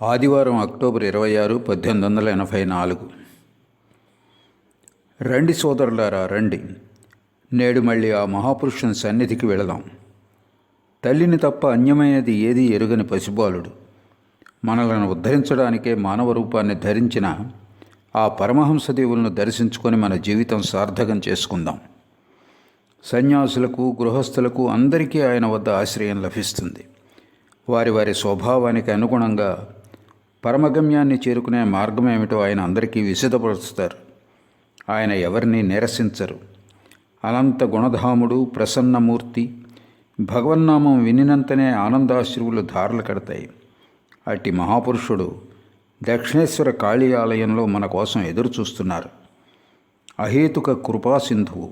ఆదివారం అక్టోబర్ 26, 1884. రండి సోదరులారా రండి, నేడు మళ్ళీ ఆ మహాపురుషుని సన్నిధికి వెళదాం. తల్లిని తప్ప అన్యమైనది ఏదీ ఎరుగని పసిబాలుడు మనలను ఉద్ధరించడానికే మానవ రూపాన్ని ధరించిన ఆ పరమహంసదేవులను దర్శించుకొని మన జీవితం సార్థకం చేసుకుందాం. సన్యాసులకు, గృహస్థులకు అందరికీ ఆయన వద్ద ఆశ్రయం లభిస్తుంది. వారి వారి స్వభావానికి అనుగుణంగా పరమగమ్యాన్ని చేరుకునే మార్గం ఏమిటో ఆయన అందరికీ విశదపరుస్తారు. ఆయన ఎవరిని నిరసించరు. అనంత గుణధాముడు, ప్రసన్నమూర్తి. భగవన్నామం వినినంతనే ఆనందాశ్రువులు ధారలు కడతాయి. అట్టి మహాపురుషుడు దక్షిణేశ్వర కాళీ ఆలయంలో మన కోసం ఎదురు చూస్తున్నారు. అహేతుక కృపాసింధువు,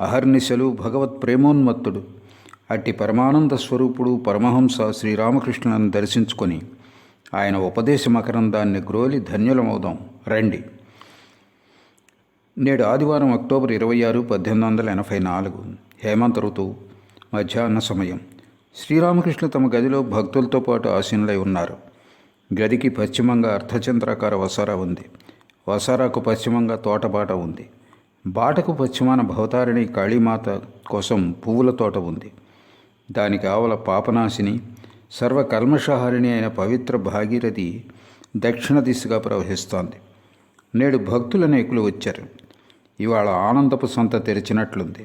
అహర్నిశలు భగవత్ ప్రేమోన్మత్తుడు. అట్టి పరమానంద స్వరూపుడు పరమహంస శ్రీరామకృష్ణులను దర్శించుకొని ఆయన ఉపదేశ మకరందాన్ని గ్రోలి ధన్యులమవుదాం రండి. నేడు ఆదివారం అక్టోబర్ 26, 1884. హేమంత ఋతువు, మధ్యాహ్న సమయం. శ్రీరామకృష్ణ తమ గదిలో భక్తులతో పాటు ఆసీనులై ఉన్నారు. గదికి పశ్చిమంగా అర్ధచంద్రాకార వసారా ఉంది. వసారాకు పశ్చిమంగా తోటబాట ఉంది. బాటకు పశ్చిమాన భవతారిణి కాళీమాత కోసం పువ్వుల తోట ఉంది. దానికి ఆవల పాపనాశిని, సర్వకల్మషహారిణి అయిన పవిత్ర భాగీరథి దక్షిణ దిశగా ప్రవహిస్తోంది. నేడు భక్తులనేకులు వచ్చారు. ఇవాళ ఆనందపు సంత తెరిచినట్లుంది.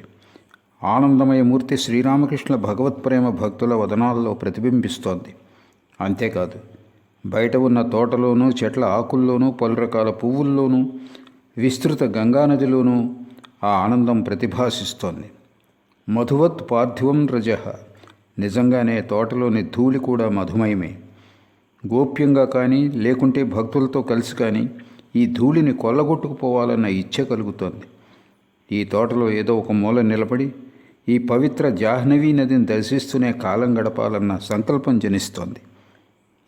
ఆనందమయ మూర్తి శ్రీరామకృష్ణ భగవత్ప్రేమ భక్తుల వదనాల్లో ప్రతిబింబిస్తోంది. అంతేకాదు, బయట ఉన్న తోటలోనూ, చెట్ల ఆకుల్లోనూ, పలు రకాల పువ్వుల్లోనూ, విస్తృత గంగానదిలోనూ ఆ ఆనందం ప్రతిభాసిస్తోంది. మధువత్ పార్థివం రజః. నిజంగానే తోటలోని ధూళి కూడా మధుమయమే. గోప్యంగా కానీ లేకుంటే భక్తులతో కలిసి కానీ ఈ ధూళిని కొల్లగొట్టుకుపోవాలన్న ఇచ్చ కలుగుతోంది. ఈ తోటలో ఏదో ఒక మూల నిలబడి ఈ పవిత్ర జాహ్నవీ నదిని దర్శిస్తూనే కాలం గడపాలన్న సంకల్పం జనిస్తోంది.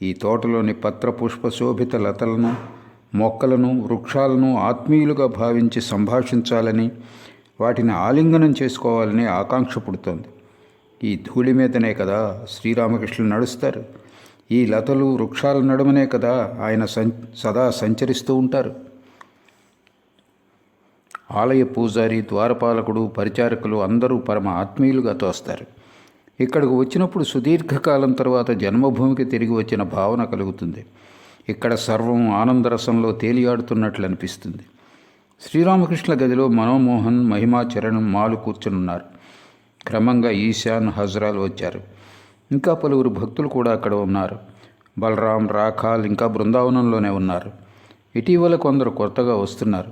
ఈ తోటలోని పత్ర పుష్ప శోభిత లతలను, మొక్కలను, వృక్షాలను ఆత్మీయులుగా భావించి సంభాషించాలని, వాటిని ఆలింగనం చేసుకోవాలని ఆకాంక్ష పుడుతోంది. ఈ ధూళి మీదనే కదా శ్రీరామకృష్ణులు నడుస్తారు. ఈ లతలు, వృక్షాల నడుమనే కదా ఆయన సదా సంచరిస్తూ ఉంటారు. ఆలయ పూజారి, ద్వారపాలకుడు, పరిచారకులు అందరూ పరమ ఆత్మీయులుగా తోస్తారు. ఇక్కడికి వచ్చినప్పుడు సుదీర్ఘకాలం తర్వాత జన్మభూమికి తిరిగి వచ్చిన భావన కలుగుతుంది. ఇక్కడ సర్వం ఆనందరసంలో తేలియాడుతున్నట్లు అనిపిస్తుంది. శ్రీరామకృష్ణ గదిలో మనోమోహన్, మహిమాచరణం మాలు కూర్చునున్నారు. క్రమంగా ఈశాన్, హజ్రాలు వచ్చారు. ఇంకా పలువురు భక్తులు కూడా అక్కడ ఉన్నారు. బలరాం, రాఖాల్ ఇంకా బృందావనంలోనే ఉన్నారు. ఇటీవల కొందరు కొత్తగా వస్తున్నారు.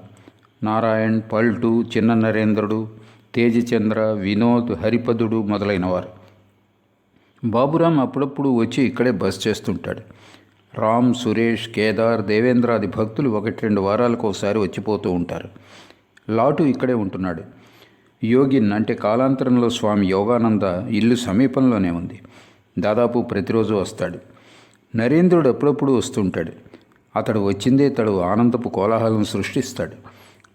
నారాయణ్, పల్టు, చిన్న నరేంద్రుడు, తేజచంద్ర, వినోద్, హరిపదుడు మొదలైనవారు. బాబురాం అప్పుడప్పుడు వచ్చి ఇక్కడే బస చేస్తుంటాడు. రామ్, సురేష్, కేదార్, దేవేంద్రాది భక్తులు 1-2 వారాలకు ఒకసారి వచ్చిపోతూ ఉంటారు. లాటు ఇక్కడే ఉంటున్నాడు. యోగిన్ అంటే కాలాంతరంలో స్వామి యోగానంద ఇల్లు సమీపంలోనే ఉంది. దాదాపు ప్రతిరోజు వస్తాడు. నరేంద్రుడు అప్పుడప్పుడు వస్తుంటాడు. అతడు వచ్చిందే తడు ఆనందపు కోలాహలం సృష్టిస్తాడు.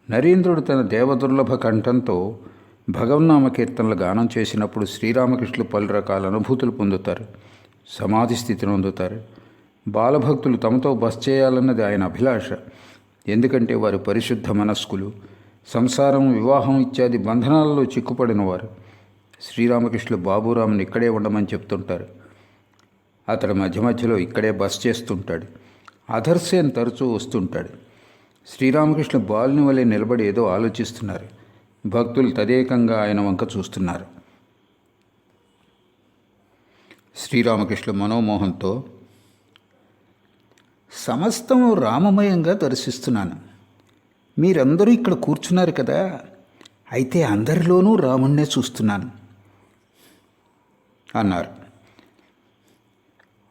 నరేంద్రుడు తన దేవదుర్లభ కంఠంతో భగవన్నామ కీర్తనలు గానం చేసినప్పుడు శ్రీరామకృష్ణులు పలు రకాల అనుభూతులు పొందుతారు. సమాధి స్థితిని పొందుతారు. బాలభక్తులు తమతో బస చేయాలన్నది ఆయన అభిలాష. ఎందుకంటే వారు పరిశుద్ధ మనస్కులు, సంసారం, వివాహం ఇత్యాది బంధనాలలో చిక్కుపడినవారు. శ్రీరామకృష్ణులు బాబురాముని ఇక్కడే ఉండమని చెప్తుంటారు. అతడు మధ్య మధ్యలో ఇక్కడే బస చేస్తుంటాడు. అధర్సేన్ తరచూ వస్తుంటాడు. శ్రీరామకృష్ణ బాలుని వలె నిలబడి ఏదో ఆలోచిస్తున్నారు. భక్తులు తదేకంగా ఆయన వంక చూస్తున్నారు. శ్రీరామకృష్ణ మనోమోహన్తో, సమస్తము రామమయంగా దర్శిస్తున్నాను. మీరందరూ ఇక్కడ కూర్చున్నారు కదా, అయితే అందరిలోనూ రాముణ్ణే చూస్తున్నాను అన్నారు.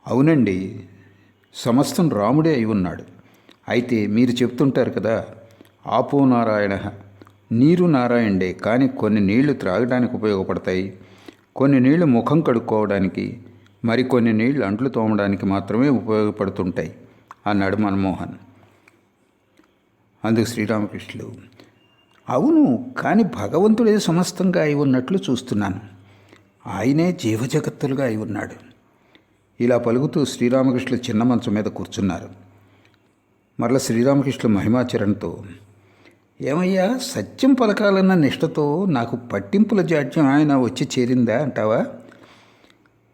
అవునండి, సమస్తం రాముడే అయి ఉన్నాడు. అయితే మీరు చెప్తుంటారు కదా, ఆపో నారాయణ, నీరు నారాయణుడే, కానీ కొన్ని నీళ్లు త్రాగడానికి ఉపయోగపడతాయి, కొన్ని నీళ్లు ముఖం కడుక్కోవడానికి, మరికొన్ని నీళ్లు అంట్లు తోమడానికి మాత్రమే ఉపయోగపడుతుంటాయి అన్నాడు మన్మోహన్. అందుకు శ్రీరామకృష్ణులు, అవును, కానీ భగవంతుడే సమస్తంగా అయి ఉన్నట్లు చూస్తున్నాను. ఆయనే జీవజగత్తులుగా అయి ఉన్నాడు. ఇలా పలుకుతూ శ్రీరామకృష్ణులు చిన్న మంచం మీద కూర్చున్నారు. మరల శ్రీరామకృష్ణులు మహిమాచరణతో, ఏమయ్యా, సత్యం పలకాలన్న నిష్టతో నాకు పట్టింపుల జాడ్యం ఆయన వచ్చి చేరిందా అంటావా?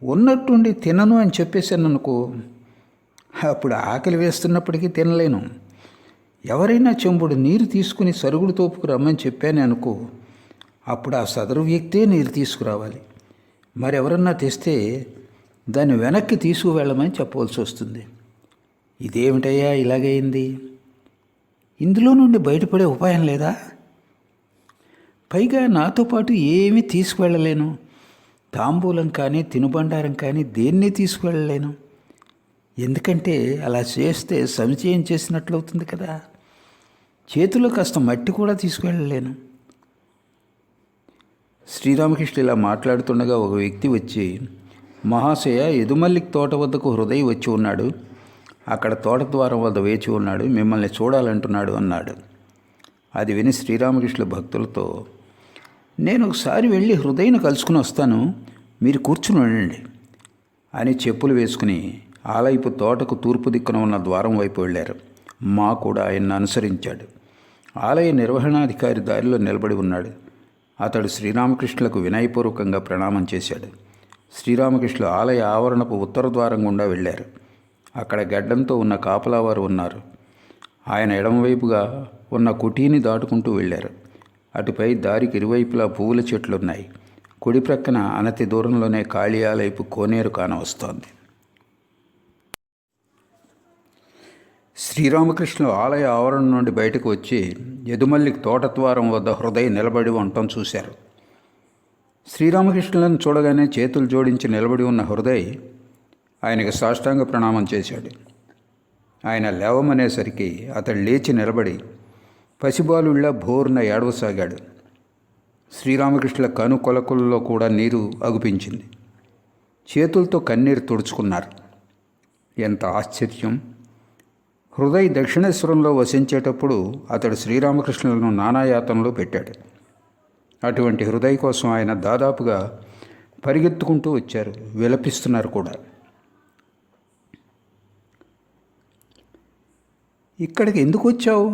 ఉన్నట్టుండి తినను అని చెప్పేశాను అనుకో, అప్పుడు ఆకలి వేస్తున్నప్పటికీ తినలేను. ఎవరైనా చెంబుడు నీరు తీసుకుని సరుగుడు తోపుకు రమ్మని చెప్పాను అనుకో, అప్పుడు ఆ సదరు వ్యక్తే నీరు తీసుకురావాలి. మరెవరన్నా తెస్తే దాన్ని వెనక్కి తీసుకువెళ్ళమని చెప్పవలసి వస్తుంది. ఇదేమిటయ్యా ఇలాగైంది? ఇందులో నుండి బయటపడే ఉపాయం లేదా? పైగా నాతో పాటు ఏమీ తీసుకువెళ్ళలేను. తాంబూలం కానీ తినుబండారం కానీ దేన్ని తీసుకువెళ్ళలేను. ఎందుకంటే అలా చేస్తే సంచయం చేసినట్లవుతుంది కదా. చేతిలో కాస్త మట్టి కూడా తీసుకువెళ్ళలేను. శ్రీరామకృష్ణ ఇలా మాట్లాడుతుండగా ఒక వ్యక్తి వచ్చి, మహాశయ, ఎదుమల్లికి తోట వద్దకు హృదయ్ వచ్చి ఉన్నాడు. అక్కడ తోట ద్వారం వద్ద వేచి ఉన్నాడు. మిమ్మల్ని చూడాలంటున్నాడు అన్నాడు. అది విని శ్రీరామకృష్ణుల భక్తులతో, నేను ఒకసారి వెళ్ళి హృదయను కలుసుకుని వస్తాను, మీరు కూర్చుని ఉండండి అని చెప్పులు వేసుకుని ఆలయపు తోటకు తూర్పు దిక్కున ఉన్న ద్వారం వైపు వెళ్ళారు. మా కూడా ఆయన్ని అనుసరించాడు. ఆలయ నిర్వహణాధికారి దారిలో నిలబడి ఉన్నాడు. అతడు శ్రీరామకృష్ణులకు వినయపూర్వకంగా ప్రణామం చేశాడు. శ్రీరామకృష్ణులు ఆలయ ఆవరణపు ఉత్తర ద్వారం గుండా వెళ్ళారు. అక్కడ గడ్డంతో ఉన్న కాపలావారు ఉన్నారు. ఆయన ఎడమవైపుగా ఉన్న కుటీని దాటుకుంటూ వెళ్ళారు. అటుపై దారికి ఇరువైపులా పువ్వుల చెట్లున్నాయి. కుడి ప్రక్కన అనతి దూరంలోనే కాళీ ఆలయపు కోనేరు కానవస్తోంది. శ్రీరామకృష్ణులు ఆలయ ఆవరణ నుండి బయటకు వచ్చి ఎదుమల్లికి తోటద్వారం వద్ద హృదయ నిలబడి ఉండటం చూశారు. శ్రీరామకృష్ణులను చూడగానే చేతులు జోడించి నిలబడి ఉన్న హృదయ్ ఆయనకు సాష్టాంగ ప్రణామం చేశాడు. ఆయన లేవమనేసరికి అతడు లేచి నిలబడి పసిబాలుళ్ళ భోరున ఏడవసాగాడు. శ్రీరామకృష్ణుల కను కొలకుల్లో కూడా నీరు అగుపించింది. చేతులతో కన్నీరు తుడుచుకున్నారు. ఎంత ఆశ్చర్యం! హృదయ్ దక్షిణేశ్వరంలో వసించేటప్పుడు అతడు శ్రీరామకృష్ణులను నానాయాతనలో పెట్టాడు. అటువంటి హృదయ్ కోసం ఆయన దాదాపుగా పరిగెత్తుకుంటూ వచ్చారు. విలపిస్తున్నారు కూడా. ఇక్కడికి ఎందుకు వచ్చావు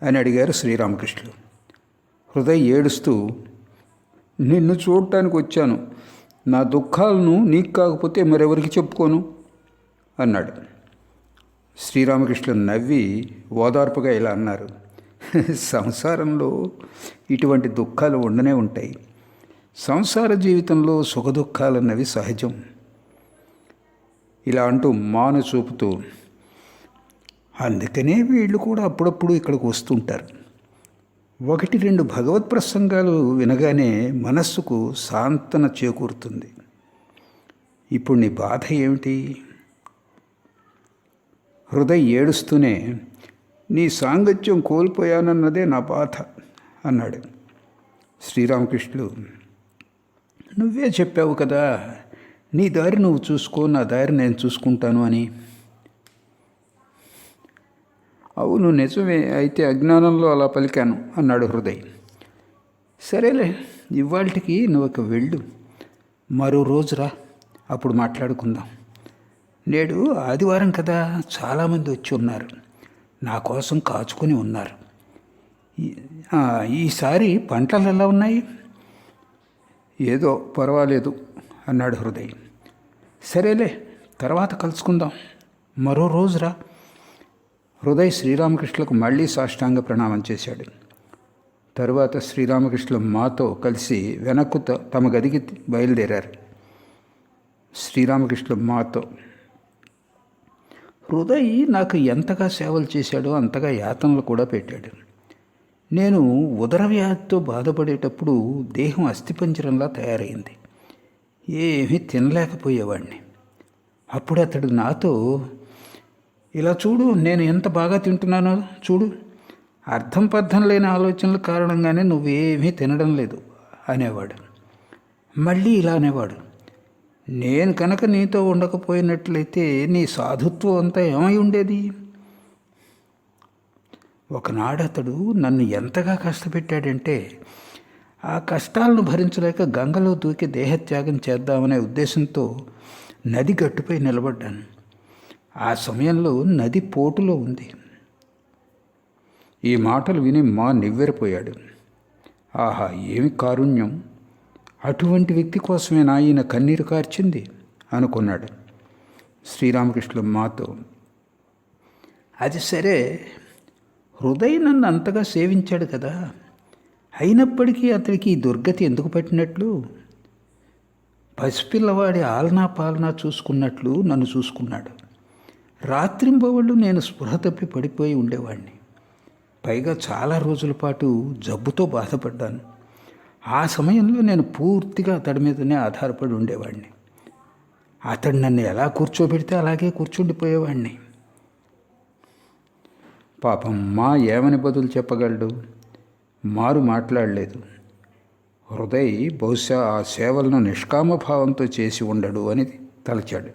అని అడిగారు శ్రీరామకృష్ణులు. హృదయ్ ఏడుస్తూ, నిన్ను చూడటానికి వచ్చాను. నా దుఃఖాలను నీకు కాకపోతే మరెవరికి చెప్పుకోను అన్నాడు. శ్రీరామకృష్ణులు నవ్వి ఓదార్పుగా ఇలా అన్నారు, సంసారంలో ఇటువంటి దుఃఖాలు ఉండనే ఉంటాయి. సంసార జీవితంలో సుఖదుఖాలన్నవి సహజం. ఇలా అంటూ మాను చూపుతూ, అందుకనే వీళ్ళు కూడా అప్పుడప్పుడు ఇక్కడికి వస్తుంటారు. 1-2 భగవత్ ప్రసంగాలు వినగానే మనస్సుకు సాంతన చేకూరుతుంది. ఇప్పుడు నీ బాధ ఏమిటి? హృదయ్ ఏడుస్తూనే, నీ సాంగత్యం కోల్పోయానన్నదే నా బాధ అన్నాడు. శ్రీరామకృష్ణులు, నువ్వే చెప్పావు కదా, నీ దారి నువ్వు చూసుకో, నా దారి నేను చూసుకుంటాను అని. అవును, నిజమే. అయితే అజ్ఞానంలో అలా పలికాను అన్నాడు హృదయ్. సరేలే, ఇవాళకి నువ్వు వెళ్ళు. మరో రోజురా, అప్పుడు మాట్లాడుకుందాం. నేడు ఆదివారం కదా, చాలామంది వచ్చి ఉన్నారు. నా కోసం కాచుకొని ఉన్నారు. ఈసారి పంటలు ఎలా ఉన్నాయి? ఏదో పర్వాలేదు అన్నాడు హృదయ్. సరేలే, తర్వాత కలుసుకుందాం. మరో రోజురా. హృదయ్ శ్రీరామకృష్ణులకు మళ్ళీ సాష్టాంగ ప్రణామం చేశాడు. తరువాత శ్రీరామకృష్ణులు మాతో కలిసి వెనక్కు తమ గదికి బయలుదేరారు. శ్రీరామకృష్ణులు మాతో, హృదయ్ నాకు ఎంతగా సేవలు చేశాడో అంతగా యాతనలు కూడా పెట్టాడు. నేను ఉదర వ్యాధితో బాధపడేటప్పుడు దేహం అస్థిపంజరంలా తయారైంది. ఏమీ తినలేకపోయేవాడిని. అప్పుడు అతడు నాతో, ఇలా చూడు, నేను ఎంత బాగా తింటున్నానో చూడు, అర్థం పర్థం లేని ఆలోచనల కారణంగానే నువ్వేమీ తినడం లేదు అనేవాడు. మళ్ళీ ఇలా అనేవాడు, నేను కనుక నీతో ఉండకపోయినట్లయితే నీ సాధుత్వం అంతా ఏమై ఉండేది? ఒకనాడు అతడు నన్ను ఎంతగా కష్టపెట్టాడంటే, ఆ కష్టాలను భరించలేక గంగలో దూకి దేహత్యాగం చేద్దామనే ఉద్దేశంతో నది గట్టుపై నిలబడ్డాను. ఆ సమయంలో నది పోటులో ఉంది. ఈ మాటలు విని మా నివ్వెరపోయాడు. ఆహా, ఏమి కారుణ్యం! అటువంటి వ్యక్తి కోసమే ఈయన కన్నీరు కార్చింది అనుకున్నాడు. శ్రీరామకృష్ణులు మాతో, అది సరే, హృదయ నన్ను అంతగా సేవించాడు కదా, అయినప్పటికీ అతడికి ఈ దుర్గతి ఎందుకు పట్టినట్లు? పసిపిల్లవాడి ఆలనా పాలనా చూసుకున్నట్లు నన్ను చూసుకున్నాడు. రాత్రింబవళ్ళు నేను స్పృహ తప్పి పడిపోయి ఉండేవాడిని. పైగా చాలా రోజుల పాటు జబ్బుతో బాధపడ్డాను. ఆ సమయంలో నేను పూర్తిగా అతడి మీదనే ఆధారపడి ఉండేవాడిని. అతడు నన్ను ఎలా కూర్చోబెడితే అలాగే కూర్చుండిపోయేవాడిని. పాపం మా ఏమని బదులు చెప్పగలడు? మారు మాట్లాడలేదు. హృదయ్ బహుశా ఆ సేవలను నిష్కామభావంతో చేసి ఉండడు అని తలచాడు.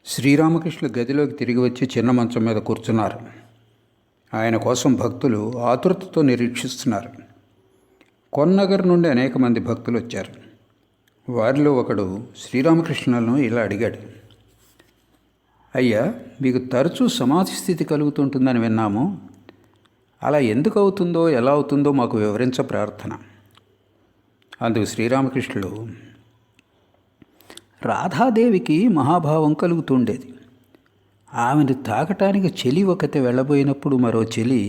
శ్రీరామకృష్ణ గదిలోకి తిరిగి వచ్చి చిన్న మంచం మీద కూర్చున్నారు. ఆయన కోసం భక్తులు ఆతురతతో నిరీక్షిస్తున్నారు. కొన్నగర్ నుండి అనేక మంది భక్తులు వచ్చారు. వారిలో ఒకడు శ్రీరామకృష్ణులను ఇలా అడిగాడు, అయ్యా, మీకు తరచూ సమాధి స్థితి కలుగుతుంటుందని విన్నాము. అలా ఎందుకు అవుతుందో, ఎలా అవుతుందో మాకు వివరించ ప్రార్థన. అందుకు శ్రీరామకృష్ణులు, రాధాదేవికి మహాభావం కలుగుతుండేది. ఆమెను తాకటానికి చెలి ఒకటి వెళ్ళబోయినప్పుడు మరో చెలి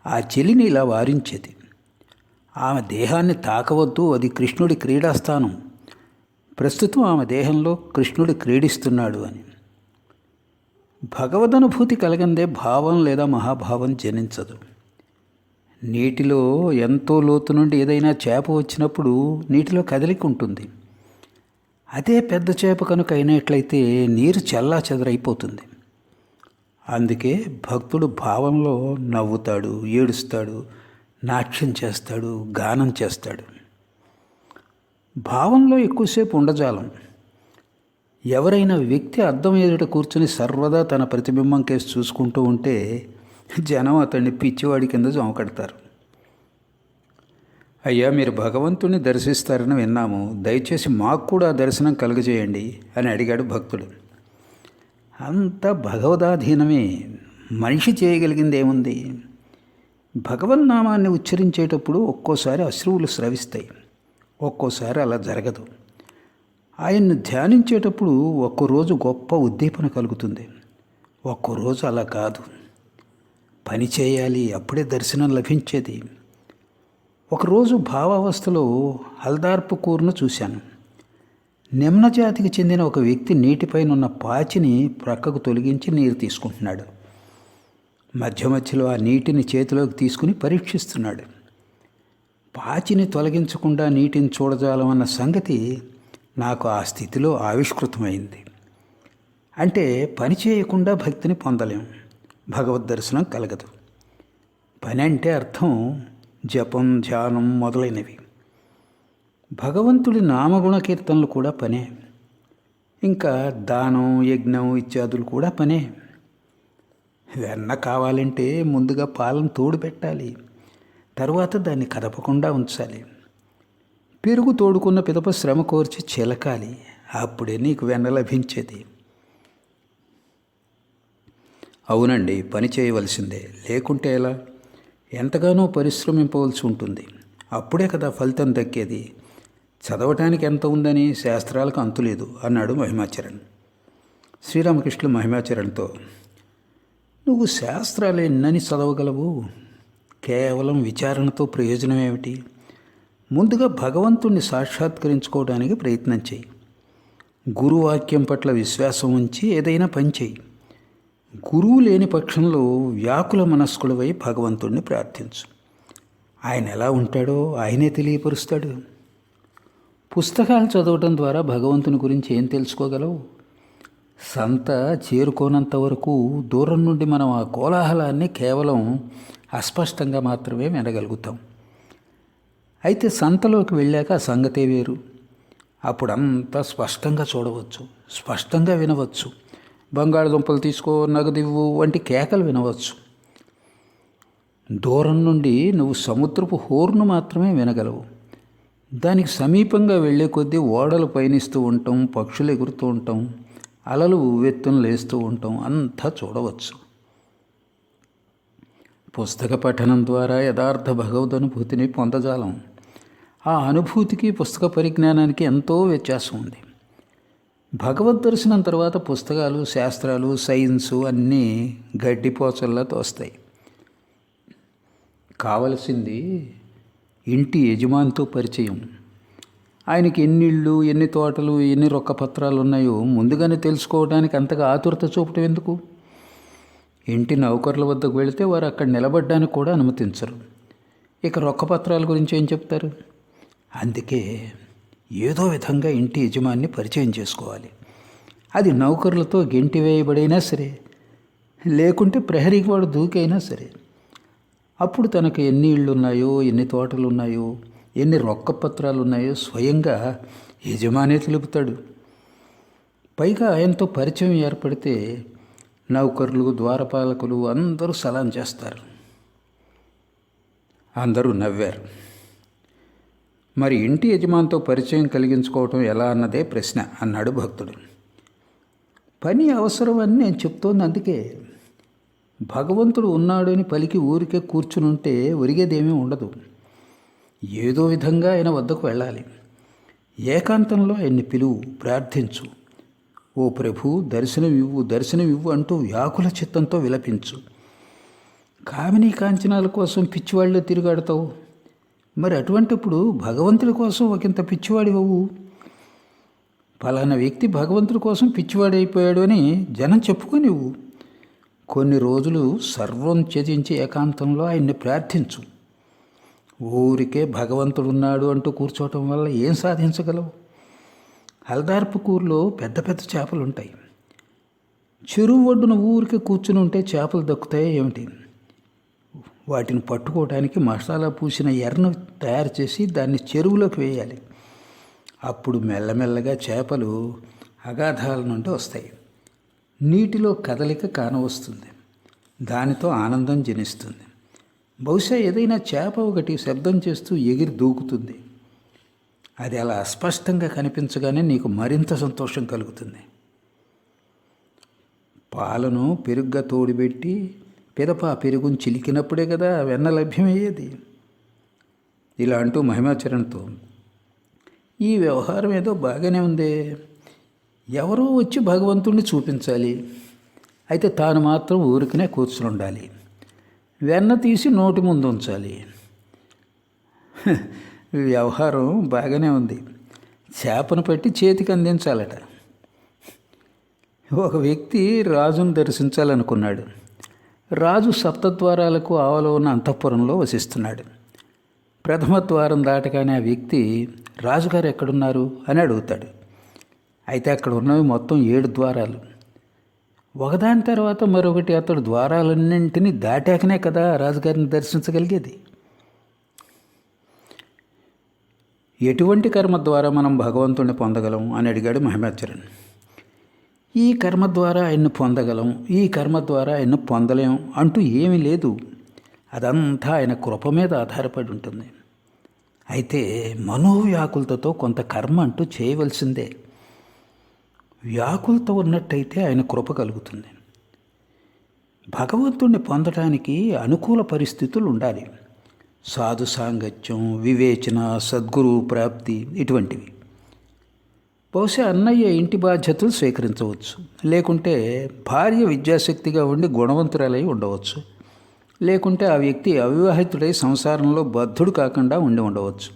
ఆ చెలిని ఇలా వారించేది, ఆమె దేహాన్ని తాకవద్దు, అది కృష్ణుడి క్రీడాస్థానం, ప్రస్తుతం ఆమె దేహంలో కృష్ణుడు క్రీడిస్తున్నాడు అని. భగవదనుభూతి కలగందే భావం లేదా మహాభావం జనించదు. నీటిలో ఎంతో లోతు నుండి ఏదైనా చేప వచ్చినప్పుడు నీటిలో కదలిక ఉంటుంది. అదే పెద్ద చేప కనుక అయినట్లయితే నీరు చల్లా చెదరైపోతుంది. అందుకే భక్తుడు భావంలో నవ్వుతాడు, ఏడుస్తాడు, నాట్యం చేస్తాడు, గానం చేస్తాడు. భావంలో ఎక్కువసేపు ఉండజాలం. ఎవరైనా వ్యక్తి అద్దం ఎదుట కూర్చుని సర్వదా తన ప్రతిబింబం కేసు చూసుకుంటూ ఉంటే జనం అతన్ని పిచ్చివాడి కింద జమకడతారు. అయ్యా, మీరు భగవంతుని దర్శిస్తారని విన్నాము, దయచేసి మాకు కూడా దర్శనం కలుగజేయండి అని అడిగాడు భక్తుడు. అంత భగవదాధీనమే, మనిషి చేయగలిగింది ఏముంది? భగవన్నామాన్ని ఉచ్చరించేటప్పుడు ఒక్కోసారి అశ్రువులు స్రవిస్తాయి, ఒక్కోసారి అలా జరగదు. ఆయన్ను ధ్యానించేటప్పుడు ఒక్కరోజు గొప్ప ఉద్దీపన కలుగుతుంది, ఒక్కరోజు అలా కాదు. పని చేయాలి, అప్పుడే దర్శనం లభించేది. ఒకరోజు భావావస్థలో హల్దార్పుకూర్ను చూశాను. నిమ్న జాతికి చెందిన ఒక వ్యక్తి నీటిపైన ఉన్న పాచిని ప్రక్కకు తొలగించి నీరు తీసుకుంటున్నాడు. మధ్య మధ్యలో ఆ నీటిని చేతిలోకి తీసుకుని పరీక్షిస్తున్నాడు. పాచిని తొలగించకుండా నీటిని చూడజాలమన్న సంగతి నాకు ఆ స్థితిలో ఆవిష్కృతమైంది. అంటే పని చేయకుండా భక్తిని పొందలేం, భగవద్ దర్శనం కలగదు. పని అంటే అర్థం జపం, ధ్యానం మొదలైనవి. భగవంతుడి నామగుణ కీర్తనలు కూడా పనే. ఇంకా దానం, యజ్ఞం ఇత్యాదులు కూడా పనే. వెన్న కావాలంటే ముందుగా పాలను తోడు పెట్టాలి, తరువాత దాన్ని కదపకుండా ఉంచాలి. పెరుగు తోడుకున్న పిదప శ్రమ కోర్చి చిలకాలి, అప్పుడే నీకు వెన్న లభించేది. అవునండి, పని చేయవలసిందే, లేకుంటే ఎలా? ఎంతగానో పరిశ్రమింపవలసి ఉంటుంది, అప్పుడే కదా ఫలితం దక్కేది. చదవటానికి ఎంత ఉందని శాస్త్రాలకు అంతులేదు అన్నాడు మహిమాచరణ్. శ్రీరామకృష్ణులు మహిమాచరణ్తో, నువ్వు శాస్త్రాలు ఎన్నని చదవగలవు? కేవలం విచారణతో ప్రయోజనం ఏమిటి? ముందుగా భగవంతుణ్ణి సాక్షాత్కరించుకోవడానికి ప్రయత్నం చేయి. గురువాక్యం పట్ల విశ్వాసం ఉంచి ఏదైనా పని చేయి. గురువు లేని పక్షంలో వ్యాకుల మనస్కులవై భగవంతుణ్ణి ప్రార్థించు. ఆయన ఎలా ఉంటాడో ఆయనే తెలియపరుస్తాడు. పుస్తకాలు చదవటం ద్వారా భగవంతుని గురించి ఏం తెలుసుకోగలవు? సంత చేరుకోనంత వరకు దూరం నుండి మనం ఆ కోలాహలాన్ని కేవలం అస్పష్టంగా మాత్రమే వినగలుగుతాం. అయితే సంతలోకి వెళ్ళాక ఆ సంగతే వేరు. అప్పుడంతా స్పష్టంగా చూడవచ్చు, స్పష్టంగా వినవచ్చు. బంగాళదుంపలు తీసుకో, నగదివ్వు వంటి కేకలు వినవచ్చు. దూరం నుండి నువ్వు సముద్రపు హోరును మాత్రమే వినగలవు. దానికి సమీపంగా వెళ్ళే కొద్దీ ఓడలు పయనిస్తూ ఉంటాం, పక్షులు ఎగురుతూ ఉంటాం, అలలు ఉవ్వెత్తున లేస్తూ ఉంటాం, అంతా చూడవచ్చు. పుస్తక పఠనం ద్వారా యథార్థ భగవద్ అనుభూతిని పొందజాలం. ఆ అనుభూతికి పుస్తక పరిజ్ఞానానికి ఎంతో వ్యత్యాసం ఉంది. భగవద్ దర్శనం తర్వాత పుస్తకాలు, శాస్త్రాలు, సైన్సు అన్నీ గడ్డిపోచల్లా తోస్తాయి. కావలసింది ఇంటి యజమానితో పరిచయం. ఆయనకి ఎన్ని ఇళ్ళు, ఎన్ని తోటలు, ఎన్ని రొక్క పత్రాలు ఉన్నాయో ముందుగానే తెలుసుకోవడానికి అంతగా ఆతురత చూపటం ఎందుకు? ఇంటి నౌకర్ల వద్దకు వెళితే వారు అక్కడ నిలబడ్డానికి కూడా అనుమతించరు. ఇక రొక్క పత్రాల గురించి ఏం చెప్తారు? అందుకే ఏదో విధంగా ఇంటి యజమాన్ని పరిచయం చేసుకోవాలి. అది నౌకర్లతో గెంటి వేయబడైనా సరే, లేకుంటే ప్రహరీకి వాడు దూకైనా సరే. అప్పుడు తనకు ఎన్ని ఇళ్ళు ఉన్నాయో, ఎన్ని తోటలు ఉన్నాయో, ఎన్ని రొక్క పత్రాలు ఉన్నాయో స్వయంగా యజమానే తెలుపుతాడు. పైగా ఆయనతో పరిచయం ఏర్పడితే నౌకర్లు, ద్వారపాలకులు అందరూ సలాం చేస్తారు. అందరూ నవ్వారు. మరి ఇంటి యజమానితో పరిచయం కలిగించుకోవటం ఎలా అన్నదే ప్రశ్న అన్నాడు భక్తుడు. పని అవసరం అని నేను చెప్తోంది అందుకే. భగవంతుడు ఉన్నాడు అని పలికి ఊరికే కూర్చునుంటే ఒరిగేదేమీ ఉండదు. ఏదో విధంగా ఆయన వద్దకు వెళ్ళాలి. ఏకాంతంలో ఆయన్ని పిలువు, ప్రార్థించు. ఓ ప్రభు, దర్శనమివ్వు, దర్శనమివ్వు అంటూ వ్యాకుల చిత్తంతో విలపించు. కామినీ కాంచనాల కోసం పిచ్చివాళ్ళలో తిరుగాడతావు. మరి అటువంటిప్పుడు భగవంతుడి కోసం ఒకంత పిచ్చివాడివవు. ఫలానా వ్యక్తి భగవంతుడి కోసం పిచ్చివాడైపోయాడు అని జనం చెప్పుకోనివ్వు. కొన్ని రోజులు సర్వం త్యజించి ఏకాంతంలో ఆయన్ని ప్రార్థించు. ఊరికే భగవంతుడున్నాడు అంటూ కూర్చోవటం వల్ల ఏం సాధించగలవు? హల్దార్పుకూరులో పెద్ద పెద్ద చేపలు ఉంటాయి. చెరువు ఒడ్డున ఊరికే కూర్చుని ఉంటే చేపలు దక్కుతాయో ఏమిటి? వాటిని పట్టుకోవడానికి మసాలా పూసిన ఎర్రను తయారు చేసి దాన్ని చెరువులోకి వేయాలి. అప్పుడు మెల్లమెల్లగా చేపలు అగాధాల నుండి వస్తాయి. నీటిలో కదలిక కానవస్తుంది. దానితో ఆనందం జనిస్తుంది. బహుశా ఏదైనా చేప ఒకటి శబ్దం చేస్తూ ఎగిరి దూకుతుంది. అది అలా అస్పష్టంగా కనిపించగానే నీకు మరింత సంతోషం కలుగుతుంది. పాలను పెరుగుగా తోడిపెట్టి పిదప పెరుగును చిలికినప్పుడే కదా వెన్న లభ్యమయ్యేది. ఇలా అంటూ మహిమాచరణతో, ఈ వ్యవహారం ఏదో బాగానే ఉందే, ఎవరో వచ్చి భగవంతుణ్ణి చూపించాలి, అయితే తాను మాత్రం ఊరికనే కూర్చుని ఉండాలి, వెన్న తీసి నోటి ముందు ఉంచాలి. వ్యవహారం బాగానే ఉంది. చేపను పట్టి చేతికి అందించాలట. ఒక వ్యక్తి రాజును దర్శించాలనుకున్నాడు. రాజు సప్తద్వారాలకు ఆవలో ఉన్న అంతఃపురంలో వసిస్తున్నాడు. ప్రథమ ద్వారం దాటగానే ఆ వ్యక్తి రాజుగారు ఎక్కడున్నారు అని అడుగుతాడు. అయితే అక్కడ ఉన్నవి మొత్తం 7 ద్వారాలు. ఒకదాని తర్వాత మరొకటి అతడు ద్వారాలన్నింటినీ దాటాకనే కదా రాజుగారిని దర్శించగలిగేది. ఎటువంటి కర్మ ద్వారా మనం భగవంతుడిని పొందగలం అని అడిగాడు మహిమాచరణ్. ఈ కర్మ ద్వారా ఆయన్ను పొందగలం, ఈ కర్మ ద్వారా ఆయన్ను పొందలేం అంటూ ఏమీ లేదు. అదంతా ఆయన కృప మీద ఆధారపడి ఉంటుంది. అయితే మనోవ్యాకులతతో కొంత కర్మ అంటూ చేయవలసిందే. వ్యాకులత ఉన్నట్టయితే ఆయన కృప కలుగుతుంది. భగవంతుణ్ణి పొందటానికి అనుకూల పరిస్థితులు ఉండాలి. సాధు సాంగత్యం, వివేచన, సద్గురు ప్రాప్తి, ఇటువంటివి. బహుశా అన్నయ్య ఇంటి బాధ్యతలు స్వీకరించవచ్చు, లేకుంటే భార్య విద్యాశక్తిగా ఉండి గుణవంతురాలై ఉండవచ్చు, లేకుంటే ఆ వ్యక్తి అవివాహితుడై సంసారంలో బద్ధుడు కాకుండా ఉండి ఉండవచ్చు.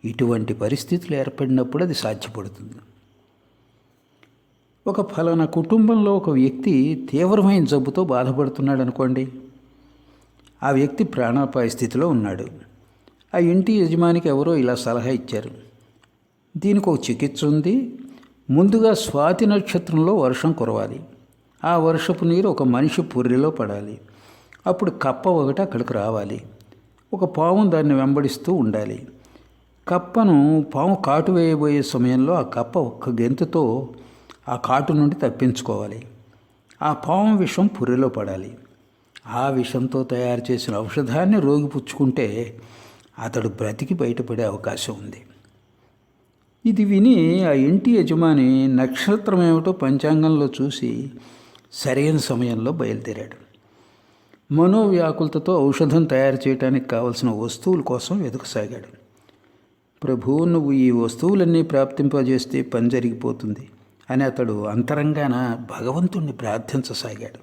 ఇటువంటి పరిస్థితులు ఏర్పడినప్పుడు అది సాధ్యపడుతుంది. ఒక ఫలానా కుటుంబంలో ఒక వ్యక్తి తీవ్రమైన జబ్బుతో బాధపడుతున్నాడు అనుకోండి. ఆ వ్యక్తి ప్రాణాపాయ స్థితిలో ఉన్నాడు. ఆ ఇంటి యజమానికి ఎవరో ఇలా సలహా ఇచ్చారు. దీనికి ఒక చికిత్స ఉంది. ముందుగా స్వాతి నక్షత్రంలో వర్షం కురవాలి. ఆ వర్షపు నీరు ఒక మనిషి పుర్రెలో పడాలి. అప్పుడు కప్ప ఒకటి అక్కడికి రావాలి. ఒక పాము దాన్ని వెంబడిస్తూ ఉండాలి. కప్పను పాము కాటు వేయబోయే సమయంలో ఆ కప్ప ఒక్క గెంతుతో ఆ కాటు నుండి తప్పించుకోవాలి. ఆ పాము విషం పుర్రెలో పడాలి. ఆ విషంతో తయారు చేసిన ఔషధాన్ని రోగి పుచ్చుకుంటే అతడు బ్రతికి బయటపడే అవకాశం ఉంది. ఇది విని ఆ ఇంటి యజమాని నక్షత్రం ఏమిటో పంచాంగంలో చూసి సరైన సమయంలో బయలుదేరాడు. మనోవ్యాకులతతో ఔషధం తయారు చేయడానికి కావలసిన వస్తువుల కోసం వెతకసాగాడు. ప్రభు, నువ్వు ఈ వస్తువులన్నీ ప్రాప్తింపజేస్తే పని జరిగిపోతుంది అని అతడు అంతరంగాన భగవంతుణ్ణి ప్రార్థించసాగాడు.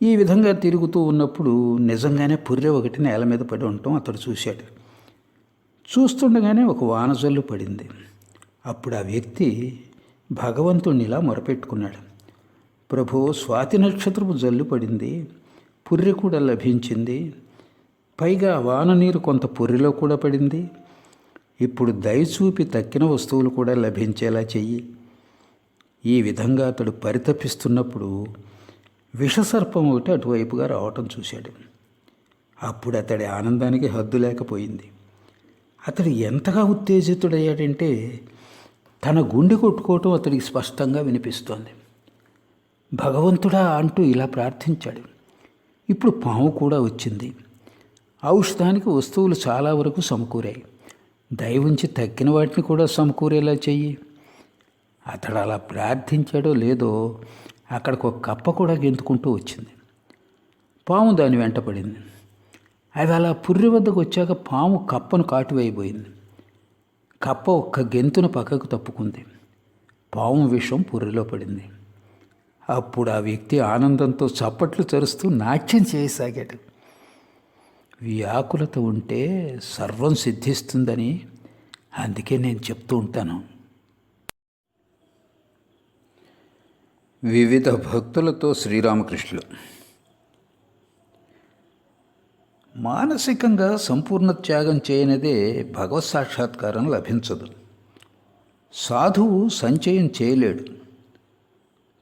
ఈ విధంగా తిరుగుతూ ఉన్నప్పుడు నిజంగానే పుర్రె ఒకటి నేల మీద పడి ఉండటం అతడు చూశాడు. చూస్తుండగానే ఒక వానజల్లు పడింది. అప్పుడు ఆ వ్యక్తి భగవంతుణ్ణిలా మొరపెట్టుకున్నాడు. ప్రభు, స్వాతి నక్షత్రపు జల్లు పడింది, పుర్రె కూడా లభించింది, పైగా వాన నీరు కొంత పుర్రెలో కూడా పడింది. ఇప్పుడు దయచూపి తక్కిన వస్తువులు కూడా లభించేలా చెయ్యి. ఈ విధంగా అతడు పరితపిస్తున్నప్పుడు విషసర్పం ఒకటి అటువైపుగా రావటం చూశాడు. అప్పుడు అతడి ఆనందానికి హద్దు లేకపోయింది. అతడు ఎంతగా ఉత్తేజితుడయ్యాడంటే తన గుండె కొట్టుకోవటం అతడికి స్పష్టంగా వినిపిస్తోంది. భగవంతుడా అంటూ ఇలా ప్రార్థించాడు. ఇప్పుడు పాము కూడా వచ్చింది. ఔషధానికి వస్తువులు చాలా వరకు సమకూరాయి. దయ ఉంచి తక్కిన వాటిని కూడా సమకూరేలా చెయ్యి. అతడు అలా ప్రార్థించాడో లేదో అక్కడికి ఒక కప్ప కూడా గెంతుకుంటూ వచ్చింది. పాము దాని వెంట పడింది. అవి అలా పుర్రె వద్దకు వచ్చాక పాము కప్పను కాటువేయబోయింది. కప్ప ఒక్క గెంతున పక్కకు తప్పుకుంది. పాము విషం పుర్రెలో పడింది. అప్పుడు ఆ వ్యక్తి ఆనందంతో చప్పట్లు చరుస్తూ నాట్యం చేయసాగాడు. వ్యాకులత ఉంటే సర్వం సిద్ధిస్తుందని అందుకే నేను చెప్తూ ఉంటాను. వివిధ భక్తులతో శ్రీరామకృష్ణులు. మానసికంగా సంపూర్ణ త్యాగం చేయనిదే భగవత్ సాక్షాత్కారం లభించదు. సాధువు సంచయం చేయలేడు.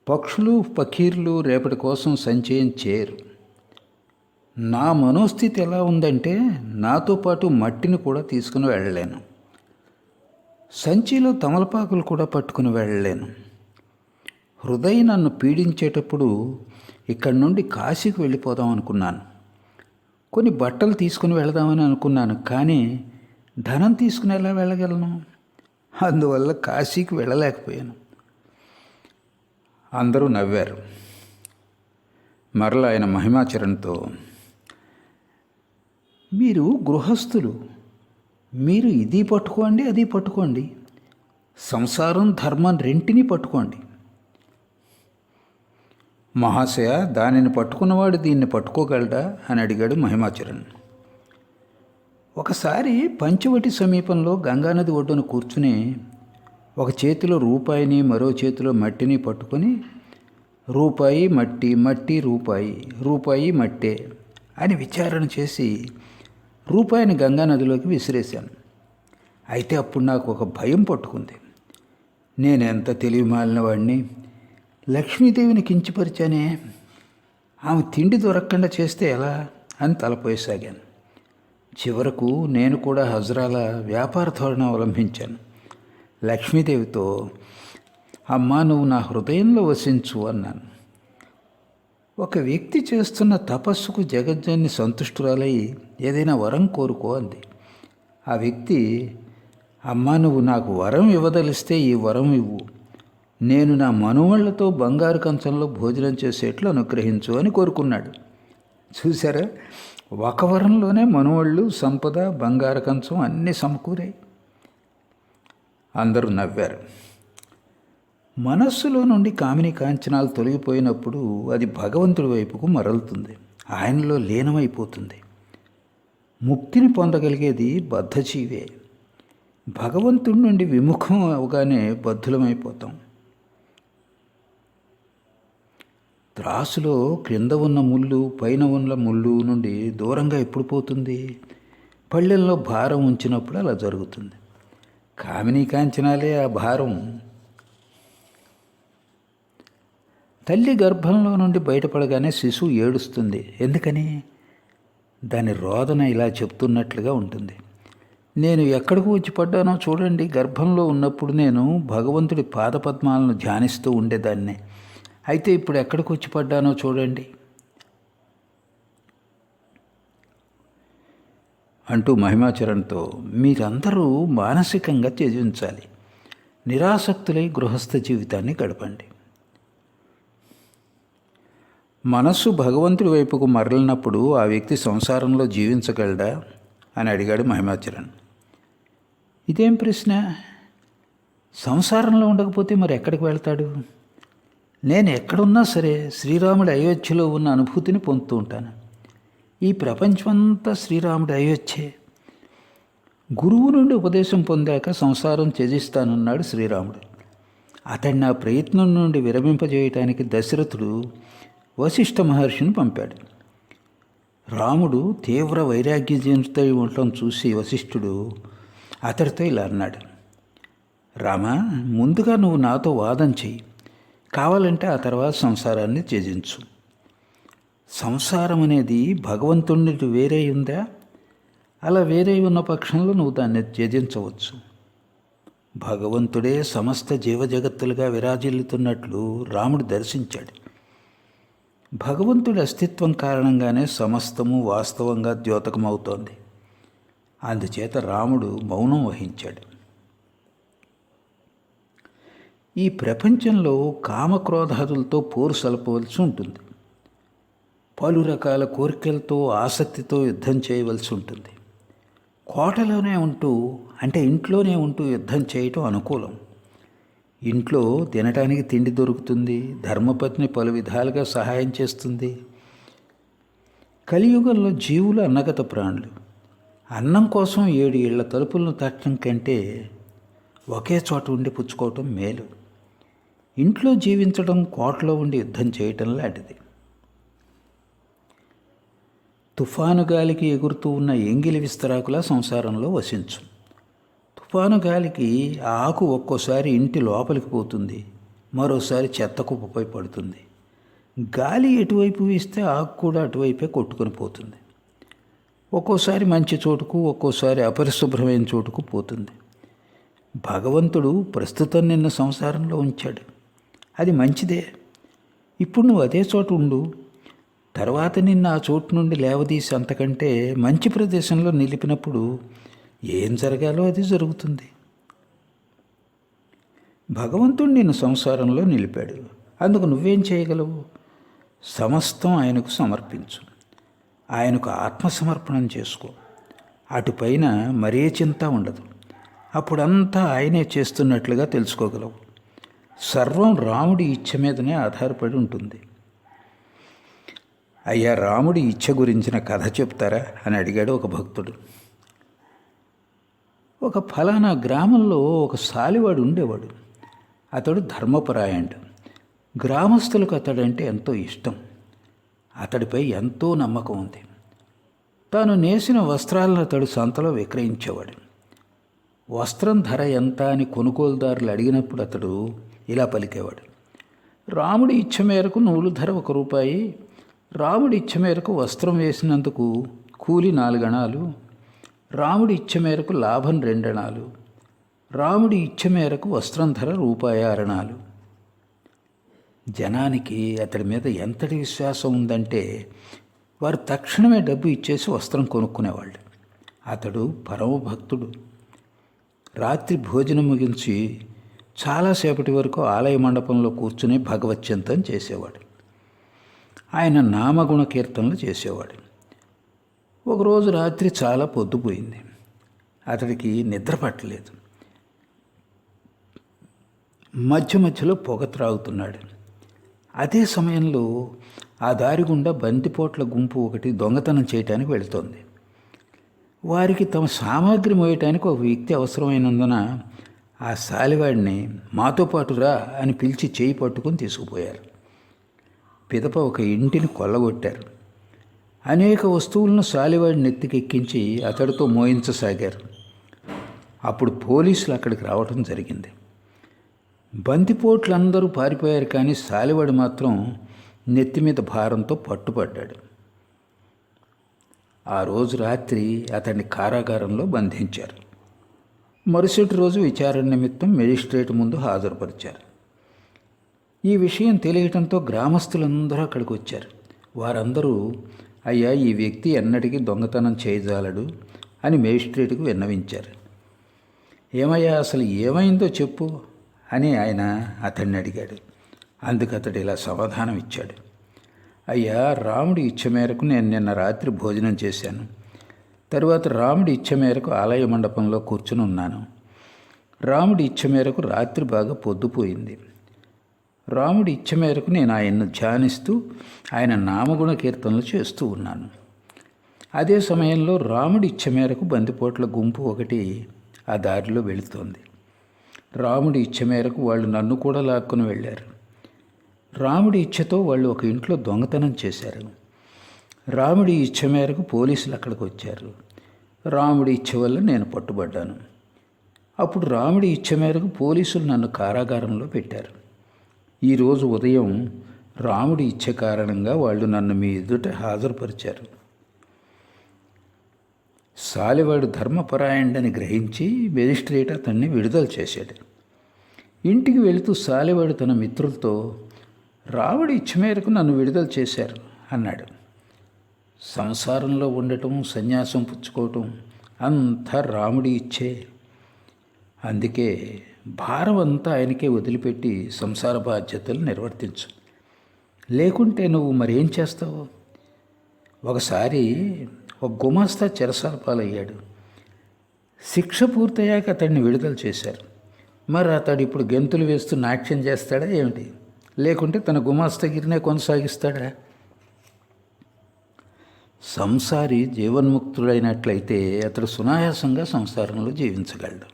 పక్షులు పకీర్లు రేపటి కోసం సంచయం చేయరు. నా మనోస్థితి ఎలా ఉందంటే నాతో పాటు మట్టిని కూడా తీసుకుని వెళ్ళలేను. సంచిలో తమలపాకులు కూడా పట్టుకుని వెళ్ళలేను. హృదయం నన్ను పీడించేటప్పుడు ఇక్కడి నుండి కాశీకి వెళ్ళిపోదాం అనుకున్నాను. కొన్ని బట్టలు తీసుకుని వెళదామని అనుకున్నాను, కానీ ధనం తీసుకుని ఎలా వెళ్ళగలను? అందువల్ల కాశీకి వెళ్ళలేకపోయాను. అందరూ నవ్వారు. మరలా ఆయన మహిమాచరణతో, మీరు గృహస్థులు, మీరు ఇది పట్టుకోండి అది పట్టుకోండి, సంసారం ధర్మం రెంటిని పట్టుకోండి. మహాశయ, దానిని పట్టుకున్నవాడు దీన్ని పట్టుకోగలడా అని అడిగాడు మహిమాచరణ్. ఒకసారి పంచవటి సమీపంలో గంగానది ఒడ్డున కూర్చుని ఒక చేతిలో రూపాయిని మరో చేతిలో మట్టిని పట్టుకొని రూపాయి మట్టి, మట్టి రూపాయి, రూపాయి మట్టే అని విచారణ చేసి రూపాయిని గంగానదిలోకి విసిరేశాను. అయితే అప్పుడు నాకు ఒక భయం పట్టుకుంది. నేనెంత తెలివి మాలిన వాడిని, లక్ష్మీదేవిని కించపరిచానే, ఆమె తిండి దొరకకుండా చేస్తే ఎలా అని తలపోయసాగాను. చివరకు నేను కూడా హజరాల వ్యాపార ధోరణి అవలంబించాను. లక్ష్మీదేవితో, అమ్మా, నువ్వు నా హృదయంలో వసించు అన్నాను. ఒక వ్యక్తి చేస్తున్న తపస్సుకు జగజ్జన్ని సంతుష్టురాలై ఏదైనా వరం కోరుకో అంది. ఆ వ్యక్తి, అమ్మా, నువ్వు నాకు వరం ఇవ్వదలిస్తే ఈ వరం ఇవ్వు, నేను నా మనవళ్లతో బంగారు కంచంలో భోజనం చేసేట్లు అనుగ్రహించు అని కోరుకున్నాడు. చూసారా, ఒక వరంలోనే మనవళ్ళు, సంపద, బంగారు కంచం అన్నీ సమకూరాయి. అందరూ నవ్వారు. మనస్సులో నుండి కామిని కాంచనాలు తొలగిపోయినప్పుడు అది భగవంతుడి వైపుకు మరలుతుంది, ఆయనలో లీనమైపోతుంది. ముక్తిని పొందగలిగేది బద్ధజీవే. భగవంతుడి నుండి విముఖం అవగానే బద్ధులమైపోతాం. త్రాసులో క్రింద ఉన్న ముళ్ళు పైన ఉన్న ముళ్ళు నుండి దూరంగా ఎప్పుడు పోతుంది? పళ్ళెల్లో భారం ఉంచినప్పుడు అలా జరుగుతుంది. కామిని కాంచనాలే ఆ భారం. తల్లి గర్భంలో నుండి బయటపడగానే శిశువు ఏడుస్తుంది. ఎందుకని? దాని రోదన ఇలా చెప్తున్నట్లుగా ఉంటుంది. నేను ఎక్కడికి వచ్చి పడ్డానో చూడండి. గర్భంలో ఉన్నప్పుడు నేను భగవంతుడి పాదపద్మాలను ధ్యానిస్తూ ఉండేదాన్ని. అయితే ఇప్పుడు ఎక్కడికి వచ్చి పడ్డానో చూడండి. అంటూ మహిమాచరణతో మీరందరూ మానసికంగా త్యజించాలి. నిరాసక్తులై గృహస్థ జీవితాన్ని గడపండి. మనస్సు భగవంతుడి వైపుకు మరలినప్పుడు ఆ వ్యక్తి సంసారంలో జీవించగలడా అని అడిగాడు మహిమాచరణ్. ఇదేం ప్రశ్న? సంసారంలో ఉండకపోతే మరి ఎక్కడికి వెళ్తాడు? నేను ఎక్కడున్నా సరే శ్రీరాముడి అయోధ్యలో ఉన్న అనుభూతిని పొందుతూ ఉంటాను. ఈ ప్రపంచమంతా శ్రీరాముడి అయోధ్యే. గురువు నుండి ఉపదేశం పొందాక సంసారం త్యజిస్తానన్నాడు శ్రీరాముడు. అతన్ని ఆ ప్రయత్నం నుండి విరమింపజేయటానికి దశరథుడు వశిష్ఠ మహర్షిని పంపాడు. రాముడు తీవ్ర వైరాగ్యజనితై ఉండటం చూసి వశిష్ఠుడు అతడితో ఇలా అన్నాడు. రామా, ముందుగా నువ్వు నాతో వాదం చెయ్యి, కావాలంటే ఆ తర్వాత సంసారాన్ని త్యజించు. సంసారం అనేది భగవంతుడి వేరే ఉందా? అలా వేరే ఉన్న పక్షంలో నువ్వు దాన్ని త్యజించవచ్చు. భగవంతుడే సమస్త జీవజగత్తులుగా విరాజిల్లుతున్నట్లు రాముడు దర్శించాడు. భగవంతుడి అస్తిత్వం కారణంగానే సమస్తము వాస్తవంగా ద్యోతకమవుతోంది. అందుచేత రాముడు మౌనం వహించాడు. ఈ ప్రపంచంలో కామక్రోధాదులతో పోరు సలపవలసి ఉంటుంది. పలు రకాల కోరికలతో ఆసక్తితో యుద్ధం చేయవలసి ఉంటుంది. కోటలోనే ఉంటూ అంటే ఇంట్లోనే ఉంటూ యుద్ధం చేయటం అనుకూలం. ఇంట్లో తినటానికి తిండి దొరుకుతుంది, ధర్మపత్ని పలు విధాలుగా సహాయం చేస్తుంది. కలియుగంలో జీవులు అన్నగత ప్రాణులు. అన్నం కోసం 7 ఇళ్ల తలుపులను తట్టడం కంటే ఒకే చోట ఉండి పుచ్చుకోవటం మేలు. ఇంట్లో జీవించడం కోటలో ఉండి యుద్ధం చేయటం లాంటిది. తుఫాను గాలికి ఎగురుతూ ఉన్న ఎంగిలి విస్తరాకులా సంసారంలో వసించు. తుఫాను గాలికి ఆ ఆకు ఒక్కోసారి ఇంటి లోపలికి పోతుంది, మరోసారి చెత్త కుప్పపై పడుతుంది. గాలి ఎటువైపు వీస్తే ఆకు కూడా అటువైపే కొట్టుకొని పోతుంది. ఒక్కోసారి మంచి చోటుకు, ఒక్కోసారి అపరిశుభ్రమైన చోటుకు పోతుంది. భగవంతుడు ప్రస్తుతం నిన్ను సంసారంలో ఉంచాడు, అది మంచిదే. ఇప్పుడు నువ్వు అదే చోటు ఉండు. తర్వాత నిన్ను ఆ చోటు నుండి లేవదీసి అంతకంటే మంచి ప్రదేశంలో నిలిపినప్పుడు ఏం జరగాలో అది జరుగుతుంది. భగవంతుడు నిన్ను సంసారంలో నిలిపాడు, అందుకు నువ్వేం చేయగలవు? సమస్తం ఆయనకు సమర్పించు. ఆయనకు ఆత్మసమర్పణం చేసుకో. అటుపైన మరే చింత ఉండదు. అప్పుడంతా ఆయనే చేస్తున్నట్లుగా తెలుసుకోగలవు. సర్వం రాముడి ఇచ్ఛ మీదనే ఆధారపడి ఉంటుంది. అయ్యా, రాముడి ఇచ్ఛ గురించిన కథ చెప్తారా అని అడిగాడు ఒక భక్తుడు. ఒక ఫలానా గ్రామంలో ఒక సాలివాడు ఉండేవాడు. అతడు ధర్మపరాయణుడు. గ్రామస్తులకు అతడంటే ఎంతో ఇష్టం. అతడిపై ఎంతో నమ్మకం ఉంది. తాను నేసిన వస్త్రాలను అతడు సంతలో విక్రయించేవాడు. వస్త్రం ధర ఎంత అని కొనుగోలుదారులు అడిగినప్పుడు అతడు ఇలా పలికేవాడు. రాముడి ఇచ్ఛ మేరకు నూలు ధర 1 రూపాయి, రాముడి ఇచ్ఛ మేరకు వస్త్రం వేసినందుకు కూలి 4 అణాలు, రాముడి ఇచ్ఛ మేరకు లాభం 2 అణాలు, రాముడి ఇచ్ఛ మేరకు వస్త్రం ధర ₹6 అణాలు. జనానికి అతడి మీద ఎంతటి విశ్వాసం ఉందంటే వారు తక్షణమే డబ్బు ఇచ్చేసి వస్త్రం కొనుక్కునేవాళ్ళు. అతడు పరమభక్తుడు. రాత్రి భోజనం ముగించి చాలాసేపటి వరకు ఆలయ మండపంలో కూర్చుని భగవచ్చింతన చేసేవాడు. ఆయన నామగుణ కీర్తనలు చేసేవాడు. ఒకరోజు రాత్రి చాలా పొద్దుపోయింది. అతడికి నిద్ర పట్టలేదు. మధ్య మధ్యలో పొగ త్రాగుతున్నాడు. అదే సమయంలో ఆ దారి గుండా బందిపోట్ల గుంపు ఒకటి దొంగతనం చేయటానికి వెళుతోంది. వారికి తమ సామాగ్రి మోయటానికి ఒక వ్యక్తి అవసరమైనందున ఆ సాలివాడిని మాతో పాటు రా అని పిలిచి చేయి పట్టుకుని తీసుకుపోయారు. పిదప ఒక ఇంటిని కొల్లగొట్టారు. అనేక వస్తువులను సాలివాడి నెత్తికెక్కించి అతడితో మోయించసాగారు. అప్పుడు పోలీసులు అక్కడికి రావటం జరిగింది. బందిపోట్లందరూ పారిపోయారు, కానీ సాలివాడు మాత్రం నెత్తి మీద భారంతో పట్టుపడ్డాడు. ఆ రోజు రాత్రి అతన్ని కారాగారంలో బంధించారు. మరుసటి రోజు విచారణ నిమిత్తం మేజిస్ట్రేట్ ముందు హాజరుపరిచారు. ఈ విషయం తెలియటంతో గ్రామస్తులందరూ అక్కడికి వచ్చారు. వారందరూ, అయ్యా, ఈ వ్యక్తి ఎన్నటికీ దొంగతనం చేయజాలడు, అని మేజిస్ట్రేట్కు విన్నవించారు. ఏమయ్యా, అసలు ఏమైందో చెప్పు అని ఆయన అతన్ని అడిగాడు. అందుకు అతడు ఇలా సమాధానం ఇచ్చాడు. అయ్యా, రాముడి ఇచ్చ మేరకు నేను నిన్న రాత్రి భోజనం చేశాను. తరువాత రాముడి ఇచ్చ మేరకు ఆలయ మండపంలో కూర్చుని ఉన్నాను. రాముడి ఇచ్చ మేరకు రాత్రి బాగా పొద్దుపోయింది. రాముడి ఇచ్చ మేరకు నేను ఆయన్ను ధ్యానిస్తూ ఆయన నామగుణ కీర్తనలు చేస్తూ ఉన్నాను. అదే సమయంలో రాముడి ఇచ్చ మేరకు బందిపోట్ల గుంపు ఒకటి ఆ దారిలో వెళుతోంది. రాముడి ఇచ్చ మేరకు వాళ్ళు నన్ను కూడా లాక్కుని వెళ్ళారు. రాముడి ఇచ్చతో వాళ్ళు ఒక ఇంట్లో దొంగతనం చేశారు. రాముడి ఇచ్చ మేరకు పోలీసులు అక్కడికి వచ్చారు. రాముడి ఇచ్చ వల్ల నేను పట్టుబడ్డాను. అప్పుడు రాముడి ఇచ్చ మేరకు పోలీసులు నన్ను కారాగారంలో పెట్టారు. ఈరోజు ఉదయం రాముడి ఇచ్చ కారణంగా వాళ్ళు నన్ను మీ ఎదుట హాజరుపరిచారు. సాలెవాడు ధర్మపరాయణుడని గ్రహించి మేజిస్ట్రేట్ అతన్ని విడుదల చేశాడు. ఇంటికి వెళుతూ సాలెవాడు తన మిత్రులతో, రాముడి ఇచ్చ మేరకు నన్ను విడుదల చేశారు అన్నాడు. సంసారంలో ఉండటం, సన్యాసం పుచ్చుకోవటం అంతా రాముడి ఇచ్చే. అందుకే భారం అంతా ఆయనకే వదిలిపెట్టి సంసార బాధ్యతలు నిర్వర్తించు. లేకుంటే నువ్వు మరేం చేస్తావు? ఒకసారి ఒక గుమాస్తా చెరసాల పాలయ్యాడు. శిక్ష పూర్తయ్యాక అతడిని విడుదల చేశారు. మరి అతడు ఇప్పుడు గెంతులు వేస్తూ నాట్యం చేస్తాడా ఏమిటి? లేకుంటే తన గుమాస్తగిరినే కొనసాగిస్తాడా? సంసారి జీవన్ముక్తుడైనట్లయితే అతడు సునాయాసంగా సంసారంలో జీవించగలడు.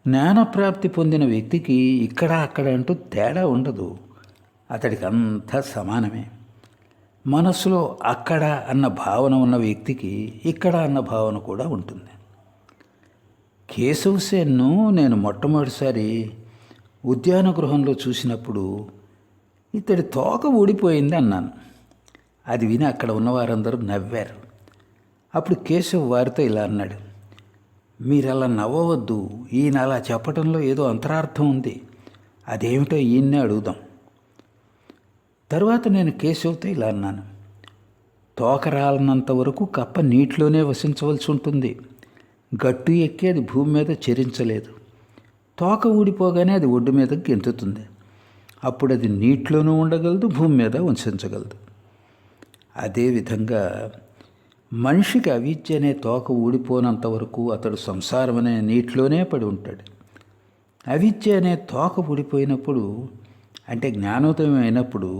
జ్ఞానప్రాప్తి పొందిన వ్యక్తికి ఇక్కడ అక్కడ అంటూ తేడా ఉండదు. అతడికి అంతా సమానమే. మనసులో అక్కడ అన్న భావన ఉన్న వ్యక్తికి ఇక్కడ అన్న భావన కూడా ఉంటుంది. కేశవ్ సేన్ను నేను మొట్టమొదటిసారి ఉద్యాన గృహంలో చూసినప్పుడు ఇతడి తోక ఊడిపోయింది అన్నాను. అది విని అక్కడ ఉన్న వారందరూ నవ్వారు. అప్పుడు కేశవ్ వారితో ఇలా అన్నాడు, మీరు అలా నవ్వవద్దు, ఈయన అలా చెప్పడంలో ఏదో అంతరార్థం ఉంది. అదేమిటో ఈయన్నే అడుగుదాం. తరువాత నేను కేశవ్తో ఇలా అన్నాను, తోక రాలనంత వరకు కప్ప నీటిలోనే వసించవలసి ఉంటుంది. గట్టు ఎక్కి అది భూమి మీద చరించలేదు. తోక ఊడిపోగానే అది ఒడ్డు మీద గెంతుతుంది. అప్పుడు అది నీటిలోనూ ఉండగలదు, భూమి మీద వసించగలదు. అదేవిధంగా మనిషికి అవిద్య అనే తోక ఊడిపోనంత వరకు అతడు సంసారం అనే నీటిలోనే పడి ఉంటాడు. అవిద్య అనే తోక ఊడిపోయినప్పుడు, అంటే జ్ఞానోదయం అయినప్పుడు,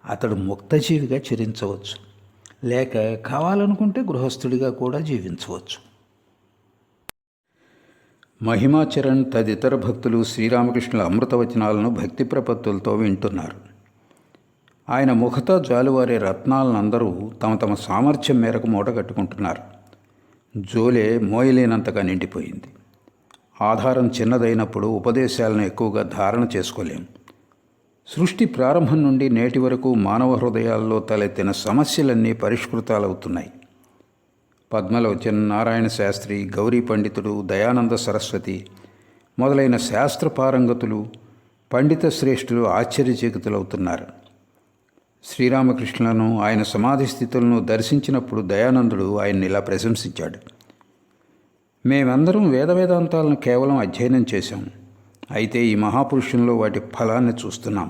అతడు ముక్తజీవిగా చరించవచ్చు. లేక కావాలనుకుంటే గృహస్థుడిగా కూడా జీవించవచ్చు. మహిమాచరణ్ తదితర భక్తులు శ్రీరామకృష్ణుల అమృతవచనాలను భక్తి ప్రపత్తులతో వింటున్నారు. ఆయన ముఖత జాలువారే రత్నాలను అందరూ తమ తమ సామర్థ్యం మేరకు మూటగట్టుకుంటున్నారు. జోలే మోయలేనంతగా నిండిపోయింది. ఆధారం చిన్నదైనప్పుడు ఉపదేశాలను ఎక్కువగా ధారణ చేసుకోలేం. సృష్టి ప్రారంభం నుండి నేటి వరకు మానవ హృదయాల్లో తలెత్తిన సమస్యలన్నీ పరిష్కృతాలవుతున్నాయి. పద్మలోచన్, నారాయణ శాస్త్రి, గౌరీ పండితుడు, దయానంద సరస్వతి మొదలైన శాస్త్ర పారంగతులు, పండిత శ్రేష్ఠులు ఆశ్చర్యచకితులవుతున్నారు. శ్రీరామకృష్ణులను, ఆయన సమాధి స్థితులను దర్శించినప్పుడు దయానందుడు ఆయన్ని ఇలా ప్రశంసించాడు. మేమందరం వేదాంతాలను కేవలం అధ్యయనం చేశాం. అయితే ఈ మహాపురుషుల్లో వాటి ఫలాన్ని చూస్తున్నాం.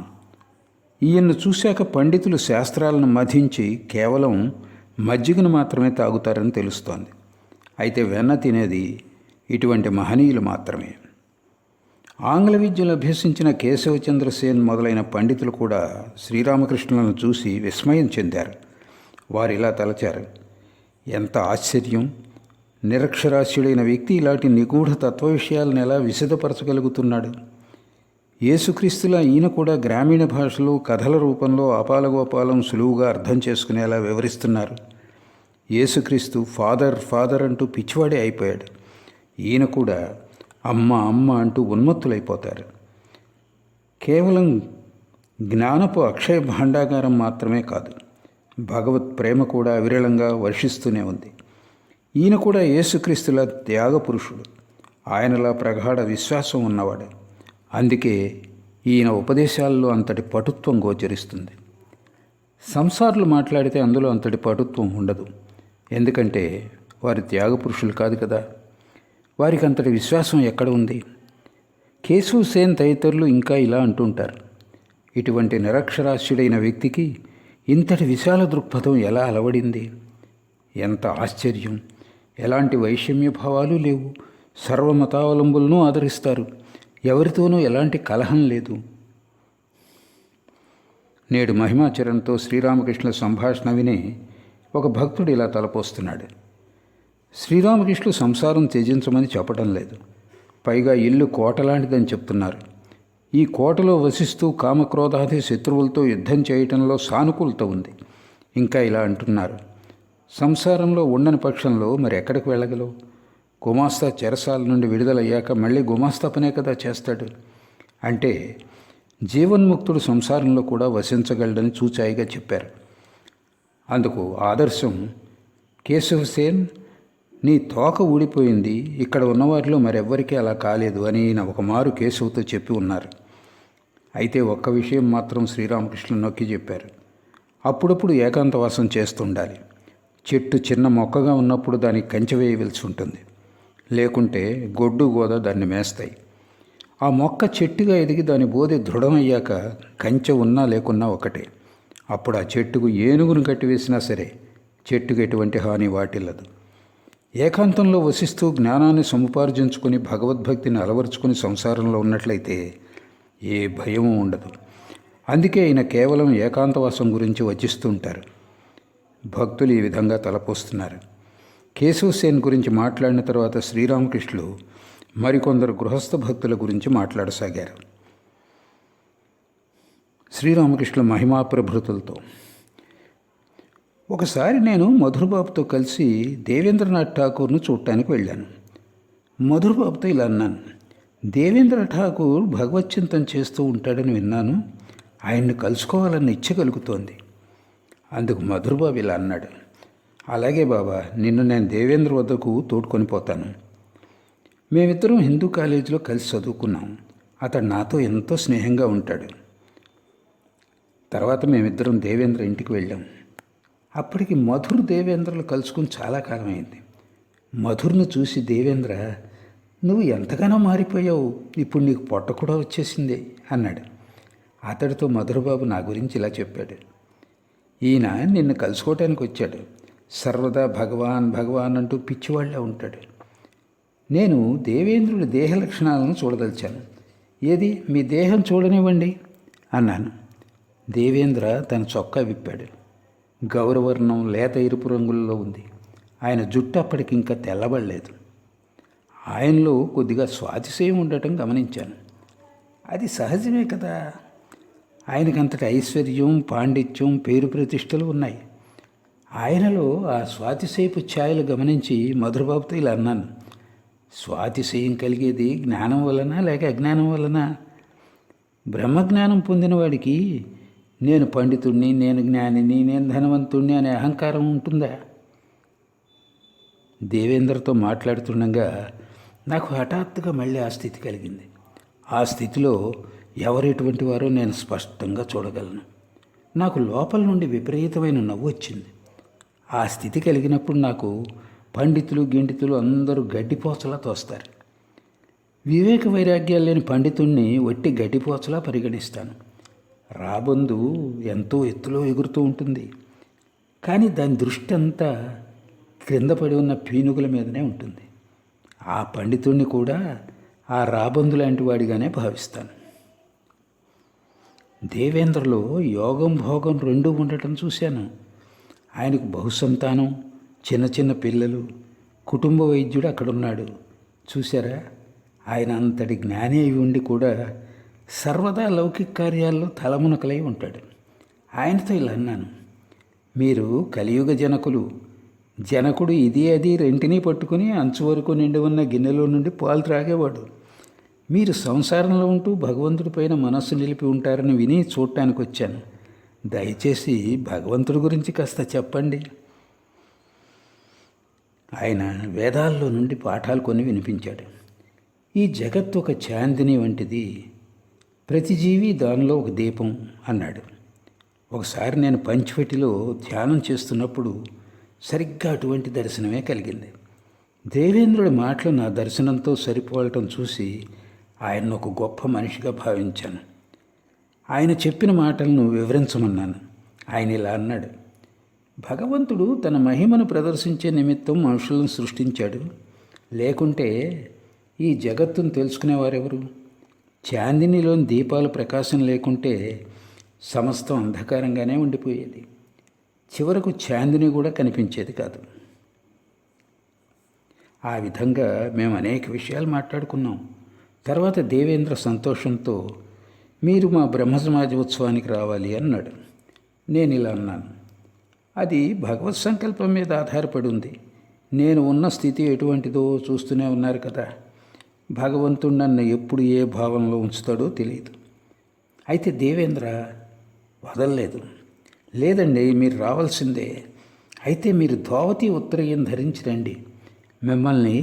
ఈయన్ను చూశాక పండితులు శాస్త్రాలను మధించి కేవలం మజ్జిగను మాత్రమే తాగుతారని తెలుస్తోంది. అయితే వెన్న తినేది ఇటువంటి మహనీయులు మాత్రమే. ఆంగ్ల విద్యలు అభ్యసించిన కేశవచంద్ర సేన్ మొదలైన పండితులు కూడా శ్రీరామకృష్ణులను చూసి విస్మయం చెందారు. వారిలా తలచారు, ఎంత ఆశ్చర్యం! నిరక్షరాస్యుడైన వ్యక్తి ఇలాంటి నిగూఢ తత్వ విషయాలను ఎలా విశదపరచగలుగుతున్నాడు? యేసుక్రీస్తులా ఈయన కూడా గ్రామీణ భాషలో కథల రూపంలో ఆపాలగోపాలం సులువుగా అర్థం చేసుకునేలా వివరిస్తున్నారు. యేసుక్రీస్తు ఫాదర్ ఫాదర్ అంటూ పిచ్చివాడే అయిపోయాడు. ఈయన కూడా అమ్మ అమ్మ అంటూ ఉన్మత్తులైపోతారు. కేవలం జ్ఞానపు అక్షయ భాండాగారం మాత్రమే కాదు, భగవత్ ప్రేమ కూడా అవిరళంగా వర్షిస్తూనే ఉంది. ఈయన కూడా యేసుక్రీస్తుల త్యాగపురుషుడు, ఆయనలా ప్రగాఢ విశ్వాసం ఉన్నవాడు. అందుకే ఈయన ఉపదేశాల్లో అంతటి పటుత్వం గోచరిస్తుంది. సంసారులు మాట్లాడితే అందులో అంతటి పటుత్వం ఉండదు. ఎందుకంటే వారి త్యాగపురుషులు కాదు కదా. వారికి అంతటి విశ్వాసం ఎక్కడ ఉంది? కేశవ్ సేన్ తదితరులు ఇంకా ఇలా అంటుంటారు. ఇటువంటి నిరక్షరాస్యుడైన వ్యక్తికి ఇంతటి విశాల దృక్పథం ఎలా అలవడింది? ఎంత ఆశ్చర్యం! ఎలాంటి వైషమ్య భావాలు లేవు. సర్వమతావలంబులను ఆదరిస్తారు. ఎవరితోనూ ఎలాంటి కలహం లేదు. నేడు మహిమాచరణతో శ్రీరామకృష్ణుల సంభాషణ విని ఒక భక్తుడు ఇలా తలపోస్తున్నాడు. శ్రీరామకృష్ణులు సంసారం త్యజించమని చెప్పడం లేదు. పైగా ఇల్లు కోటలాంటిదని చెప్తున్నారు. ఈ కోటలో వసిస్తూ కామక్రోధాది శత్రువులతో యుద్ధం చేయటంలో సానుకూలత ఉంది. ఇంకా ఇలా అంటున్నారు, సంసారంలో ఉండని పక్షంలో మరి ఎక్కడికి వెళ్ళగలవు? గుమాస్తా చెరసాల నుండి విడుదలయ్యాక మళ్ళీ గుమాస్తా పనే కదా చేస్తాడు. అంటే జీవన్ముక్తుడు సంసారంలో కూడా వసించగలడని చూచాయిగా చెప్పారు. అందుకు ఆదర్శం కేశవ్ సేన్, నీ తోక ఊడిపోయింది, ఇక్కడ ఉన్నవారిలో మరెవ్వరికీ అలా కాలేదు అని ఒకమారు కేశవ్తో చెప్పి ఉన్నారు. అయితే ఒక్క విషయం మాత్రం శ్రీరామకృష్ణులు నొక్కి చెప్పారు. అప్పుడప్పుడు ఏకాంతవాసం చేస్తుండాలి. చెట్టు చిన్న మొక్కగా ఉన్నప్పుడు దానికి కంచె వేయవలసి ఉంటుంది. లేకుంటే గొడ్డు గోద దాన్ని మేస్తాయి. ఆ మొక్క చెట్టుగా ఎదిగి దాని బోధి దృఢమయ్యాక కంచె ఉన్నా లేకున్నా ఒకటే. అప్పుడు ఆ చెట్టుకు ఏనుగును కట్టివేసినా సరే చెట్టుకు ఎటువంటి హాని వాటిల్లదు. ఏకాంతంలో వసిస్తూ జ్ఞానాన్ని సముపార్జించుకొని భగవద్భక్తిని అలవరుచుకుని సంసారంలో ఉన్నట్లయితే ఏ భయము ఉండదు. అందుకే ఆయన కేవలం ఏకాంతవాసం గురించి వచిస్తుంటారు. భక్తులు ఈ విధంగా తలపోస్తున్నారు. కేశవ్ సేన్ గురించి మాట్లాడిన తర్వాత శ్రీరామకృష్ణులు మరికొందరు గృహస్థ భక్తుల గురించి మాట్లాడసాగారు. శ్రీరామకృష్ణుల మహిమా ప్రభృతులతో, ఒకసారి నేను మధురబాబుతో కలిసి దేవేంద్రనాథ్ ఠాకూర్ను చూడటానికి వెళ్ళాను. మధురబాబుతో ఇలా అన్నాను, దేవేంద్ర ఠాకూర్ భగవచ్చింతన చేస్తూ ఉంటాడని విన్నాను, ఆయన్ని కలుసుకోవాలని ఇచ్చ కలుగుతోంది. అందుకు మధురబాబు ఇలా అన్నాడు, అలాగే బాబా, నిన్ను నేను దేవేంద్ర వద్దకు తోడుకొని పోతాను. మేమిద్దరం హిందూ కాలేజీలో కలిసి చదువుకున్నాం. అతడు నాతో ఎంతో స్నేహంగా ఉంటాడు. తర్వాత మేమిద్దరం దేవేంద్ర ఇంటికి వెళ్ళాం. అప్పటికి మధుర్ దేవేంద్రలు కలుసుకుని చాలా కాలం అయింది. మధుర్ను చూసి దేవేంద్ర, నువ్వు ఎంతగానో మారిపోయావు, ఇప్పుడు నీకు పొట్ట కూడా వచ్చేసింది అన్నాడు. అతడితో మధురబాబు నా గురించి ఇలా చెప్పాడు, ఈయన నిన్ను కలుసుకోవటానికి వచ్చాడు. సర్వదా భగవాన్ భగవాన్ అంటూ పిచ్చివాళ్ళ ఉంటాడు. నేను దేవేంద్రుడి దేహ లక్షణాలను చూడదలిచాను. ఏది మీ దేహం చూడనివ్వండి అన్నాను. దేవేంద్ర తన చొక్కా విప్పాడు. గౌరవర్ణం లేత ఎరుపు రంగుల్లో ఉంది. ఆయన జుట్టు అప్పటికి ఇంకా తెల్లబడలేదు. ఆయనలో కొద్దిగా స్వాతిశయం ఉండటం గమనించాను. అది సహజమే కదా. ఆయనకంతటి ఐశ్వర్యం, పాండిత్యం, పేరు ప్రతిష్టలు ఉన్నాయి. ఆయనలో ఆ స్వాతిశయపు ఛాయలు గమనించి మధురబాబుతో ఇలా అన్నాను, స్వాతిశయం కలిగేది జ్ఞానం వలన లేక అజ్ఞానం వలన? బ్రహ్మజ్ఞానం పొందిన వాడికి నేను పండితుడిని, నేను జ్ఞానిని, నేను ధనవంతుడిని అనే అహంకారం ఉంటుందా? దేవేంద్రతో మాట్లాడుతుండగా నాకు హఠాత్తుగా మళ్ళీ ఆ స్థితి కలిగింది. ఆ స్థితిలో ఎవరెటువంటి వారో నేను స్పష్టంగా చూడగలను. నాకు లోపల నుండి విపరీతమైన నవ్వు వచ్చింది. ఆ స్థితి కలిగినప్పుడు నాకు పండితులు గిండితులు అందరూ గడ్డిపోచలా తోస్తారు. వివేక వైరాగ్యాలు లేని పండితుణ్ణి వట్టి గడ్డిపోచలా పరిగణిస్తాను. రాబందు ఎంతో ఎత్తులో ఎగురుతూ ఉంటుంది, కానీ దాని దృష్టి అంతా క్రింద పడి ఉన్న పీనుగుల మీదనే ఉంటుంది. ఆ పండితుణ్ణి కూడా ఆ రాబందు లాంటి వాడిగానే భావిస్తాను. దేవేంద్రలో యోగం భోగం రెండూ ఉండటం చూశాను. ఆయనకు బహుసంతానం, చిన్న చిన్న పిల్లలు, కుటుంబ వైద్యుడు అక్కడున్నాడు. చూశారా, ఆయన అంతటి జ్ఞాని అయి ఉండి కూడా సర్వదా లౌకిక కార్యాల్లో తలమునకలై ఉంటాడు. ఆయనతో ఇలా అన్నాను, మీరు కలియుగ జనకులు. జనకుడు ఇది అది రెంటినీ పట్టుకుని అంచు వరకు నిండి ఉన్న గిన్నెలో నుండి పాలు త్రాగేవాడు. మీరు సంసారంలో ఉంటూ భగవంతుడి పైన మనస్సు నిలిపి ఉంటారని విని చూడటానికి వచ్చాను. దయచేసి భగవంతుడి గురించి కాస్త చెప్పండి. ఆయన వేదాల్లో నుండి పాఠాలు కొన్ని వినిపించాడు. ఈ జగత్తు ఒక చాందిని వంటిది, ప్రతి జీవి దానిలో ఒక దీపం అన్నాడు. ఒకసారి నేను పంచవటిలో ధ్యానం చేస్తున్నప్పుడు సరిగ్గా అటువంటి దర్శనమే కలిగింది. దేవేంద్రుడి మాటలు నా దర్శనంతో సరిపోవటం చూసి ఆయన్ను ఒక గొప్ప మనిషిగా భావించాను. ఆయన చెప్పిన మాటలను వివరించమన్నాను. ఆయన ఇలా అన్నాడు: భగవంతుడు తన మహిమను ప్రదర్శించే నిమిత్తం మనుషులను సృష్టించాడు. లేకుంటే ఈ జగత్తును తెలుసుకునేవారెవరు? చాందినిలోని దీపాల ప్రకాశం లేకుంటే సమస్తం అంధకారంగానే ఉండిపోయేది. చివరకు చాందిని కూడా కనిపించేది కాదు. ఆ విధంగా మేము అనేక విషయాలు మాట్లాడుకున్నాం. తర్వాత దేవేంద్ర సంతోషంతో మీరు మా బ్రహ్మసమాజ ఉత్సవానికి రావాలి అన్నాడు. నేను ఇలా అన్నాను: అది భగవత్ సంకల్పం మీద ఆధారపడి ఉంది. నేను ఉన్న స్థితి ఎటువంటిదో చూస్తూనే ఉన్నారు కదా. భగవంతుడు నన్ను ఎప్పుడు ఏ భావంలో ఉంచుతాడో తెలియదు. అయితే దేవేంద్ర వదలలేదు. లేదండి, మీరు రావాల్సిందే. అయితే మీరు ధోవతి ఉత్తరీయం ధరించి రండి. మిమ్మల్ని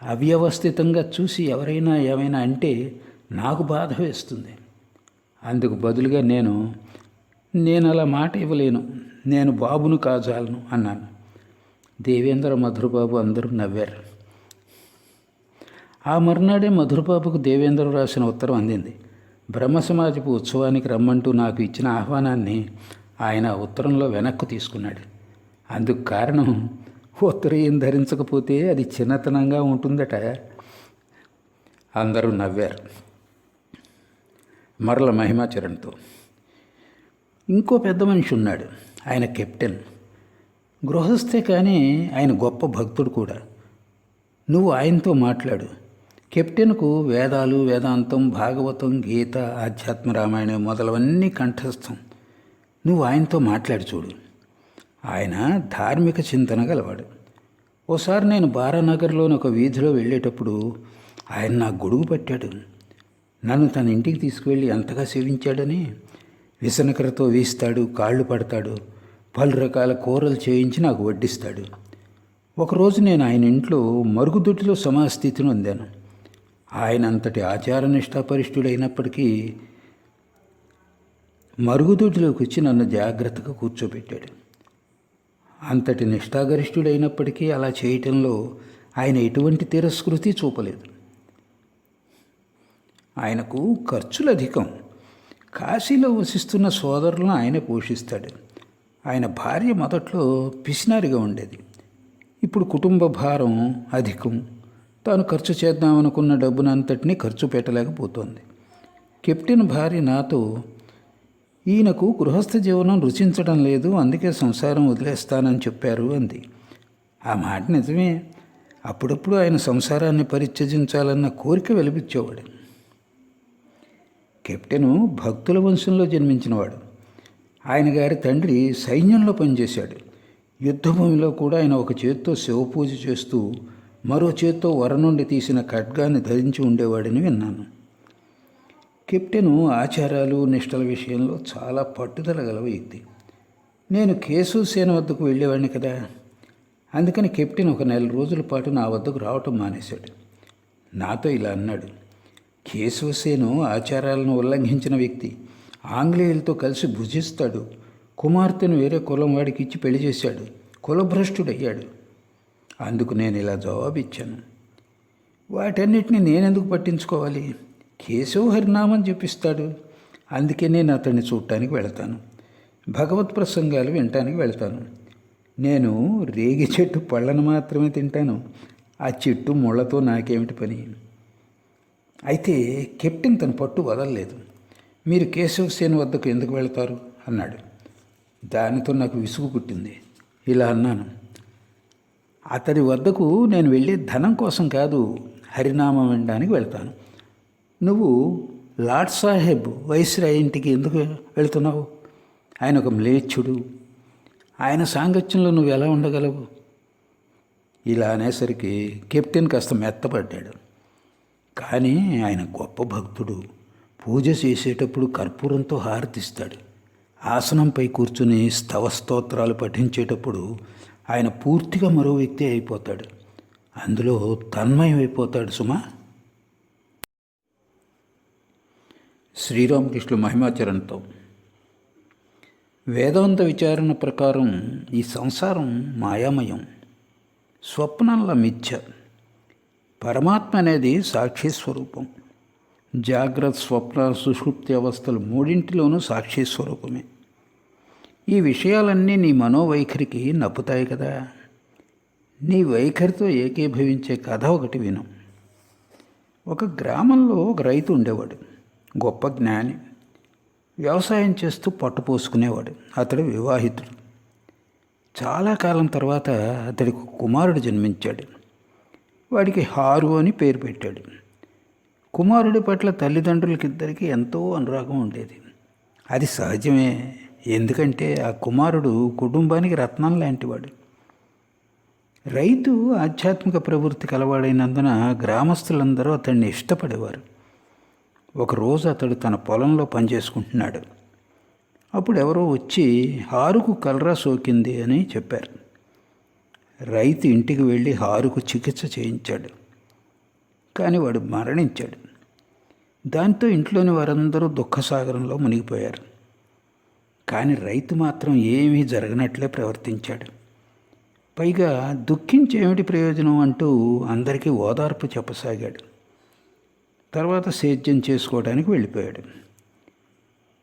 అవ్యవస్థితంగా చూసి ఎవరైనా ఏమైనా అంటే నాకు బాధ వేస్తుంది. అందుకు బదులుగా నేను అలా మాట ఇవ్వలేను, నేను బాబును కాజాలను అన్నాను. దేవేంద్ర, మధురబాబు అందరూ నవ్వారు. ఆ మర్నాడే మధురబాబుకు దేవేంద్ర రాసిన ఉత్తరం అందింది. బ్రహ్మసమాజపు ఉత్సవానికి రమ్మంటూ నాకు ఇచ్చిన ఆహ్వానాన్ని ఆయన ఉత్తరంలో వెనక్కు తీసుకున్నాడు. అందుకు కారణం ఉత్తరీయం ధరించకపోతే అది చిన్నతనంగా ఉంటుందట. అందరూ నవ్వారు. మరల మహిమాచరణతో ఇంకో పెద్ద మనిషి ఉన్నాడు. ఆయన కెప్టెన్. గృహస్థే కానీ ఆయన గొప్ప భక్తుడు కూడా. నువ్వు ఆయనతో మాట్లాడు. కెప్టెన్కు వేదాలు, వేదాంతం, భాగవతం, గీత, ఆధ్యాత్మ రామాయణం మొదలవన్నీ కంఠస్థం. నువ్వు ఆయనతో మాట్లాడి చూడు. ఆయన ధార్మిక చింతన గలవాడు. ఓసారి నేను బారానగర్లోని ఒక వీధిలో వెళ్ళేటప్పుడు ఆయన నాకు గొడుగు పట్టాడు. నన్ను తన ఇంటికి తీసుకువెళ్ళి ఎంతగా సేవించాడని. విసనకరతో వీస్తాడు, కాళ్ళు పడతాడు, పలు రకాల కూరలు చేయించి నాకు వడ్డిస్తాడు. ఒకరోజు నేను ఆయన ఇంట్లో మరుగుదొడ్డిలో సమాస్థితిని పొందాను. ఆయన అంతటి ఆచారనిష్టాపరిష్ఠుడైనప్పటికీ మరుగుదొడ్డిలోకి వచ్చి నన్ను జాగ్రత్తగా కూర్చోబెట్టాడు. అంతటి నిష్ఠాగరిష్ఠుడైనప్పటికీ అలా చేయటంలో ఆయన ఎటువంటి తిరస్కృతి చూపలేదు. ఆయనకు ఖర్చులు అధికం. కాశీలో వసిస్తున్న సోదరులను ఆయన పోషిస్తాడు. ఆయన భార్య మొదట్లో పిసినారిగా ఉండేది. ఇప్పుడు కుటుంబ భారం అధికం. తాను ఖర్చు చేద్దామనుకున్న డబ్బునంతటినీ ఖర్చు పెట్టలేకపోతోంది. కెప్టెన్ భార్య నాతో, ఈయనకు గృహస్థ జీవనం రుచించడం లేదు, అందుకే సంసారం వదిలేస్తానని చెప్పారు అంది. ఆ మాట నిజమే. అప్పుడప్పుడు ఆయన సంసారాన్ని పరిత్యజించాలన్న కోరిక వెలిపించేవాడు. కెప్టెను భక్తుల వంశంలో జన్మించినవాడు. ఆయన గారి తండ్రి సైన్యంలో పనిచేశాడు. యుద్ధభూమిలో కూడా ఆయన ఒక చేత్తో శివపూజ చేస్తూ మరో చేత్తో వర నుండి తీసిన ఖడ్గాన్ని ధరించి ఉండేవాడని విన్నాను. కెప్టెను ఆచారాలు, నిష్టల విషయంలో చాలా పట్టుదల గల వ్యక్తి. నేను కేశవసేన వద్దకు వెళ్ళేవాడిని కదా. అందుకని కెప్టెన్ ఒక 4 రోజుల పాటు నా వద్దకు రావటం మానేశాడు. నాతో ఇలా అన్నాడు: కేశవసేను ఆచారాలను ఉల్లంఘించిన వ్యక్తి. ఆంగ్లేయులతో కలిసి భుజిస్తాడు. కుమార్తెను వేరే కులం వాడికి ఇచ్చి పెళ్లి చేశాడు. కులభ్రష్టుడయ్యాడు. అందుకు నేను ఇలా జవాబిచ్చాను: వాటన్నిటిని నేనెందుకు పట్టించుకోవాలి? కేశవ హరినామం జపిస్తాడు. అందుకే నేను అతన్ని చూడటానికి వెళతాను. భగవత్ ప్రసంగాలు వినటానికి వెళతాను. నేను రేగి చెట్టు పళ్ళను మాత్రమే తింటాను. ఆ చెట్టు ముళ్ళతో నాకేమిటి పని? అయితే కెప్టెన్ తన పట్టు వదలలేదు. మీరు కేశవసేన వద్దకు ఎందుకు వెళతారు అన్నాడు. దానితో నాకు విసుగు పుట్టింది. ఇలా అన్నాను: అతడి వద్దకు నేను వెళ్ళే ధనం కోసం కాదు, హరినామం వినడానికి వెళ్తాను. నువ్వు లార్డ్ సాహెబ్ వైస్రాయ్ ఇంటికి ఎందుకు వెళుతున్నావు? ఆయన ఒక మ్లేచ్ఛుడు. ఆయన సాంగత్యంలో నువ్వు ఎలా ఉండగలవు? ఇలా అనేసరికి కెప్టెన్ కాస్త మెత్తపడ్డాడు. కానీ ఆయన గొప్ప భక్తుడు. పూజ చేసేటప్పుడు కర్పూరంతో హారతిస్తాడు. ఆసనంపై కూర్చుని స్తవస్తోత్రాలు పఠించేటప్పుడు ఆయన పూర్తిగా మరో వ్యక్తి అయిపోతాడు. అందులో తన్మయమైపోతాడు సుమా. శ్రీరామకృష్ణుల మహిమాచరణతో వేదాంత విచారణ ప్రకారం ఈ సంసారం మాయామయం, స్వప్నంల మిథ్య. పరమాత్మ అనేది సాక్షి స్వరూపం. జాగ్రత్త, స్వప్న, సుషుప్తి అవస్థలు మూడింటిలోనూ సాక్షి స్వరూపమే. ఈ విషయాలన్నీ నీ మనోవైఖరికి నప్పుతాయి కదా. నీ వైఖరితో ఏకీభవించే కథ ఒకటి విను. ఒక గ్రామంలో ఒక రైతు ఉండేవాడు. గొప్ప జ్ఞాని. వ్యవసాయం చేస్తూ పట్టుపోసుకునేవాడు. అతడు వివాహితుడు. చాలా కాలం తర్వాత అతడికి కుమారుడు జన్మించాడు. వాడికి హారు అని పేరు పెట్టాడు. కుమారుడి పట్ల తల్లిదండ్రులకిద్దరికీ ఎంతో అనురాగం ఉండేది. అది సహజమే, ఎందుకంటే ఆ కుమారుడు కుటుంబానికి రత్నం లాంటివాడు. రైతు ఆధ్యాత్మిక ప్రవృత్తి కలవాడైనందున గ్రామస్తులందరూ అతన్ని ఇష్టపడేవారు. ఒకరోజు అతడు తన పొలంలో పనిచేసుకుంటున్నాడు. అప్పుడు ఎవరో వచ్చి హారుకు కలరా సోకింది అని చెప్పారు. రైతు ఇంటికి వెళ్ళి హారుకు చికిత్స చేయించాడు. కానీ వాడు మరణించాడు. దాంతో ఇంట్లోని వారందరూ దుఃఖసాగరంలో మునిగిపోయారు. కానీ రైతు మాత్రం ఏమీ జరగనట్లే ప్రవర్తించాడు. పైగా దుఃఖించేమిటి ప్రయోజనం అంటూ అందరికీ ఓదార్పు చెప్పసాగాడు. తర్వాత సేద్యం చేసుకోవడానికి వెళ్ళిపోయాడు.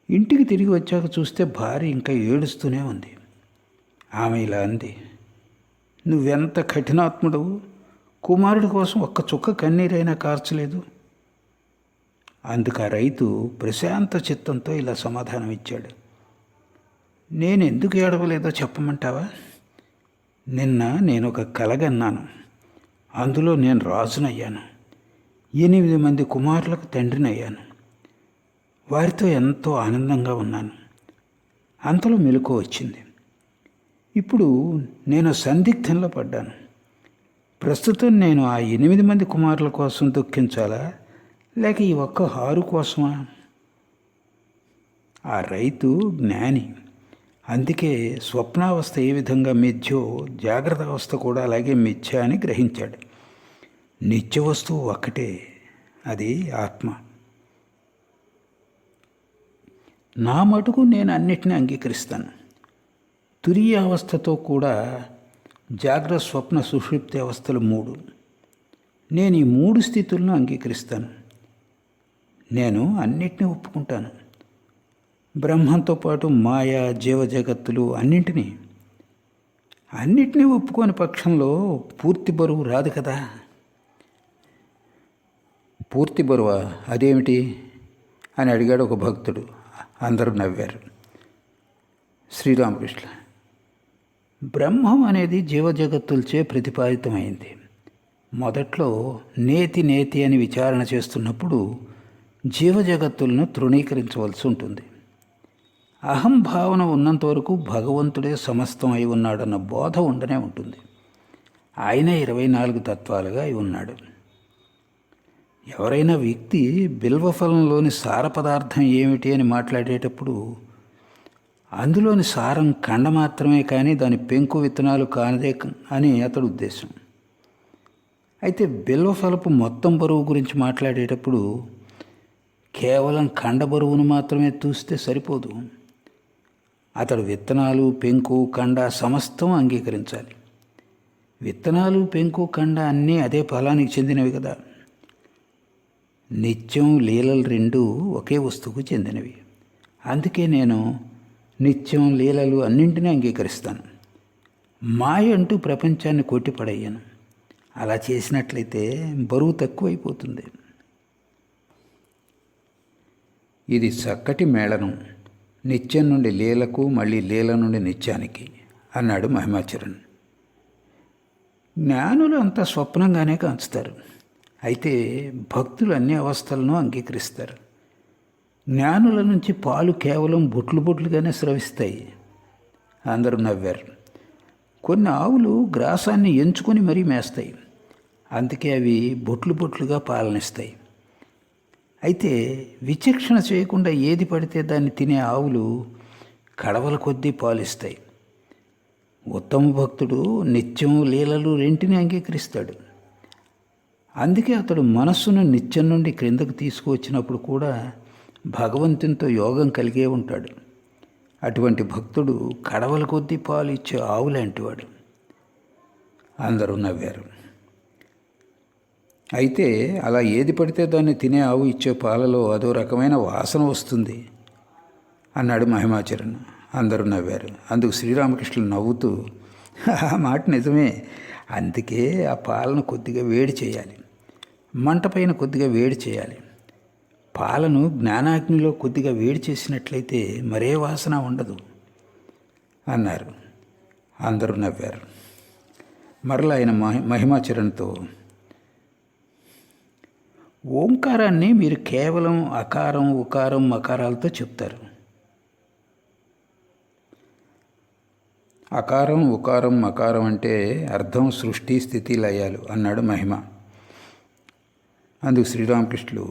ఇంటికి తిరిగి వచ్చాక చూస్తే భార్య ఇంకా ఏడుస్తూనే ఉంది. ఆమె ఇలా అంది, నువ్వెంత కఠినాత్ముడవు, కుమారుడి కోసం ఒక్క చుక్క కన్నీరైనా కార్చలేదు. అందుకు ఆ రైతు ప్రశాంత చిత్తంతో ఇలా సమాధానం ఇచ్చాడు, నేను ఎందుకు ఏడవలేదో చెప్పమంటావా? నిన్న నేను ఒక కలగన్నాను. అందులో నేను రాజునయ్యాను. 8 మంది కుమారులకు తండ్రినయ్యాను. వారితో ఎంతో ఆనందంగా ఉన్నాను. అంతలో మెలకువ వచ్చింది. ఇప్పుడు నేను సందిగ్ధంలో పడ్డాను. ప్రస్తుతం నేను ఆ 8 మంది కుమారుల కోసం దుఃఖించాలా, లేక ఈ ఒక్క హారు కోసమా? ఆ రైతు జ్ఞాని. అందుకే స్వప్నావస్థ ఏ విధంగా మిథ్యో, జాగ్రత్త అవస్థ కూడా అలాగే మిథ్య అని గ్రహించాడు. నిత్య వస్తువు ఒక్కటే, అది ఆత్మ. నా మటుకు నేను అన్నిటినీ అంగీకరిస్తాను. తురీయ అవస్థతో కూడా జాగ్రత్త, స్వప్న, సుషుప్తి అవస్థలు 3. నేను ఈ 3 స్థితులను అంగీకరిస్తాను. నేను అన్నిటినీ ఒప్పుకుంటాను. బ్రహ్మంతో పాటు మాయ, జీవ జగత్తులు అన్నిటినీ ఒప్పుకోని పక్షంలో పూర్తి బరువు రాదు కదా. పూర్తి బరువా, అదేమిటి అని అడిగాడు ఒక భక్తుడు. అందరూ నవ్వారు. శ్రీరామకృష్ణ, బ్రహ్మం అనేది జీవజగత్తులచే ప్రతిపాదితమైంది. మొదట్లో నేతి అని విచారణ చేస్తున్నప్పుడు జీవజగత్తులను తృణీకరించవలసి ఉంటుంది. అహంభావన ఉన్నంత వరకు భగవంతుడే సమస్తం అయి ఉన్నాడన్న బోధ ఉండనే ఉంటుంది. ఆయన 24 తత్వాలుగా అయి ఉన్నాడు. ఎవరైనా వ్యక్తి బిల్వఫలంలోని సార పదార్థం ఏమిటి అని మాట్లాడేటప్పుడు అందులోని సారం కండ మాత్రమే కానీ దాని పెంకు విత్తనాలు కానిదే అని అతడు ఉద్దేశం. అయితే బిల్వఫలపు మొత్తం బరువు గురించి మాట్లాడేటప్పుడు కేవలం కండ బరువును మాత్రమే చూస్తే సరిపోదు. అతడు విత్తనాలు, పెంకు, కండ సమస్తం అంగీకరించాలి. విత్తనాలు, పెంకు, కండ అన్నీ అదే ఫలానికి చెందినవి కదా. నిత్యం, లీలలు 2 ఒకే వస్తువుకు చెందినవి. అందుకే నేను నిత్యం, లీలలు అన్నింటినీ అంగీకరిస్తాను. మాయ అంటూ ప్రపంచాన్ని కొట్టిపడేయను. అలా చేసినట్లయితే బరువు తక్కువైపోతుంది. ఇది చక్కటి మేళనం. నిత్యం నుండి లీలకు, మళ్ళీ లీల నుండి నిత్యానికి అన్నాడు మహిమాచరణ్. జ్ఞానులు అంతా స్వప్నంగానే కాంచుతారు. అయితే భక్తులు అన్ని అవస్థలను అంగీకరిస్తారు. జ్ఞానుల నుంచి పాలు కేవలం బొట్లుగానే స్రవిస్తాయి. అందరూ నవ్వారు. కొన్ని ఆవులు గ్రాసాన్ని ఎంచుకొని మరీ మేస్తాయి. అందుకే అవి బొట్లుగా పాలనిస్తాయి. అయితే విచక్షణ చేయకుండా ఏది పడితే దాన్ని తినే ఆవులు కడవల కొద్దీ పాలిస్తాయి. ఉత్తమ భక్తుడు నిత్యం, లీలలు 2 అంగీకరిస్తాడు. అందుకే అతడు మనస్సును నిత్యం నుండి క్రిందకు తీసుకువచ్చినప్పుడు కూడా భగవంతునితో యోగం కలిగే ఉంటాడు. అటువంటి భక్తుడు కడవల కొద్దీ పాలు ఇచ్చే ఆవు లాంటివాడు. అందరూ నవ్వారు. అయితే అలా ఏది పడితే దాన్ని తినే ఆవు ఇచ్చే పాలలో అదో రకమైన వాసన వస్తుంది అన్నాడు మహిమాచరణ్. అందరూ నవ్వారు. అందుకు శ్రీరామకృష్ణులు నవ్వుతూ, ఆ మాట నిజమే, అందుకే ఆ పాలను కొద్దిగా వేడి చేయాలి, మంట పైన కొద్దిగా వేడి చేయాలి. పాలను జ్ఞానాగ్నిలో కొద్దిగా వేడి చేసినట్లయితే మరే వాసన ఉండదు అన్నారు. అందరూ నవ్వారు. మరలా ఆయన మహిమాచరణతో, ఓంకారాన్ని మీరు కేవలం అకారం, ఉకారం, మకారాలతో చెప్తారు. అకారం, ఉకారం, మకారం అంటే అర్థం సృష్టి, స్థితి, లయాలు అన్నాడు మహిమ. అందుకు శ్రీరామకృష్ణులు,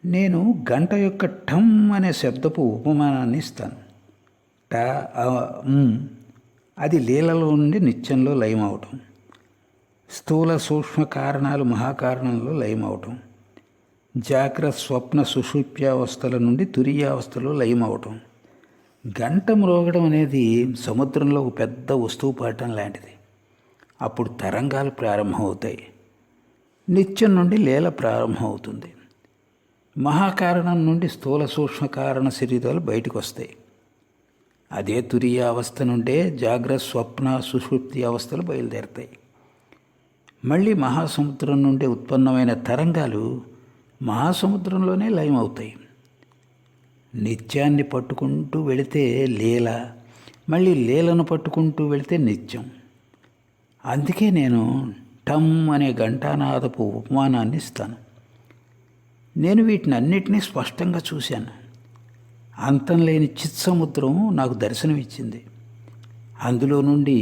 నేను గంట యొక్క ఠమ్ అనే శబ్దపు ఉపమానాన్ని ఇస్తాను. ట అది లీలలో నుండి నిత్యంలో లయమవటం, స్థూల సూక్ష్మ కారణాలు మహాకారణంలో లయమవటం, జాగ్రత్త స్వప్న సుషుప్త్యావస్థల నుండి తురీయావస్థలో లయమవటం. గంట మ్రోగడం అనేది సముద్రంలో ఒక పెద్ద వస్తువు పడటం లాంటిది. అప్పుడు తరంగాలు ప్రారంభమవుతాయి. నిత్యం నుండి లీల ప్రారంభమవుతుంది. మహాకారణం నుండి స్థూల సూక్ష్మ కారణ శరీరాలు బయటకు వస్తాయి. అదే తురీయ అవస్థ నుండే జాగ్రత్త స్వప్న సుషుప్తి అవస్థలు బయలుదేరుతాయి. మళ్ళీ మహాసముద్రం నుండి ఉత్పన్నమైన తరంగాలు మహాసముద్రంలోనే లయమవుతాయి. నిత్యాన్ని పట్టుకుంటూ వెళితే లీల, మళ్ళీ లీలను పట్టుకుంటూ వెళితే నిత్యం. అందుకే నేను టమ్ అనే ఘంటానాదపు ఉపమానాన్ని ఇస్తాను. నేను వీటిని అన్నిటినీ స్పష్టంగా చూశాను. అంతం లేని చిత్సముద్రం నాకు దర్శనమిచ్చింది. అందులో నుండి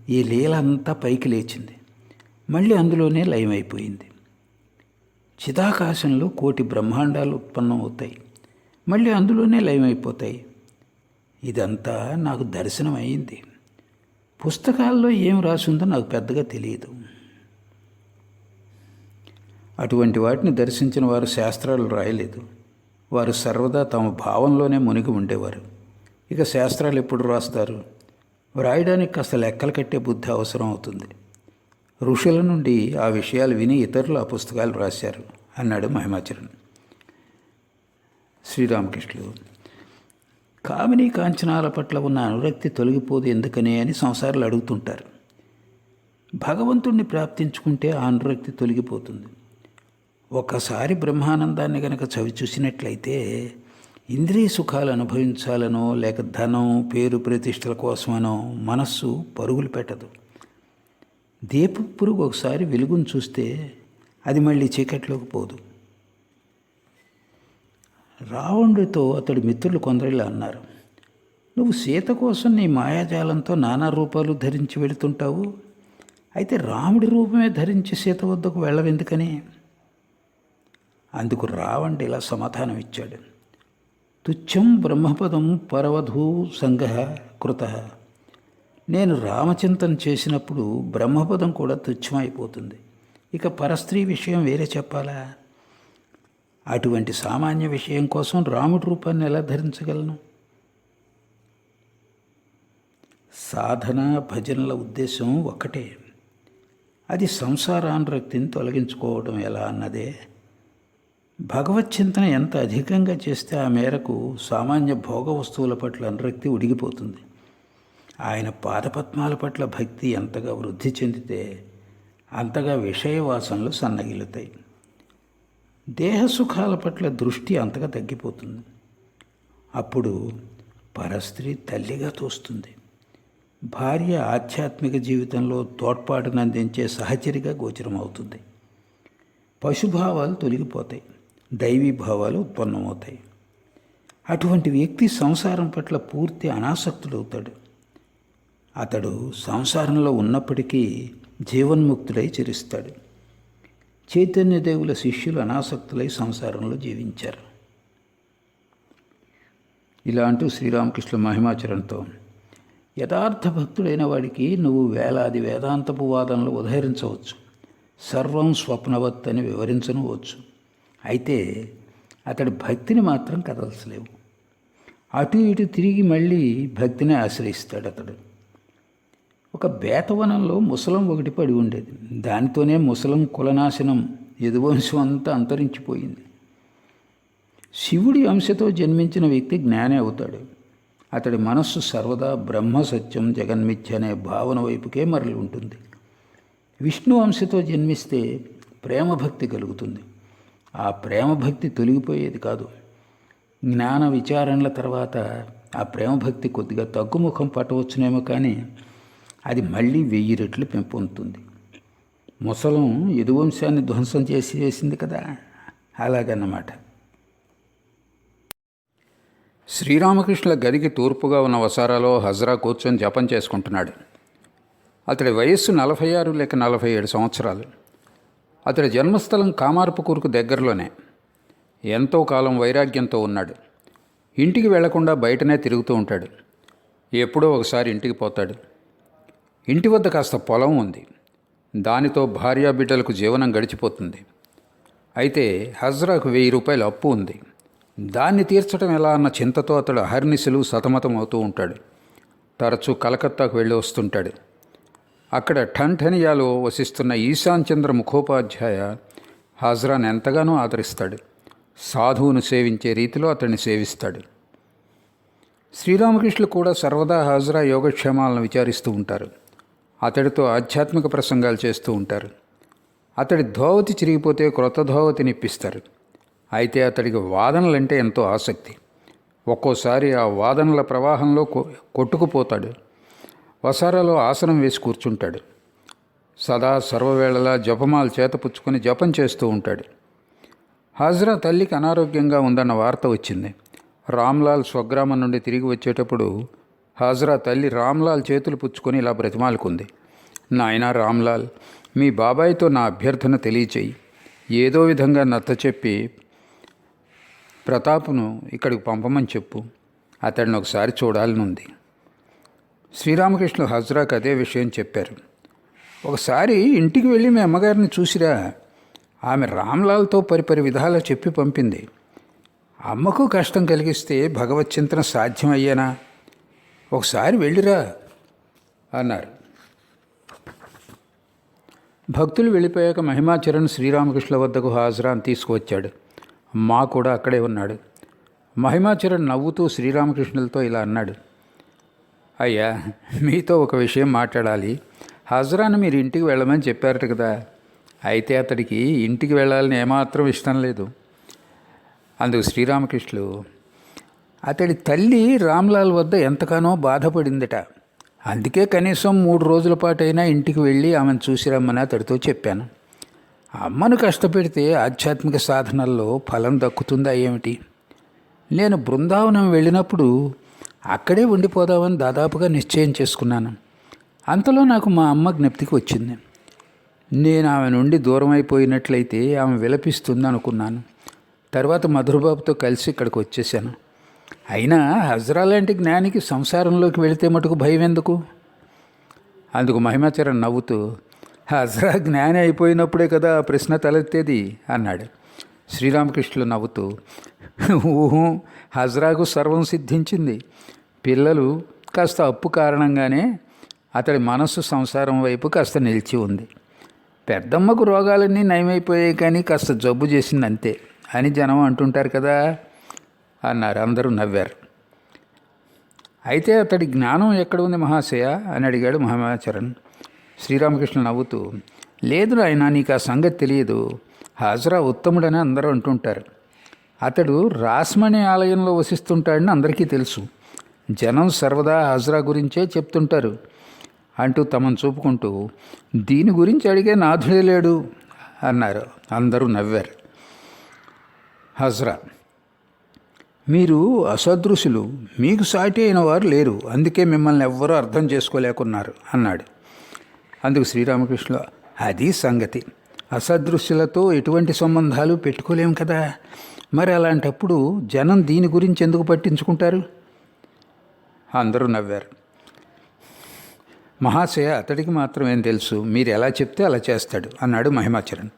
ఈ లీల అంతా పైకి లేచింది, మళ్ళీ అందులోనే లయమైపోయింది. చిదాకాశంలో కోటి బ్రహ్మాండాలు ఉత్పన్నమవుతాయి, మళ్ళీ అందులోనే లయమైపోతాయి. ఇదంతా నాకు దర్శనం అయింది. పుస్తకాల్లో ఏం రాసిందో నాకు పెద్దగా తెలియదు. అటువంటి వాటిని దర్శించిన వారు శాస్త్రాలు రాయలేదు. వారు సర్వదా తమ భావంలోనే మునిగి ఉండేవారు. ఇక శాస్త్రాలు ఎప్పుడు రాస్తారు? వ్రాయడానికి కాస్త లెక్కలు కట్టే బుద్ధి అవసరం అవుతుంది. ఋషుల నుండి ఆ విషయాలు విని ఇతరులు ఆ పుస్తకాలు రాశారు అన్నాడు మహిమాచరణ్. శ్రీరామకృష్ణులు, కామినీ కాంచనాల పట్ల ఉన్న అనురక్తి తొలగిపోదు ఎందుకనే అని సంసారాలు అడుగుతుంటారు. భగవంతుణ్ణి ప్రాప్తించుకుంటే ఆ అనురక్తి తొలగిపోతుంది. ఒకసారి బ్రహ్మానందాన్ని గనక చవి చూసినట్లయితే ఇంద్రియ సుఖాలు అనుభవించాలనో లేక ధనం, పేరు, ప్రతిష్టల కోసమనో మనస్సు పరుగులు పెట్టదు. దీప పురుగు ఒకసారి వెలుగును చూస్తే అది మళ్ళీ చీకట్లోకి పోదు. రావణుడితో అతడి మిత్రులు కొందరిలా అన్నారు, నువ్వు సీత కోసం నీ మాయాజాలంతో నానా రూపాలు ధరించి వెళుతుంటావు, అయితే రాముడి రూపమే ధరించి సీత వద్దకు వెళ్ళవెందుకని? అందుకు రావణుడు ఇలా సమాధానం ఇచ్చాడు, తుచ్చం బ్రహ్మపదం పరవధూ సంగ కృత. నేను రామచింతన చేసినప్పుడు బ్రహ్మపదం కూడా తుచ్చమైపోతుంది. ఇక పరస్త్రీ విషయం వేరే చెప్పాలా? అటువంటి సామాన్య విషయం కోసం రాముడి రూపాన్ని ఎలా ధరించగలను? సాధన భజనల ఉద్దేశం ఒక్కటే, అది సంసారానురక్తిని తొలగించుకోవడం ఎలా అన్నదే. భగవచ్చింతన ఎంత అధికంగా చేస్తే ఆ మేరకు సామాన్య భోగ వస్తువుల పట్ల అనురక్తి ఉడిగిపోతుంది. ఆయన పాదపద్మాల పట్ల భక్తి ఎంతగా వృద్ధి చెందితే అంతగా విషయవాసనలు సన్నగిలుతాయి. దేహసుఖాల పట్ల దృష్టి అంతగా తగ్గిపోతుంది. అప్పుడు పరస్త్రీ తల్లిగా తోస్తుంది. భార్య ఆధ్యాత్మిక జీవితంలో తోడ్పాటునందించే సహచరిగా గోచరమవుతుంది. పశుభావాలు తొలగిపోతాయి, దైవీ భావాలు ఉత్పన్నమవుతాయి. అటువంటి వ్యక్తి సంసారం పట్ల పూర్తి అనాసక్తుడవుతాడు. అతడు సంసారంలో ఉన్నప్పటికీ జీవన్ముక్తుడై చరిస్తాడు. చైతన్యదేవుల శిష్యులు అనాసక్తులై సంసారంలో జీవించారు. ఇలా అంటూ శ్రీరామకృష్ణ మహిమాచరణతో, యథార్థ భక్తుడైన వాడికి నువ్వు వేలాది వేదాంతపు వాదనలు ఉదహరించవచ్చు, సర్వం స్వప్నవత్ అని వివరించనవచ్చు. అయితే అతడి భక్తిని మాత్రం కదల్చలేవు. అటు ఇటు తిరిగి మళ్ళీ భక్తిని ఆశ్రయిస్తాడు అతడు. ఒక బేతవనంలో ముసలం ఒకటి పడి ఉండేది. దానితోనే ముసలం కులనాశనం యదువంశం అంతా అంతరించిపోయింది. శివుడి అంశతో జన్మించిన వ్యక్తి జ్ఞాని అవుతాడు. అతడి మనస్సు సర్వదా బ్రహ్మ సత్యం జగన్మిథ్య అనే భావన వైపుకే మరలి ఉంటుంది. విష్ణు అంశతో జన్మిస్తే ప్రేమభక్తి కలుగుతుంది. ఆ ప్రేమభక్తి తొలగిపోయేది కాదు. జ్ఞాన విచారణల తర్వాత ఆ ప్రేమభక్తి కొద్దిగా తగ్గుముఖం పట్టవచ్చునేమో, కానీ అది మళ్ళీ 1000 రెట్లు పెంపొందుతుంది. ముసలం యదువంశాన్ని ధ్వంసం చేసి వేసింది కదా, అలాగన్నమాట. శ్రీరామకృష్ణుల గదికి తూర్పుగా ఉన్న వసారాలో హజ్రా కూర్చొని జపం చేసుకుంటున్నాడు. అతడి వయస్సు 46 లేక 47 సంవత్సరాలు. అతడి జన్మస్థలం కామార్పుకూరుకు దగ్గరలోనే. ఎంతో కాలం వైరాగ్యంతో ఉన్నాడు. ఇంటికి వెళ్లకుండా బయటనే తిరుగుతూ ఉంటాడు. ఎప్పుడో ఒకసారి ఇంటికి పోతాడు. ఇంటి వద్ద కాస్త పొలం ఉంది. దానితో భార్యాబిడ్డలకు జీవనం గడిచిపోతుంది. అయితే హజ్రాకు 1000 రూపాయలు అప్పు ఉంది. దాన్ని తీర్చడం ఎలా అన్న చింతతో అతడు అహర్నిశలు సతమతం అవుతూ ఉంటాడు. తరచూ కలకత్తాకు వెళ్ళి వస్తుంటాడు. అక్కడ ఠన్ఠనియాలో వసిస్తున్న ఈశాన్ చంద్ర ముఖోపాధ్యాయ హజ్రాను ఎంతగానో ఆదరిస్తాడు. సాధువును సేవించే రీతిలో అతన్ని సేవిస్తాడు. శ్రీరామకృష్ణులు కూడా సర్వదా హజ్రా యోగక్షేమాలను విచారిస్తూ ఉంటారు. అతడితో ఆధ్యాత్మిక ప్రసంగాలు చేస్తూ ఉంటారు. అతడి ధోవతి చిరిగిపోతే క్రొత్త ధోవతిని ఇప్పిస్తారు. అయితే అతడికి వాదనలంటే ఎంతో ఆసక్తి. ఒక్కోసారి ఆ వాదనల ప్రవాహంలో కొట్టుకుపోతాడు. వసారాలో ఆసనం వేసి కూర్చుంటాడు. సదా సర్వవేళలా జపమాలు చేతపుచ్చుకొని జపం చేస్తూ ఉంటాడు. హజ్రా తల్లికి అనారోగ్యంగా ఉందన్న వార్త వచ్చింది. రామ్లాల్ స్వగ్రామం నుండి తిరిగి వచ్చేటప్పుడు హజ్రా తల్లి రామ్లాల్ చేతులు పుచ్చుకొని ఇలా బ్రతిమాలుకుంది. నాయనా రామ్లాల్, మీ బాబాయ్తో నా అభ్యర్థన తెలియచేయి. ఏదో విధంగా నచ్చచెప్పి ప్రతాప్ను ఇక్కడికి పంపమని చెప్పు. అతడిని ఒకసారి చూడాలనుంది. శ్రీరామకృష్ణులు హజ్రాకు అదే విషయం చెప్పారు. ఒకసారి ఇంటికి వెళ్ళి మీ అమ్మగారిని చూసిరా. ఆమె రామ్లాల్తో పరిపరి విధాలా చెప్పి పంపింది. అమ్మకు కష్టం కలిగిస్తే భగవచ్చింతన సాధ్యమయ్యేనా? ఒకసారి వెళ్ళిరా అన్నారు. భక్తులు వెళ్ళిపోయాక మహిమాచరణ్ శ్రీరామకృష్ణుల వద్దకు హజ్రాను తీసుకువచ్చాడు. మా కూడా అక్కడే ఉన్నాడు. మహిమాచరణ్ నవ్వుతూ శ్రీరామకృష్ణులతో ఇలా అన్నాడు. అయ్యా, మీతో ఒక విషయం మాట్లాడాలి. హజ్రాను మీరు ఇంటికి వెళ్ళమని చెప్పారట కదా. అయితే అతడికి ఇంటికి వెళ్ళాలని ఏమాత్రం ఇష్టం లేదు. అందుకు శ్రీరామకృష్ణులు, అతడి తల్లి రామ్లాల్ వద్ద ఎంతగానో బాధపడిందట. అందుకే కనీసం 3 రోజుల పాటైనా ఇంటికి వెళ్ళి ఆమెను చూసిరమ్మని అతడితో చెప్పాను. అమ్మను కష్టపెడితే ఆధ్యాత్మిక సాధనల్లో ఫలం దక్కుతుందా ఏమిటి? నేను బృందావనం వెళ్ళినప్పుడు అక్కడే ఉండిపోదామని దాదాపుగా నిశ్చయం చేసుకున్నాను. అంతలో నాకు మా అమ్మ జ్ఞప్తికి వచ్చింది. నేను ఆమె నుండి దూరం అయిపోయినట్లయితే ఆమె విలపిస్తుంది అనుకున్నాను. తర్వాత మధురబాబుతో కలిసి ఇక్కడికి వచ్చేసాను. అయినా హజ్రా లాంటి జ్ఞానికి సంసారంలోకి వెళితే మటుకు భయం ఎందుకు? అందుకు మహిమాచరణ్ నవ్వుతూ, హజ్రా జ్ఞాని అయిపోయినప్పుడే కదా ఆ ప్రశ్న తలెత్తేది అన్నాడు. శ్రీరామకృష్ణులు నవ్వుతూ, ఊహు, హజ్రాకు సర్వం సిద్ధించింది. పిల్లలు కాస్త అప్పు కారణంగానే అతడి మనస్సు సంసారం వైపు కాస్త నిలిచి ఉంది. పెద్దమ్మకు రోగాలన్నీ నయమైపోయాయి, కానీ కాస్త జబ్బు చేసింది అంతే అని జనం అంటుంటారు కదా అన్నారు. అందరూ నవ్వారు. అయితే అతడి జ్ఞానం ఎక్కడ ఉంది మహాశయ అని అడిగాడు మహిమాచరణ్. శ్రీరామకృష్ణ నవ్వుతూ, లేదు నాయనా, నీకు ఆ సంగతి తెలియదు. హజ్రా ఉత్తముడని అందరూ అంటుంటారు. అతడు రాస్మణి ఆలయంలో వసిస్తుంటాడని అందరికీ తెలుసు. జనం సర్వదా హజ్రా గురించే చెప్తుంటారు అంటూ తమను చూపుకుంటూ, దీని గురించి అడిగే నాథుడే లేడు అన్నారు. అందరూ నవ్వారు. హజ్రా, మీరు అసదృశులు, మీకు సాటి అయిన వారు లేరు, అందుకే మిమ్మల్ని ఎవ్వరూ అర్థం చేసుకోలేకున్నారు అన్నాడు. అందుకు శ్రీరామకృష్ణులు, అది సంగతి. అసదృశ్యులతో ఎటువంటి సంబంధాలు పెట్టుకోలేము కదా. మరి అలాంటప్పుడు జనం దీని గురించి ఎందుకు పట్టించుకుంటారు? అందరూ నవ్వారు. మహాశయ, అతడికి మాత్రం ఏం తెలుసు, మీరు ఎలా చెప్తే అలా చేస్తాడు అన్నాడు మహిమాచరణ్.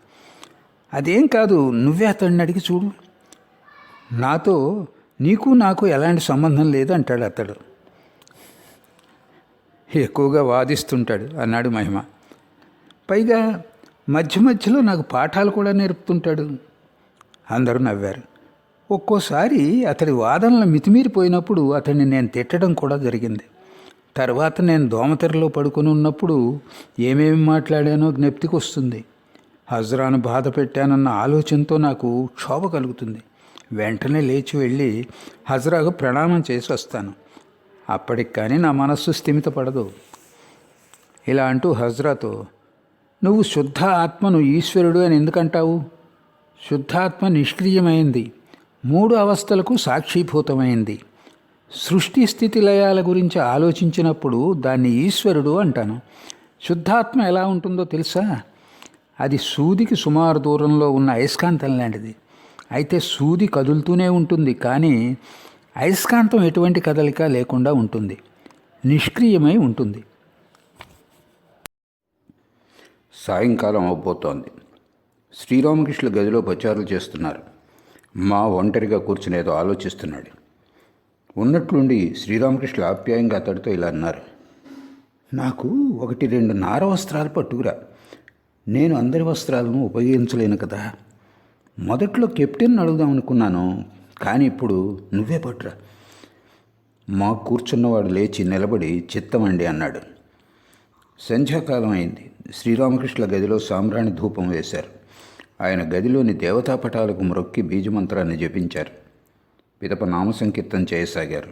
అదేం కాదు, నువ్వే అతడిని అడిగి చూడు. నాతో నీకు నాకు ఎలాంటి సంబంధం లేదు అంటాడు అతడు. ఎక్కువగా వాదిస్తుంటాడు అన్నాడు మహిమ. పైగా మధ్య మధ్యలో నాకు పాఠాలు కూడా నేర్పుతుంటాడు. అందరూ నవ్వారు. ఒక్కోసారి అతడి వాదనలు మితిమీరిపోయినప్పుడు అతన్ని నేను తిట్టడం కూడా జరిగింది. తర్వాత నేను దోమతెరలో పడుకొని ఉన్నప్పుడు ఏమేమి మాట్లాడానో జ్ఞప్తికి వస్తుంది. హజ్రాను బాధ పెట్టానన్న ఆలోచనతో నాకు క్షోభ కలుగుతుంది. వెంటనే లేచి వెళ్ళి హజ్రాకు ప్రణామం చేసి వస్తాను. అప్పటికి కానీ నా మనస్సు స్థిమితపడదు. ఇలా అంటూ హజ్రాతో, నువ్వు శుద్ధ ఆత్మను ఈశ్వరుడు అని ఎందుకంటావు? శుద్ధాత్మ నిష్క్రియమైంది, 3 అవస్థలకు సాక్షీభూతమైంది. సృష్టి స్థితి లయాల గురించి ఆలోచించినప్పుడు దాన్ని ఈశ్వరుడు అంటాను. శుద్ధాత్మ ఎలా ఉంటుందో తెలుసా? అది సూదికి సుమారు దూరంలో ఉన్న అయస్కాంతం లాంటిది. అయితే సూది కదులుతూనే ఉంటుంది, కానీ అయస్కాంతం ఎటువంటి కదలిక లేకుండా ఉంటుంది, నిష్క్రియమై ఉంటుంది. సాయంకాలం అవబోతోంది. శ్రీరామకృష్ణ గదిలో పచారులు చేస్తున్నారు. మా ఒంటరిగా కూర్చుని ఏదో ఆలోచిస్తున్నాడు. ఉన్నట్లుండి శ్రీరామకృష్ణ ఆప్యాయంగా అతడితో ఇలా అన్నారు. నాకు 1-2 నార వస్త్రాలు పట్టుకురా. నేను అందరి వస్త్రాలను ఉపయోగించలేను కదా. మొదట్లో కెప్టెన్ అడుగుదాం అనుకున్నాను, కానీ ఇప్పుడు నువ్వే పట్టురా. మా కూర్చున్నవాడు లేచి నిలబడి చిత్తమండి అన్నాడు. సంధ్యాకాలం అయింది. శ్రీరామకృష్ణ గదిలో సాంబ్రాణి ధూపం వేశారు. ఆయన గదిలోని దేవతాపటాలకు మ్రొక్కి బీజమంత్రాన్ని జపించారు. పిదప నామ సంకీర్తన చేయసాగారు.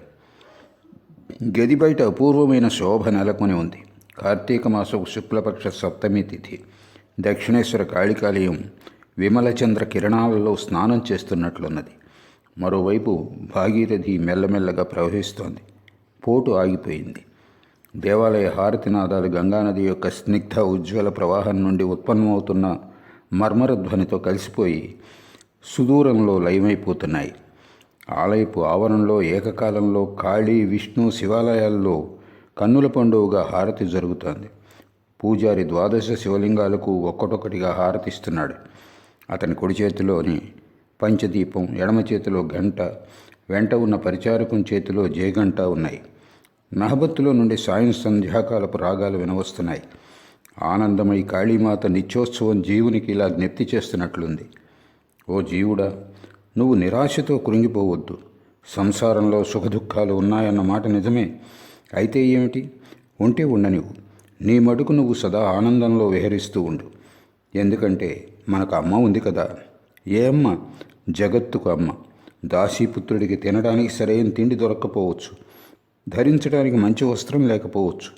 గది బయట అపూర్వమైన శోభ నెలకొని ఉంది. కార్తీక మాసపు శుక్లపక్ష సప్తమి తిథి. దక్షిణేశ్వర కాళికాలయం విమలచంద్ర కిరణాలలో స్నానం చేస్తున్నట్లున్నది. మరోవైపు భాగీరథి మెల్లమెల్లగా ప్రవహిస్తోంది. పోటు ఆగిపోయింది. దేవాలయ హారతినాదాలు గంగానది యొక్క స్నిగ్ధ ఉజ్వల ప్రవాహం నుండి ఉత్పన్నమవుతున్న మర్మరధ్వనితో కలిసిపోయి సుదూరంలో లయమైపోతున్నాయి. ఆలయపు ఆవరణలో ఏకకాలంలో కాళీ, విష్ణు శివాలయాల్లో కన్నుల పండుగగా హారతి జరుగుతోంది. పూజారి 12 శివలింగాలకు ఒక్కొక్కటిగా హారతిస్తున్నాడు. అతని కుడి చేతిలోని పంచదీపం, ఎడమ చేతిలో గంట, వెంట ఉన్న పరిచారకం చేతిలో జయగంట ఉన్నాయి. నహబత్తులో నుండి సాయం సంధ్యాకాలపు రాగాలు వినవస్తున్నాయి. ఆనందమై కాళీమాత నిత్యోత్సవం జీవునికి ఇలా జ్ఞప్తి చేస్తున్నట్లుంది. ఓ జీవుడా, నువ్వు నిరాశతో కృంగిపోవద్దు. సంసారంలో సుఖదుఖాలు ఉన్నాయన్న మాట నిజమే. అయితే ఏమిటి? ఉంటే ఉండనివ్వు. నీ మటుకు నువ్వు సదా ఆనందంలో విహరిస్తూ ఉండు. ఎందుకంటే మనకు అమ్మ ఉంది కదా. ఏ అమ్మ? జగత్తుకు అమ్మ. దాసీపుత్రుడికి తినడానికి సరైన తిండి దొరక్కపోవచ్చు, ధరించడానికి మంచి వస్త్రం లేకపోవచ్చు,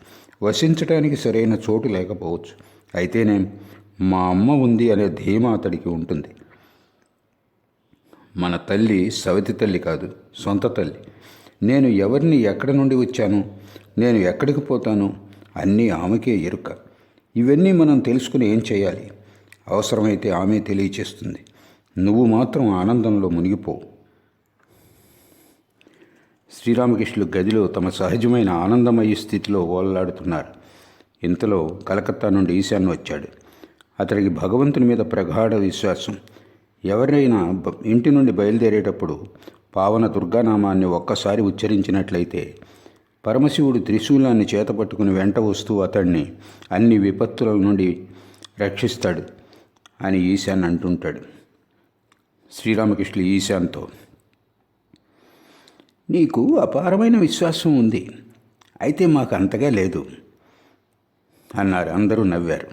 వసించడానికి సరైన చోటు లేకపోవచ్చు. అయితేనేం మా అమ్మ ఉంది అనే ధీమా అతడికి ఉంటుంది. మన తల్లి సవతి తల్లి కాదు, సొంత తల్లి. నేను ఎవరిని ఎక్కడి నుండి వచ్చాను, నేను ఎక్కడికి పోతాను అన్నీ ఆమెకే ఎరుక. ఇవన్నీ మనం తెలుసుకుని ఏం చేయాలి? అవసరమైతే ఆమె తెలియచేస్తుంది. నువ్వు మాత్రం ఆనందంలో మునిగిపో. శ్రీరామకృష్ణులు గదిలో తమ సహజమైన ఆనందమయ స్థితిలో ఓలలాడుతున్నారు. ఇంతలో కలకత్తా నుండి ఈశాన్ వచ్చాడు. అతడికి భగవంతుని మీద ప్రగాఢ విశ్వాసం. ఎవరైనా ఇంటి నుండి బయలుదేరేటప్పుడు పావన దుర్గానామాన్ని ఒక్కసారి ఉచ్చరించినట్లయితే పరమశివుడు త్రిశూలాన్ని చేతపట్టుకుని వెంట వస్తూ అతడిని అన్ని విపత్తుల నుండి రక్షిస్తాడు అని ఈశాన్ అంటుంటాడు. శ్రీరామకృష్ణులు ఈశాన్తో, నీకు అపారమైన విశ్వాసం ఉంది, అయితే మాకు అంతగా లేదు అన్నారు. అందరూ నవ్వారు.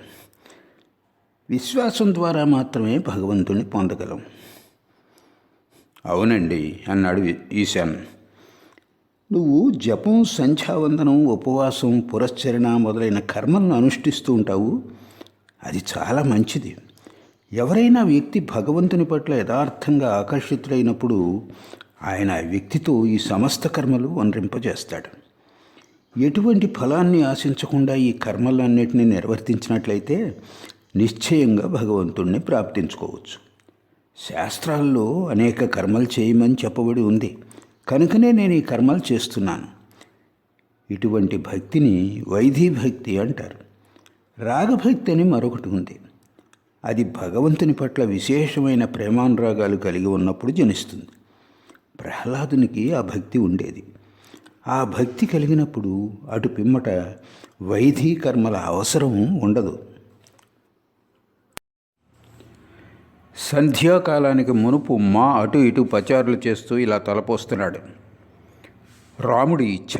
విశ్వాసం ద్వారా మాత్రమే భగవంతుని పొందగలం. అవునండి అన్నాడు ఈశాన్. నువ్వు జపం, సంధ్యావందనం, ఉపవాసం, పురశ్చరణ మొదలైన కర్మలను అనుష్ఠిస్తూ ఉంటావు. అది చాలా మంచిది. ఎవరైనా వ్యక్తి భగవంతుని పట్ల యథార్థంగా ఆకర్షితులైనప్పుడు ఆయన ఆ వ్యక్తితో ఈ సమస్త కర్మలు వనరింపజేస్తాడు. ఎటువంటి ఫలాన్ని ఆశించకుండా ఈ కర్మలన్నింటినీ నిర్వర్తించినట్లయితే నిశ్చయంగా భగవంతుణ్ణి ప్రాప్తించుకోవచ్చు. శాస్త్రాల్లో అనేక కర్మలు చేయమని చెప్పబడి ఉంది, కనుకనే నేను ఈ కర్మలు చేస్తున్నాను. ఇటువంటి భక్తిని వైదీ భక్తి అంటారు. రాగభక్తి అని మరొకటి ఉంది. అది భగవంతుని పట్ల విశేషమైన ప్రేమానురాగాలు కలిగి ఉన్నప్పుడు జనిస్తుంది. ప్రహ్లాదునికి ఆ భక్తి ఉండేది. ఆ భక్తి కలిగినప్పుడు అటు పిమ్మట వైదీ కర్మల అవసరం ఉండదు. సంధ్యాకాలానికి మునుపు మా అటు ఇటు పచారులు చేస్తూ ఇలా తలపోస్తున్నాడు. రాముడి ఇచ్ఛ.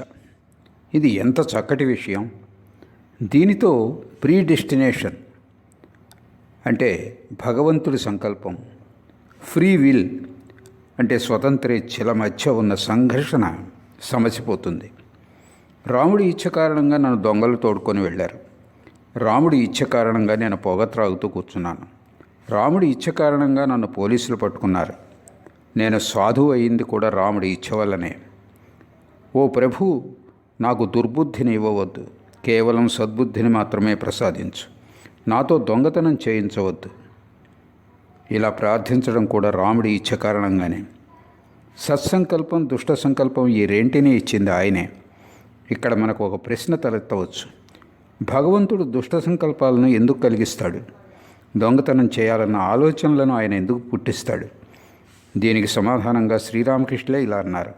ఇది ఎంత చక్కటి విషయం! దీనితో ప్రీడెస్టినేషన్ అంటే భగవంతుడి సంకల్పం, ఫ్రీ విల్ అంటే స్వతంత్రేచ్ఛల మధ్య ఉన్న సంఘర్షణ సమసిపోతుంది. రాముడి ఇచ్ఛ కారణంగా నన్ను దొంగలు తోడుకొని వెళ్ళారు. రాముడి ఇచ్ఛ కారణంగా నేను పొగ త్రాగుతూ కూర్చున్నాను. రాముడి ఇచ్ఛ కారణంగా నన్ను పోలీసులు పట్టుకున్నారు. నేను సాధువు అయింది కూడా రాముడి ఇచ్ఛ వల్లనే. ఓ ప్రభు, నాకు దుర్బుద్ధిని ఇవ్వవద్దు, కేవలం సద్బుద్ధిని మాత్రమే ప్రసాదించు. నాతో దొంగతనం చేయించవద్దు. ఇలా ప్రార్థించడం కూడా రాముడి ఇచ్ఛ కారణంగానే. సత్సంకల్పం, దుష్ట సంకల్పం ఈ రెంటిని ఇచ్చింది ఆయనే. ఇక్కడ మనకు ఒక ప్రశ్న తలెత్తవచ్చు. భగవంతుడు దుష్ట సంకల్పాలను ఎందుకు కలిగిస్తాడు? దొంగతనం చేయాలన్న ఆలోచనలను ఆయన ఎందుకు పుట్టిస్తాడు? దీనికి సమాధానంగా శ్రీరామకృష్ణులే ఇలా అన్నారు.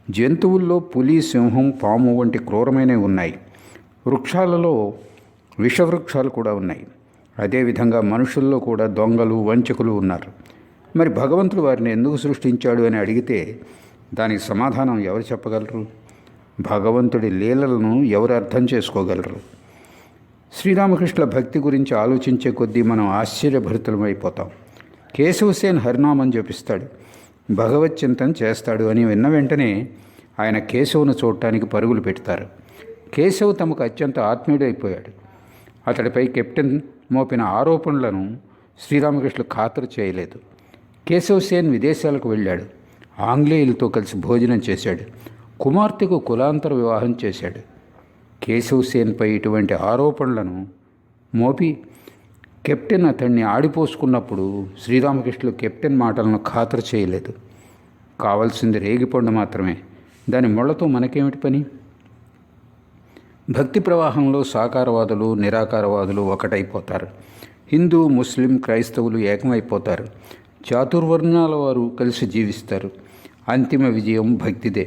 జంతువుల్లో పులి, సింహం, పాము వంటి క్రూరమైనవి ఉన్నాయి. వృక్షాలలో విషవృక్షాలు కూడా ఉన్నాయి. అదేవిధంగా మనుషుల్లో కూడా దొంగలు, వంచకులు ఉన్నారు. మరి భగవంతుడు వారిని ఎందుకు సృష్టించాడు అని అడిగితే దానికి సమాధానం ఎవరు చెప్పగలరు? భగవంతుడి లీలలను ఎవరు అర్థం చేసుకోగలరు? శ్రీరామకృష్ణుల భక్తి గురించి ఆలోచించే కొద్దీ మనం ఆశ్చర్యభరితులమైపోతాం. కేశవసేన్ హరినామం జపిస్తాడు, భగవత్ చింతన చేస్తాడు అని విన్న వెంటనే ఆయన కేశవును చూడటానికి పరుగులు పెడతారు. కేశవ్ తమకు అత్యంత ఆత్మీయుడైపోయాడు. అతడిపై కెప్టెన్ మోపిన ఆరోపణలను శ్రీరామకృష్ణులు ఖాతరు చేయలేదు. కేశవసేన్ విదేశాలకు వెళ్ళాడు. ఆంగ్లేయులతో కలిసి భోజనం చేశాడు. కుమార్తెకు కులాంతర వివాహం చేశాడు. కేశవసేన్పై ఇటువంటి ఆరోపణలను మోపి కెప్టెన్ అతన్ని ఆడిపోసుకున్నప్పుడు శ్రీరామకృష్ణులు కెప్టెన్ మాటలను ఖాతరు చేయలేదు. కావాల్సింది రేగిపండు మాత్రమే. దాని ముళ్లతో మనకేమిటి పని? భక్తి ప్రవాహంలో సాకారవాదులు, నిరాకారవాదులు ఒకటైపోతారు. హిందూ, ముస్లిం, క్రైస్తవులు ఏకమైపోతారు. చాతుర్వర్ణాల వారు కలిసి జీవిస్తారు. అంతిమ విజయం భక్తిదే.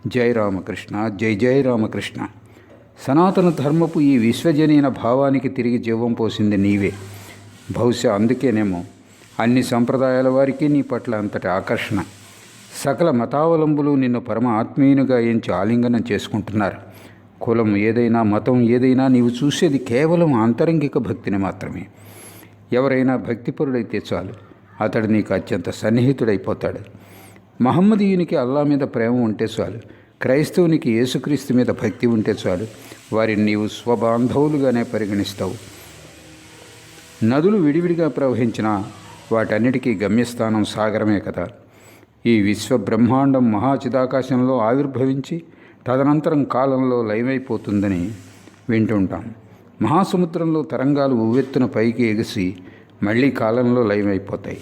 జై రామకృష్ణ, జై జై రామకృష్ణ. సనాతన ధర్మపు ఈ విశ్వజనీన భావానికి తిరిగి జీవం పోసింది నీవే. బహుశా అందుకేనేమో అన్ని సంప్రదాయాల వారికి నీ పట్ల అంతటి ఆకర్షణ. సకల మతావలంబులు నిన్ను పరమ ఆత్మీయునిగా ఎంచి ఆలింగనం చేసుకుంటున్నారు. కులం ఏదైనా, మతం ఏదైనా నీవు చూసేది కేవలం ఆంతరంగిక భక్తిని మాత్రమే. ఎవరైనా భక్తిపరుడైతే చాలు, అతడు నీకు అత్యంత సన్నిహితుడైపోతాడు. మహమ్మదీయునికి అల్లా మీద ప్రేమ ఉంటే చాలు, క్రైస్తవునికి యేసుక్రీస్తు మీద భక్తి ఉంటే చాలు, వారిని నీవు స్వబాంధవులుగానే పరిగణిస్తావు. నదులు విడివిడిగా ప్రవహించినా వాటన్నిటికీ గమ్యస్థానం సాగరమే కదా. ఈ విశ్వ బ్రహ్మాండం మహాచిదాకాశంలో ఆవిర్భవించి తదనంతరం కాలంలో లయమైపోతుందని వింటుంటాం. మహాసముద్రంలో తరంగాలు ఉవ్వెత్తున పైకి ఎగిసి మళ్ళీ కాలంలో లయమైపోతాయి.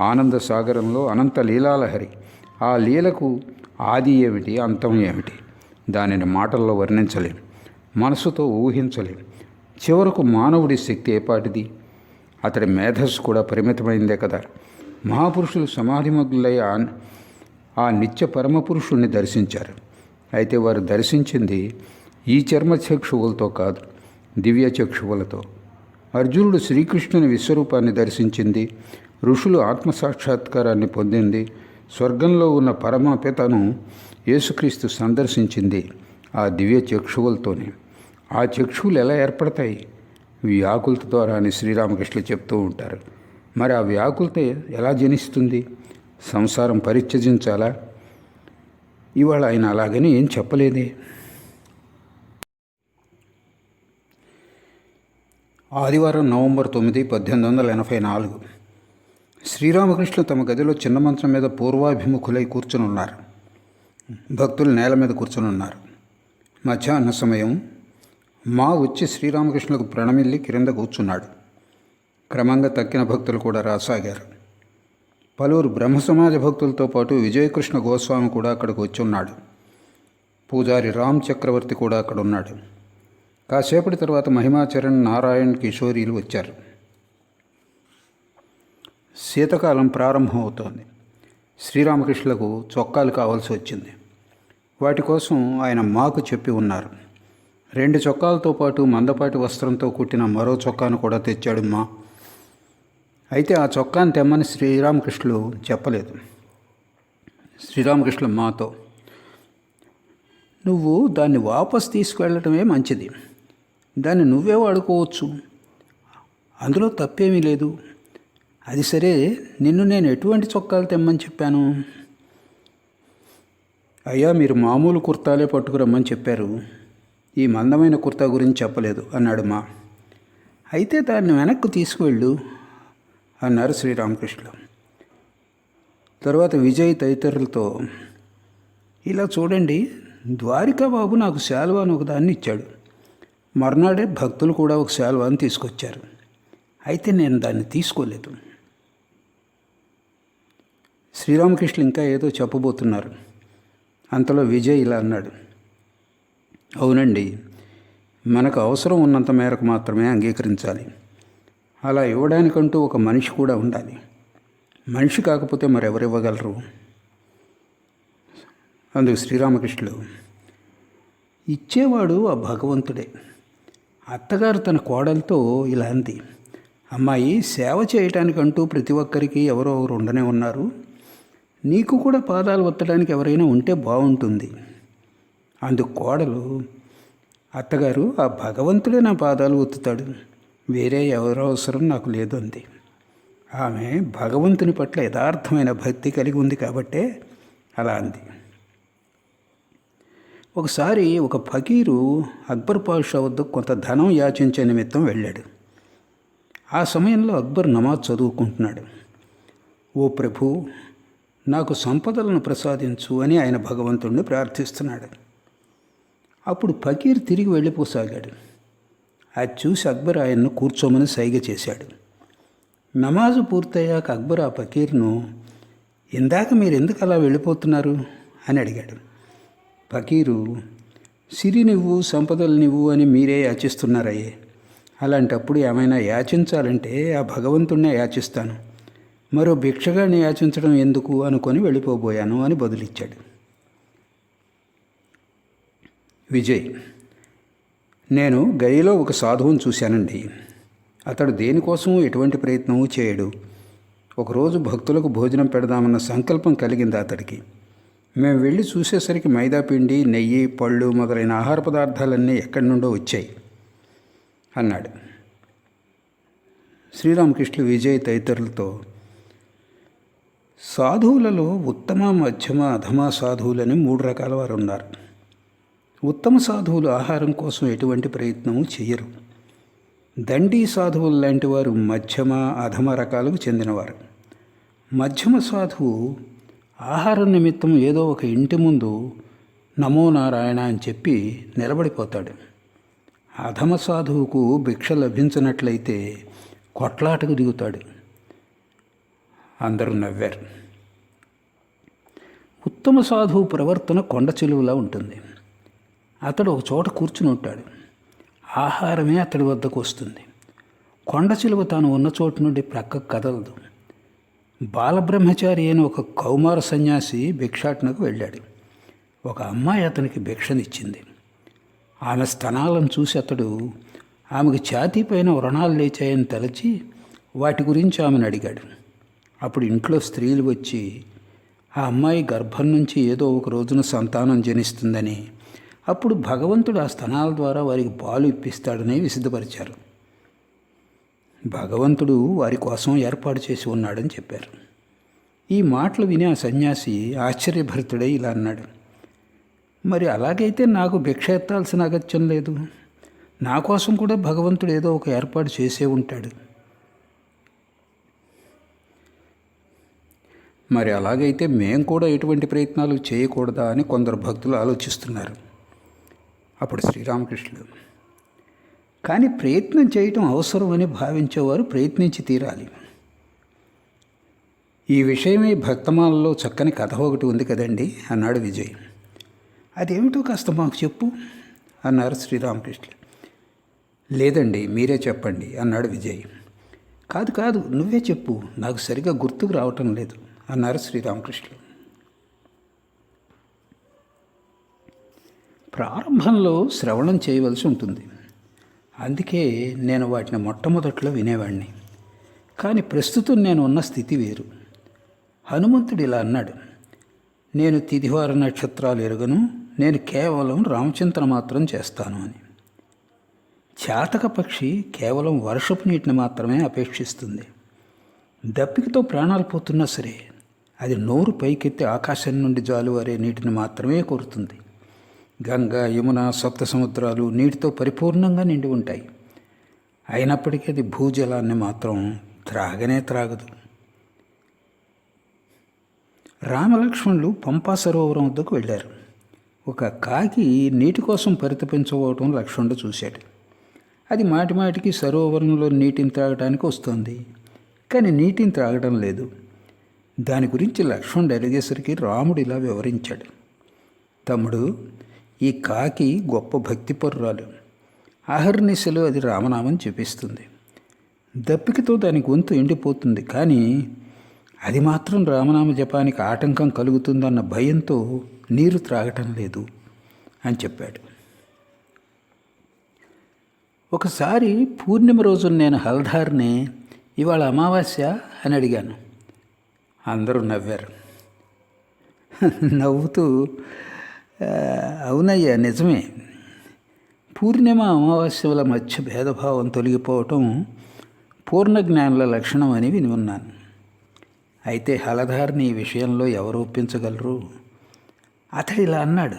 ఆనంద సాగరంలో అనంత లీలాలహరి. ఆ లీలకు ఆది ఏమిటి, అంతం ఏమిటి? దానిని మాటల్లో వర్ణించలేం, మనసుతో ఊహించలేం. చివరకు మానవుడి శక్తి ఏపాటిది? అతడి మేధస్సు కూడా పరిమితమైందే కదా. మహాపురుషులు సమాధిమగ్నులై ఆ నిత్య పరమపురుషుణ్ణి దర్శించారు. అయితే వారు దర్శించింది ఈ చర్మచక్షువులతో కాదు, దివ్య చక్షువులతో. అర్జునుడు శ్రీకృష్ణుని విశ్వరూపాన్ని దర్శించింది, ఋషులు ఆత్మసాక్షాత్కారాన్ని పొందింది, స్వర్గంలో ఉన్న పరమపితను యేసుక్రీస్తు సందర్శించింది ఆ దివ్య చక్షువులతోనే. ఆ చక్షువులు ఎలా ఏర్పడతాయి? వ్యాకులత ద్వారా అని శ్రీరామకృష్ణులు చెప్తూ ఉంటారు. మరి ఆ వ్యాకులత ఎలా జనిస్తుంది? సంసారం పరిత్యజించాలా? ఇవాళ ఆయన అలాగని ఏం చెప్పలేదే. ఆదివారం నవంబర్ 9, 1884. శ్రీరామకృష్ణులు తమ గదిలో చిన్న మంచం మీద పూర్వాభిముఖులై కూర్చునున్నారు. భక్తులు నేల మీద కూర్చునున్నారు. మధ్యాహ్న సమయం. మా వచ్చి శ్రీరామకృష్ణులకు ప్రణమిల్లి క్రింద కూర్చున్నాడు. క్రమంగా తక్కిన భక్తులు కూడా రాసాగారు. పలువురు బ్రహ్మసమాజ భక్తులతో పాటు విజయకృష్ణ గోస్వామి కూడా అక్కడికి వచ్చి ఉన్నాడు. పూజారి రామ్ చక్రవర్తి కూడా అక్కడ ఉన్నాడు. కాసేపటి తర్వాత మహిమాచరణ్, నారాయణ్, కిషోరీలు వచ్చారు. శీతకాలం ప్రారంభం అవుతోంది. శ్రీరామకృష్ణులకు చొక్కాలు కావాల్సి వచ్చింది. వాటి కోసం ఆయన మాకు చెప్పి ఉన్నారు. 2 చొక్కాలతో పాటు మందపాటి వస్త్రంతో కుట్టిన మరో చొక్కాను కూడా తెచ్చాడు మా. అయితే ఆ చొక్కాను తెమ్మని శ్రీరామకృష్ణులు చెప్పలేదు. శ్రీరామకృష్ణులు మాతో, నువ్వు దాన్ని వాపస్ తీసుకువెళ్ళటమే మంచిది. దాన్ని నువ్వే వాడుకోవచ్చు, అందులో తప్పేమీ లేదు. అది సరే, నిన్ను నేను ఎటువంటి చొక్కాలు తెమ్మని చెప్పాను? అయ్యా, మీరు మామూలు కుర్తాలే పట్టుకురమ్మని చెప్పారు, ఈ మందమైన కుర్తా గురించి చెప్పలేదు అన్నాడు మా. అయితే దాన్ని వెనక్కు తీసుకువెళ్ళు అన్నారు శ్రీరామకృష్ణులు. తర్వాత విజయ్ తదితరులతో, ఇలా చూడండి, ద్వారికాబాబు నాకు శాలువాను ఒకదాన్ని ఇచ్చాడు. మర్నాడే భక్తులు కూడా ఒక శాలువాను తీసుకొచ్చారు. అయితే నేను దాన్ని తీసుకోలేదు. శ్రీరామకృష్ణులు ఇంకా ఏదో చెప్పబోతున్నారు. అంతలో విజయ్ ఇలా అన్నాడు, అవునండి, మనకు అవసరం ఉన్నంత మేరకు మాత్రమే అంగీకరించాలి. అలా ఇవ్వడానికంటూ ఒక మనిషి కూడా ఉండాలి. మనిషి కాకపోతే మరెవరు ఇవ్వగలరు? అందుకు శ్రీరామకృష్ణులు, ఇచ్చేవాడు ఆ భగవంతుడే. అత్తగారు తన కోడలతో ఇలా అంది, అమ్మాయి, సేవ చేయటానికంటూ ప్రతి ఒక్కరికి ఎవరో ఒకరు ఉండనే ఉన్నారు. నీకు కూడా పాదాలు ఒత్తడానికి ఎవరైనా ఉంటే బాగుంటుంది. అందుకు కోడలు, అత్తగారు, ఆ భగవంతుడే నా పాదాలు ఒత్తుతాడు, వేరే ఎవరో అవసరం నాకు లేదు అంది. ఆమె భగవంతుని పట్ల యథార్థమైన భక్తి కలిగి ఉంది కాబట్టే అలా అంది. ఒకసారి ఒక ఫకీరు అక్బర్ పాషా వద్దకు కొంత ధనం యాచించే నిమిత్తం వెళ్ళాడు. ఆ సమయంలో అక్బర్ నమాజ్ చదువుకుంటున్నాడు. ఓ ప్రభు, నాకు సంపదలను ప్రసాదించు అని ఆయన భగవంతుడిని ప్రార్థిస్తున్నాడు. అప్పుడు ఫకీర్ తిరిగి వెళ్ళిపోసాగాడు. అది చూసి అక్బర్ ఆయన్ను కూర్చోమని సైగ చేశాడు. నమాజు పూర్తయ్యాక అక్బర్ ఆ ఫకీర్ను, ఇందాక మీరు ఎందుకు అలా వెళ్ళిపోతున్నారు అని అడిగాడు. ఫకీరు, సిరినివ్వు, సంపదలనివ్వు అని మీరే యాచిస్తున్నారయ్యే. అలాంటప్పుడు ఏమైనా యాచించాలంటే ఆ భగవంతుణ్ణే యాచిస్తాను, మరో భిక్షగాన్ని యాచించడం ఎందుకు అనుకొని వెళ్ళిపోబోయాను అని బదులిచ్చాడు. విజయ్, నేను గదిలో ఒక సాధువుని చూశానండి. అతడు దేనికోసం ఎటువంటి ప్రయత్నము చేయడు. ఒకరోజు భక్తులకు భోజనం పెడదామన్న సంకల్పం కలిగింది అతడికి. మేము వెళ్ళి చూసేసరికి మైదాపిండి, నెయ్యి, పళ్ళు మొదలైన ఆహార పదార్థాలన్నీ ఎక్కడి నుండో వచ్చాయి అన్నాడు. శ్రీరామకృష్ణులు విజయ్ తదితరులతో, సాధువులలో ఉత్తమ, మధ్యమ, అధమ సాధువులని 3 రకాల వారు ఉన్నారు. ఉత్తమ సాధువులు ఆహారం కోసం ఎటువంటి ప్రయత్నము చేయరు. దండీ సాధువులు లాంటి వారు మధ్యమ, అధమ రకాలకు చెందినవారు. మధ్యమ సాధువు ఆహారం నిమిత్తం ఏదో ఒక ఇంటి ముందు నమో నారాయణ అని చెప్పి నిలబడిపోతాడు. అధమ సాధువుకు భిక్ష లభించినట్లయితే కొట్లాటకు దిగుతాడు. అందరూ నవ్వారు. ఉత్తమ సాధువు ప్రవర్తన కొండ చెలువులా ఉంటుంది. అతడు ఒక చోట కూర్చుని ఉంటాడు. ఆహారమే అతడి వద్దకు వస్తుంది. కొండ చిలువ తాను ఉన్న చోటు నుండి ప్రక్కకు కదలదు. బాలబ్రహ్మచారి అయిన ఒక కౌమార సన్యాసి భిక్షాటనకు వెళ్ళాడు. ఒక అమ్మాయి అతనికి భిక్షనిచ్చింది. ఆమె స్తనాలను చూసి అతడు ఆమెకు ఛాతీపైన వ్రణాలు లేచాయని తలచి వాటి గురించి ఆమెను అడిగాడు. అప్పుడు ఇంట్లో స్త్రీలు వచ్చి ఆ అమ్మాయి గర్భం నుంచి ఏదో ఒక రోజున సంతానం జనిస్తుందని, అప్పుడు భగవంతుడు ఆ స్తనాల ద్వారా వారికి పాలు ఇప్పిస్తాడని విసిద్ధపరిచారు. భగవంతుడు వారి కోసం ఏర్పాటు చేసి ఉన్నాడని చెప్పారు. ఈ మాటలు విని ఆ సన్యాసి ఆశ్చర్యభరితుడై ఇలా అన్నాడు, మరి అలాగైతే నాకు భిక్ష ఎత్తాల్సిన అగత్యం లేదు. నా కోసం కూడా భగవంతుడు ఏదో ఒక ఏర్పాటు చేసే ఉంటాడు. మరి అలాగైతే మేం కూడా ఎటువంటి ప్రయత్నాలు చేయకూడదా అని కొందరు భక్తులు ఆలోచిస్తున్నారు. అప్పుడు శ్రీరామకృష్ణుడు, కానీ ప్రయత్నం చేయటం అవసరమని భావించేవారు ప్రయత్నించి తీరాలి. ఈ విషయమై భక్తమాలలో చక్కని కథ ఒకటి ఉంది కదండి అన్నాడు విజయ్. అదేమిటో కాస్త మాకు చెప్పు అన్నారు శ్రీరామకృష్ణుడు. లేదండి, మీరే చెప్పండి అన్నాడు విజయ్. కాదు నువ్వే చెప్పు, నాకు సరిగా గుర్తుకు రావటం లేదు అన్నారు శ్రీరామకృష్ణులు. ప్రారంభంలో శ్రవణం చేయవలసి ఉంటుంది. అందుకే నేను వాటిని మొట్టమొదట్లో వినేవాడిని. కానీ ప్రస్తుతం నేను ఉన్న స్థితి వేరు. హనుమంతుడు ఇలా అన్నాడు: నేను తిథివార నక్షత్రాలు ఎరుగను, నేను కేవలం రామచింతన మాత్రం చేస్తాను అని. చాతక పక్షి కేవలం వర్షపు నీటిని మాత్రమే అపేక్షిస్తుంది. దప్పికతో ప్రాణాలు పోతున్నా సరే అది నోరు పైకెత్తి ఆకాశం నుండి జాలువారే నీటిని మాత్రమే కోరుతుంది. గంగా, యమున, సప్త సముద్రాలు నీటితో పరిపూర్ణంగా నిండి ఉంటాయి. అయినప్పటికీ అది భూజలాన్ని మాత్రం త్రాగనే త్రాగదు. రామలక్ష్మణులు పంపా సరోవరం వద్దకు వెళ్ళారు. ఒక కాకి నీటి కోసం పరితపించబోవటం లక్ష్మణుడు చూశాడు. అది మాటిమాటికి సరోవరంలో నీటిని త్రాగడానికి వస్తుంది, కానీ నీటిని త్రాగడం లేదు. దాని గురించి లక్ష్మణుడు అడిగేసరికి రాముడు ఇలా వివరించాడు: తమ్ముడు, ఈ కాకి గొప్ప భక్తిపరురాలు. అహర్నిశలు అది రామనామం జపిస్తుంది. దప్పికతో దాని గొంతు ఎండిపోతుంది, కానీ అది మాత్రం రామనామ జపానికి ఆటంకం కలుగుతుందన్న భయంతో నీరు త్రాగటం లేదు అని చెప్పాడు. ఒకసారి పూర్ణిమ రోజున నేను హల్దార్ని ఇవాళ అమావాస్య అని అడిగాను. అందరూ నవ్వారు. నవ్వుతూ అవునయ్యా, నిజమే. పూర్ణిమ అమావాస్యల మధ్య భేదభావం తొలగిపోవటం పూర్ణ జ్ఞానుల లక్షణం అని విని ఉన్నాను. అయితే హలధార్ని ఈ విషయంలో ఎవరు ఒప్పించగలరు? అతడు ఇలా అన్నాడు: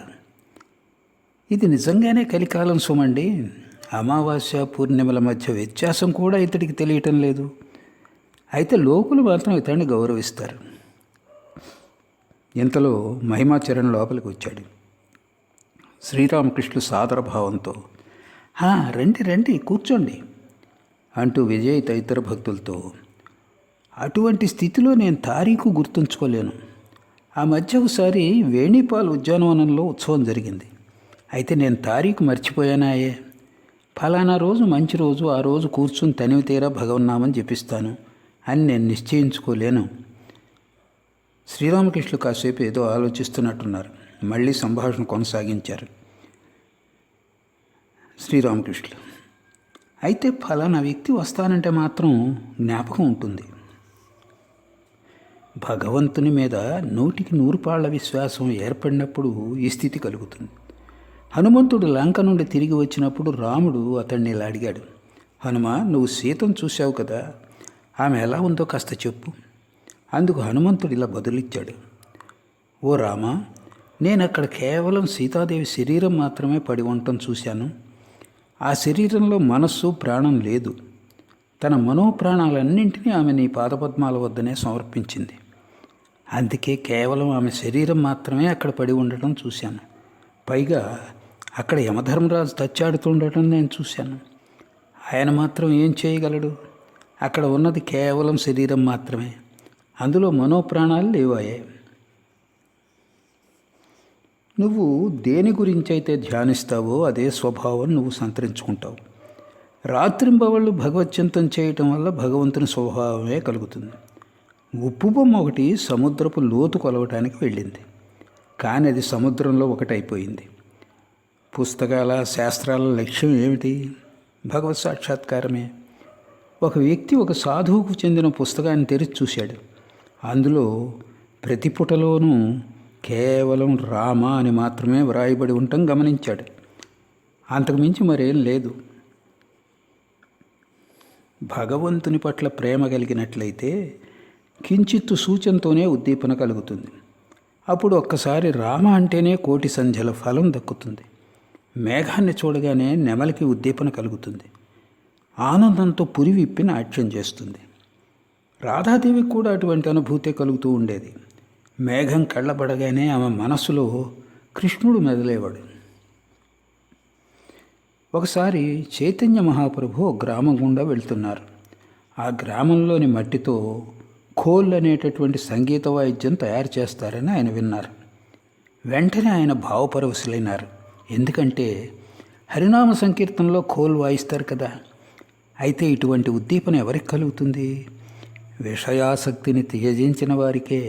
ఇది నిజంగానే కలికాలం సుమండి. అమావాస్య పూర్ణిమల మధ్య వ్యత్యాసం కూడా ఇతడికి తెలియటం లేదు. అయితే లోకులు మాత్రం ఇతడిని గౌరవిస్తారు. ఇంతలో మహిమాచరణ్ లోపలికి వచ్చాడు. శ్రీరామకృష్ణులు సాదరభావంతో రండి రండి కూర్చోండి అంటూ విజయ్ తదితర భక్తులతో, అటువంటి స్థితిలో నేను తారీఖు గుర్తుంచుకోలేను. ఆ మధ్య ఒకసారి వేణిపాల్ ఉద్యానవనంలో ఉత్సవం జరిగింది. అయితే నేను తారీఖు మర్చిపోయానాయే. ఫలానా రోజు మంచి రోజు, ఆ రోజు కూర్చుని తనివి తీరా భగవన్నామని జపిస్తాను అని నేను నిశ్చయించుకోలేను. శ్రీరామకృష్ణులు కాసేపు ఏదో ఆలోచిస్తున్నట్టున్నారు. మళ్ళీ సంభాషణ కొనసాగించారు శ్రీరామకృష్ణులు. అయితే ఫలానా వ్యక్తి వస్తానంటే మాత్రం జ్ఞాపకం ఉంటుంది. భగవంతుని మీద 100కి 100 పాళ్ల విశ్వాసం ఏర్పడినప్పుడు ఈ స్థితి కలుగుతుంది. హనుమంతుడు లంక నుండి తిరిగి వచ్చినప్పుడు రాముడు అతన్ని ఇలా అడిగాడు: హనుమ, నువ్వు సీతను చూశావు కదా, ఆమె ఎలా ఉందో కాస్త చెప్పు. అందుకు హనుమంతుడు ఇలా బదులిచ్చాడు: ఓ రామ, నేను అక్కడ కేవలం సీతాదేవి శరీరం మాత్రమే పడి ఉండటం చూశాను. ఆ శరీరంలో మనస్సు, ప్రాణం లేదు. తన మనోప్రాణాలన్నింటినీ ఆమె నీ పాదపద్మాల వద్దనే సమర్పించింది. అందుకే కేవలం ఆమె శరీరం మాత్రమే అక్కడ పడి ఉండటం చూశాను. పైగా అక్కడ యమధర్మరాజు తచ్చాడుతుండటం నేను చూశాను. ఆయన మాత్రం ఏం చేయగలడు? అక్కడ ఉన్నది కేవలం శరీరం మాత్రమే, అందులో మనోప్రాణాలు లేవాయే. నువ్వు దేని గురించి అయితే ధ్యానిస్తావో అదే స్వభావం నువ్వు సంతరించుకుంటావు. రాత్రింబవళ్ళు భగవచ్చింతన చేయటం వల్ల భగవంతుని స్వభావమే కలుగుతుంది. ఉప్పు బొమ్మ ఒకటి సముద్రపు లోతు కొలవటానికి వెళ్ళింది, కానీ అది సముద్రంలో ఒకటైపోయింది. పుస్తకాల, శాస్త్రాల లక్ష్యం ఏమిటి? భగవత్ సాక్షాత్కారమే. ఒక వ్యక్తి ఒక సాధువుకు చెందిన పుస్తకాన్ని తెరిచి చూశాడు. అందులో ప్రతి పుటలోనూ కేవలం రామ అని మాత్రమే వ్రాయబడి ఉండటం గమనించాడు. అంతకుమించి మరేం లేదు. భగవంతుని పట్ల ప్రేమ కలిగినట్లయితే కించిత్తు సూచనతోనే ఉద్దీపన కలుగుతుంది. అప్పుడు ఒక్కసారి రామ అంటేనే కోటి సంధ్యల ఫలం దక్కుతుంది. మేఘాన్ని చూడగానే నెమలికి ఉద్దీపన కలుగుతుంది. ఆనందంతో పురి విప్పి నాట్యం చేస్తుంది. రాధాదేవికి కూడా అటువంటి అనుభూతి కలుగుతూ ఉండేది. మేఘం కళ్ళబడగానే ఆమె మనస్సులో కృష్ణుడు మెదలేవాడు. ఒకసారి చైతన్య మహాప్రభు ఒక గ్రామం గుండా వెళ్తున్నారు. ఆ గ్రామంలోని మట్టితో ఖోల్ అనేటటువంటి సంగీత వాయిద్యం తయారు చేస్తారని ఆయన విన్నారు. వెంటనే ఆయన భావపరవశులైనారు. ఎందుకంటే హరినామ సంకీర్తనలో ఖోల్ వాయిస్తారు కదా. అయితే ఇటువంటి ఉద్దీపన ఎవరికి కలుగుతుంది? విషయాసక్తిని త్యజించిన వారికే,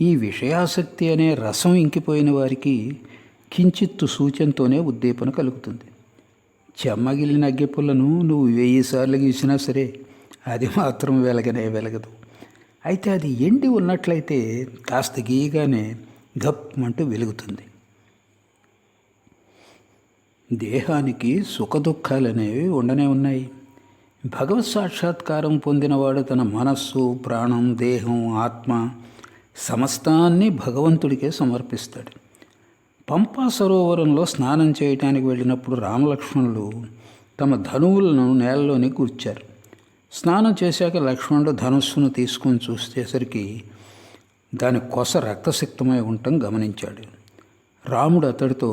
ఈ విషయాసక్తి అనే రసం ఇంకిపోయిన వారికి కించిత్తు సూచనతోనే ఉద్దీపన కలుగుతుంది. చెమ్మగిలిన అగ్గిపుల్లను నువ్వు 1000 సార్లు గీసినా సరే అది మాత్రం వెలగనే వెలగదు. అయితే అది ఎండి ఉన్నట్లయితే కాస్త గీయగానే గప్మంటూ వెలుగుతుంది. దేహానికి సుఖదుఖాలనేవి ఉండనే ఉన్నాయి. భగవత్ సాక్షాత్కారం పొందినవాడు తన మనస్సు, ప్రాణం, దేహం, ఆత్మ సమస్తాన్ని భగవంతుడికే సమర్పిస్తాడు. పంపా సరోవరంలో స్నానం చేయటానికి వెళ్ళినప్పుడు రామలక్ష్మణులు తమ ధనువులను నేలలోని కూర్చారు. స్నానం చేశాక లక్ష్మణుడు ధనుస్సును తీసుకొని చూసేసరికి దాని కొస రక్తసిక్తమై ఉండటం గమనించాడు. రాముడు అతడితో,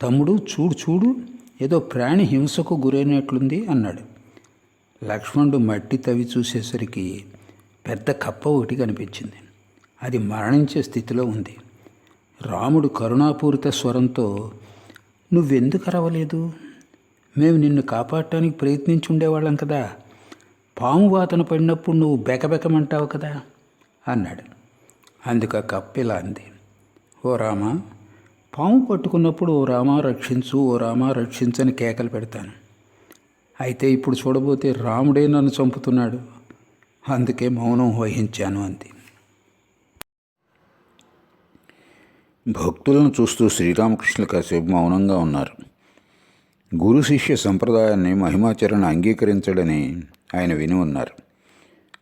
తమ్ముడు చూడు చూడు, ఏదో ప్రాణి హింసకు గురైనట్లుంది అన్నాడు. లక్ష్మణుడు మట్టి తవ్వి చూసేసరికి పెద్ద కప్ప ఒకటి కనిపించింది. అది మరణించే స్థితిలో ఉంది. రాముడు కరుణాపూరిత స్వరంతో, నువ్వెందుకు అరవలేదు? మేము నిన్ను కాపాడటానికి ప్రయత్నించి ఉండేవాళ్ళం కదా. పాము వాతన పడినప్పుడు నువ్వు బెకబెకమంటావు కదా అన్నాడు. అందుకు ఆ కప్ప ఇలా అంది, ఓ రామ, పాము పట్టుకున్నప్పుడు ఓ రామ రక్షించు, ఓ రామ రక్షించని కేకలు పెడతాను. అయితే ఇప్పుడు చూడబోతే రాముడే నన్ను చంపుతున్నాడు, అందుకే మౌనం వహించాను అంది. భక్తులను చూస్తూ శ్రీరామకృష్ణులు కాసేపు మౌనంగా ఉన్నారు. గురు శిష్య సంప్రదాయాన్ని మహిమాచరణ అంగీకరించడని ఆయన విని ఉన్నారు.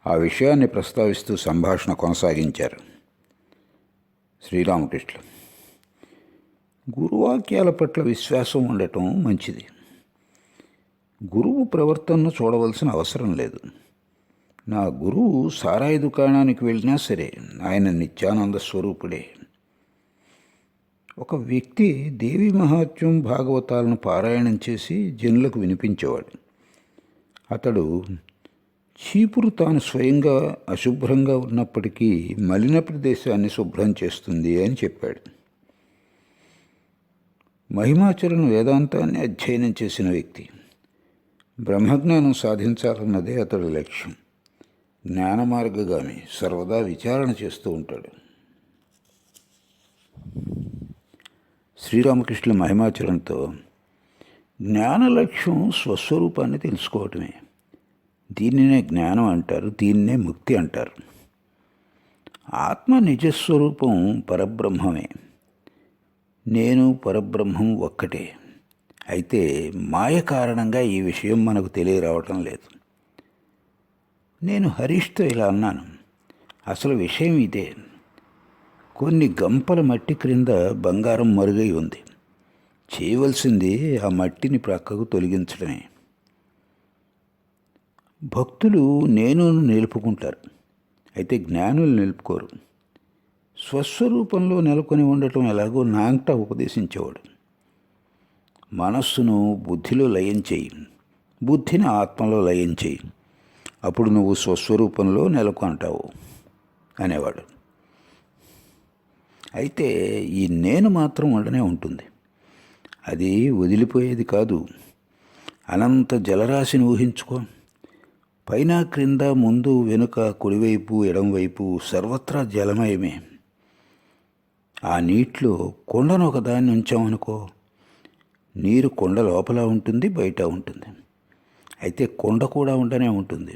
ఆ విషయాన్ని ప్రస్తావిస్తూ సంభాషణ కొనసాగించారు. శ్రీరామకృష్ణులు, గురువాక్యాల పట్ల విశ్వాసం ఉండటం మంచిది. గురువు ప్రవర్తనను చూడవలసిన అవసరం లేదు. నా గురువు సారాయి దుకాణానికి వెళ్ళినా సరే ఆయన నిత్యానంద స్వరూపుడే. ఒక వ్యక్తి దేవి మహాత్మ్యం, భాగవతాలను పారాయణం చేసి జనులకు వినిపించేవాడు. అతడు చీపురు తాను స్వయంగా అశుభ్రంగా ఉన్నప్పటికీ మలిన ప్రదేశాన్ని శుభ్రం చేస్తుంది అని చెప్పాడు. మహిమాచరణ వేదాంతాన్ని అధ్యయనం చేసిన వ్యక్తి. బ్రహ్మజ్ఞానం సాధించాలన్నదే అతడి లక్ష్యం. జ్ఞాన మార్గగామి సర్వదా విచారణ చేస్తూ ఉంటాడు. శ్రీరామకృష్ణుల మహిమాచరణతో, జ్ఞాన లక్ష్యం స్వస్వరూపాన్ని తెలుసుకోవటమే. దీనినే జ్ఞానం అంటారు, దీన్నే ముక్తి అంటారు. ఆత్మ నిజస్వరూపం పరబ్రహ్మమే. నేను పరబ్రహ్మం ఒక్కటే. అయితే మాయ కారణంగా ఈ విషయం మనకు తెలియరావటం లేదు. నేను హరీష్తో ఇలా అన్నాను, అసలు విషయం ఇదే. కొన్ని గంపల మట్టి క్రింద బంగారం మరుగై ఉంది. చేయవలసింది ఆ మట్టిని ప్రక్కకు తొలగించడమే. భక్తులు నేను నిలుపుకుంటారు, అయితే జ్ఞానులు నిలుపుకోరు. స్వస్వరూపంలో నెలకొని ఉండటం ఎలాగో నాంట ఉపదేశించేవాడు. మనస్సును బుద్ధిలో లయం చేయి, బుద్ధిని ఆత్మలో లయం చేయి, అప్పుడు నువ్వు స్వస్వరూపంలో నెలకొంటావు అనేవాడు. అయితే ఈ నేను మాత్రం ఉండనే ఉంటుంది. అది వదిలిపోయేది కాదు. అనంత జలరాశిని ఊహించుకో. పైన క్రింద, ముందు వెనుక, కుడివైపు ఎడంవైపు సర్వత్రా జలమయమే. ఆ నీటిలో కొండను ఒకదాన్ని ఉంచామనుకో, నీరు కొండ లోపల ఉంటుంది, బయట ఉంటుంది. అయితే కొండ కూడా ఉండనే ఉంటుంది.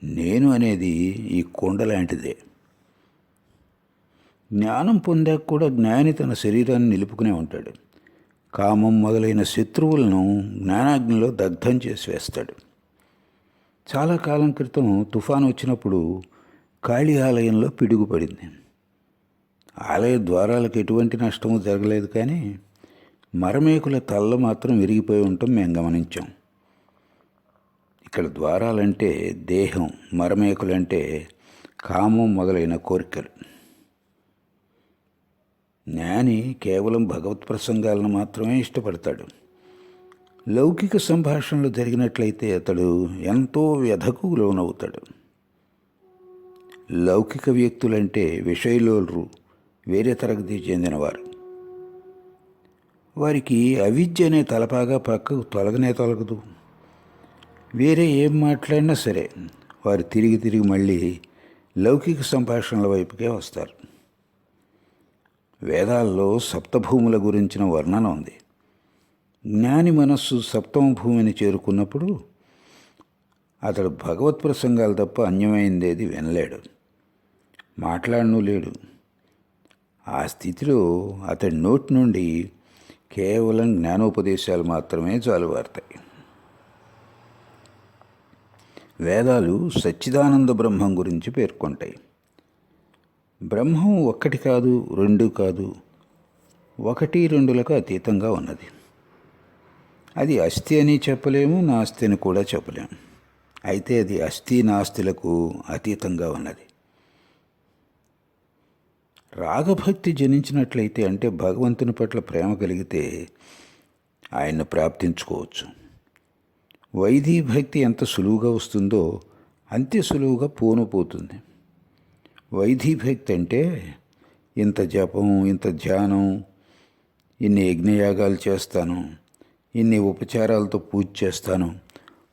నేను అనేది ఈ కొండ లాంటిదే. జ్ఞానం పొందాక కూడా జ్ఞాని తన శరీరాన్ని నిలుపుకునే ఉంటాడు. కామం మొదలైన శత్రువులను జ్ఞానాగ్నిలో దగ్ధం చేసి వేస్తాడు. చాలా కాలం క్రితం తుఫాను వచ్చినప్పుడు కాళీ ఆలయంలో పిడుగు పడింది. ఆలయ ద్వారాలకు ఎటువంటి నష్టము జరగలేదు, కానీ మరమేకుల తల్ల మాత్రం విరిగిపోయి ఉండటం మేము గమనించాం. ఇక్కడ ద్వారాలంటే దేహం, మరమేకులంటే కామం మొదలైన కోరికలు. జ్ఞాని కేవలం భగవత్ ప్రసంగాలను మాత్రమే ఇష్టపడతాడు. లౌకిక సంభాషణలు జరిగినట్లయితే అతడు ఎంతో వ్యధకు లోనవుతాడు. లౌకిక వ్యక్తులంటే విషయలోలు, వేరే తరగతి చెందినవారు. వారికి అవిద్య అనే తలపాగా పక్కకు తొలగనే తొలగదు. వేరే ఏం మాట్లాడినా సరే వారు తిరిగి తిరిగి మళ్ళీ లౌకిక సంభాషణల వైపుకే వస్తారు. వేదాల్లో సప్తభూముల గురించిన వర్ణన ఉంది. జ్ఞాని మనస్సు సప్తమ భూమిని చేరుకున్నప్పుడు అతడు భగవత్ ప్రసంగాలు తప్ప అన్యమైందేది వినలేడు, మాట్లాడను లేడు. ఆ స్థితిలో అతడి నోటి నుండి కేవలం జ్ఞానోపదేశాలు మాత్రమే జాలువారుతాయి. వేదాలు సచ్చిదానంద బ్రహ్మం గురించి పేర్కొంటాయి. బ్రహ్మం ఒక్కటి కాదు, రెండు కాదు, ఒకటి రెండులకు అతీతంగా ఉన్నది. అది అస్థి అని చెప్పలేము, నాస్తి అని కూడా చెప్పలేము. అయితే అది అస్థి నాస్తిలకు అతీతంగా ఉన్నది. రాగభక్తి జనించినట్లయితే, అంటే భగవంతుని పట్ల ప్రేమ కలిగితే ఆయన్ను ప్రాప్తించుకోవచ్చు. వైదీ భక్తి ఎంత సులువుగా వస్తుందో అంతే సులువుగా పోతుంది. వైదీ భక్తి అంటే ఇంత జపం, ఇంత ధ్యానం, ఇన్ని యజ్ఞయాగాలు చేస్తాను, ఇన్ని ఉపచారాలతో పూజ చేస్తాను,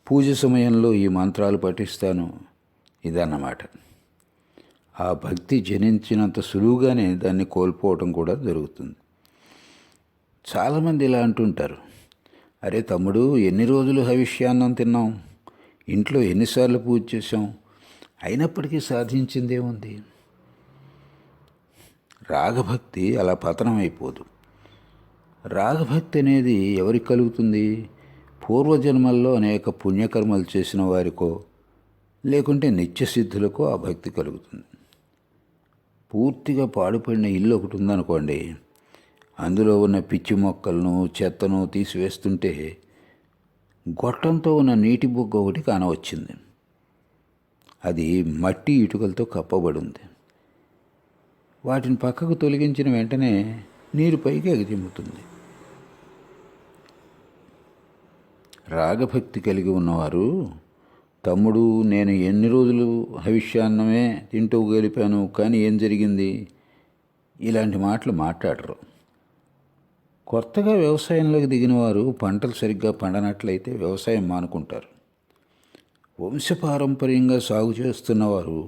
పూజ సమయంలో ఈ మంత్రాలు పఠిస్తాను, ఇదన్నమాట. ఆ భక్తి జనించినంత సులువుగానే దాన్ని కోల్పోవటం కూడా జరుగుతుంది. చాలామంది ఇలా అంటుంటారు, అరే తమ్ముడు, ఎన్ని రోజులు హవిష్యాన్నం తిన్నాం, ఇంట్లో ఎన్నిసార్లు పూజ చేశాం, అయినప్పటికీ సాధించిందేముంది? రాగభక్తి అలా పతనం అయిపోదు. రాగభక్తి అనేది ఎవరికి కలుగుతుంది? పూర్వజన్మల్లో అనేక పుణ్యకర్మలు చేసిన వారికో, లేకుంటే నిత్యసిద్ధులకో ఆ భక్తి కలుగుతుంది. పూర్తిగా పాడుపడిన ఇల్లు ఒకటి ఉందనుకోండి, అందులో ఉన్న పిచ్చి మొక్కలను, చెత్తను తీసివేస్తుంటే గొట్టంతో ఉన్న నీటి బొగ్గ ఒకటి కానవచ్చింది. అది మట్టి ఇటుకలతో కప్పబడి ఉంది. వాటిని పక్కకు తొలగించిన వెంటనే నీరు పైకి ఎగజిమ్ముతుంది. రాగభక్తి కలిగి ఉన్నవారు, తమ్ముడు నేను ఎన్ని రోజులు హవిష్యాన్నమే తింటూ గడిపాను, కానీ ఏం జరిగింది, ఇలాంటి మాటలు మాట్లాడరు. కొత్తగా వ్యవసాయంలోకి దిగిన వారు పంటలు సరిగ్గా పండనట్లయితే వ్యవసాయం మానుకుంటారు. వంశపారంపర్యంగా సాగు చేస్తున్నవారు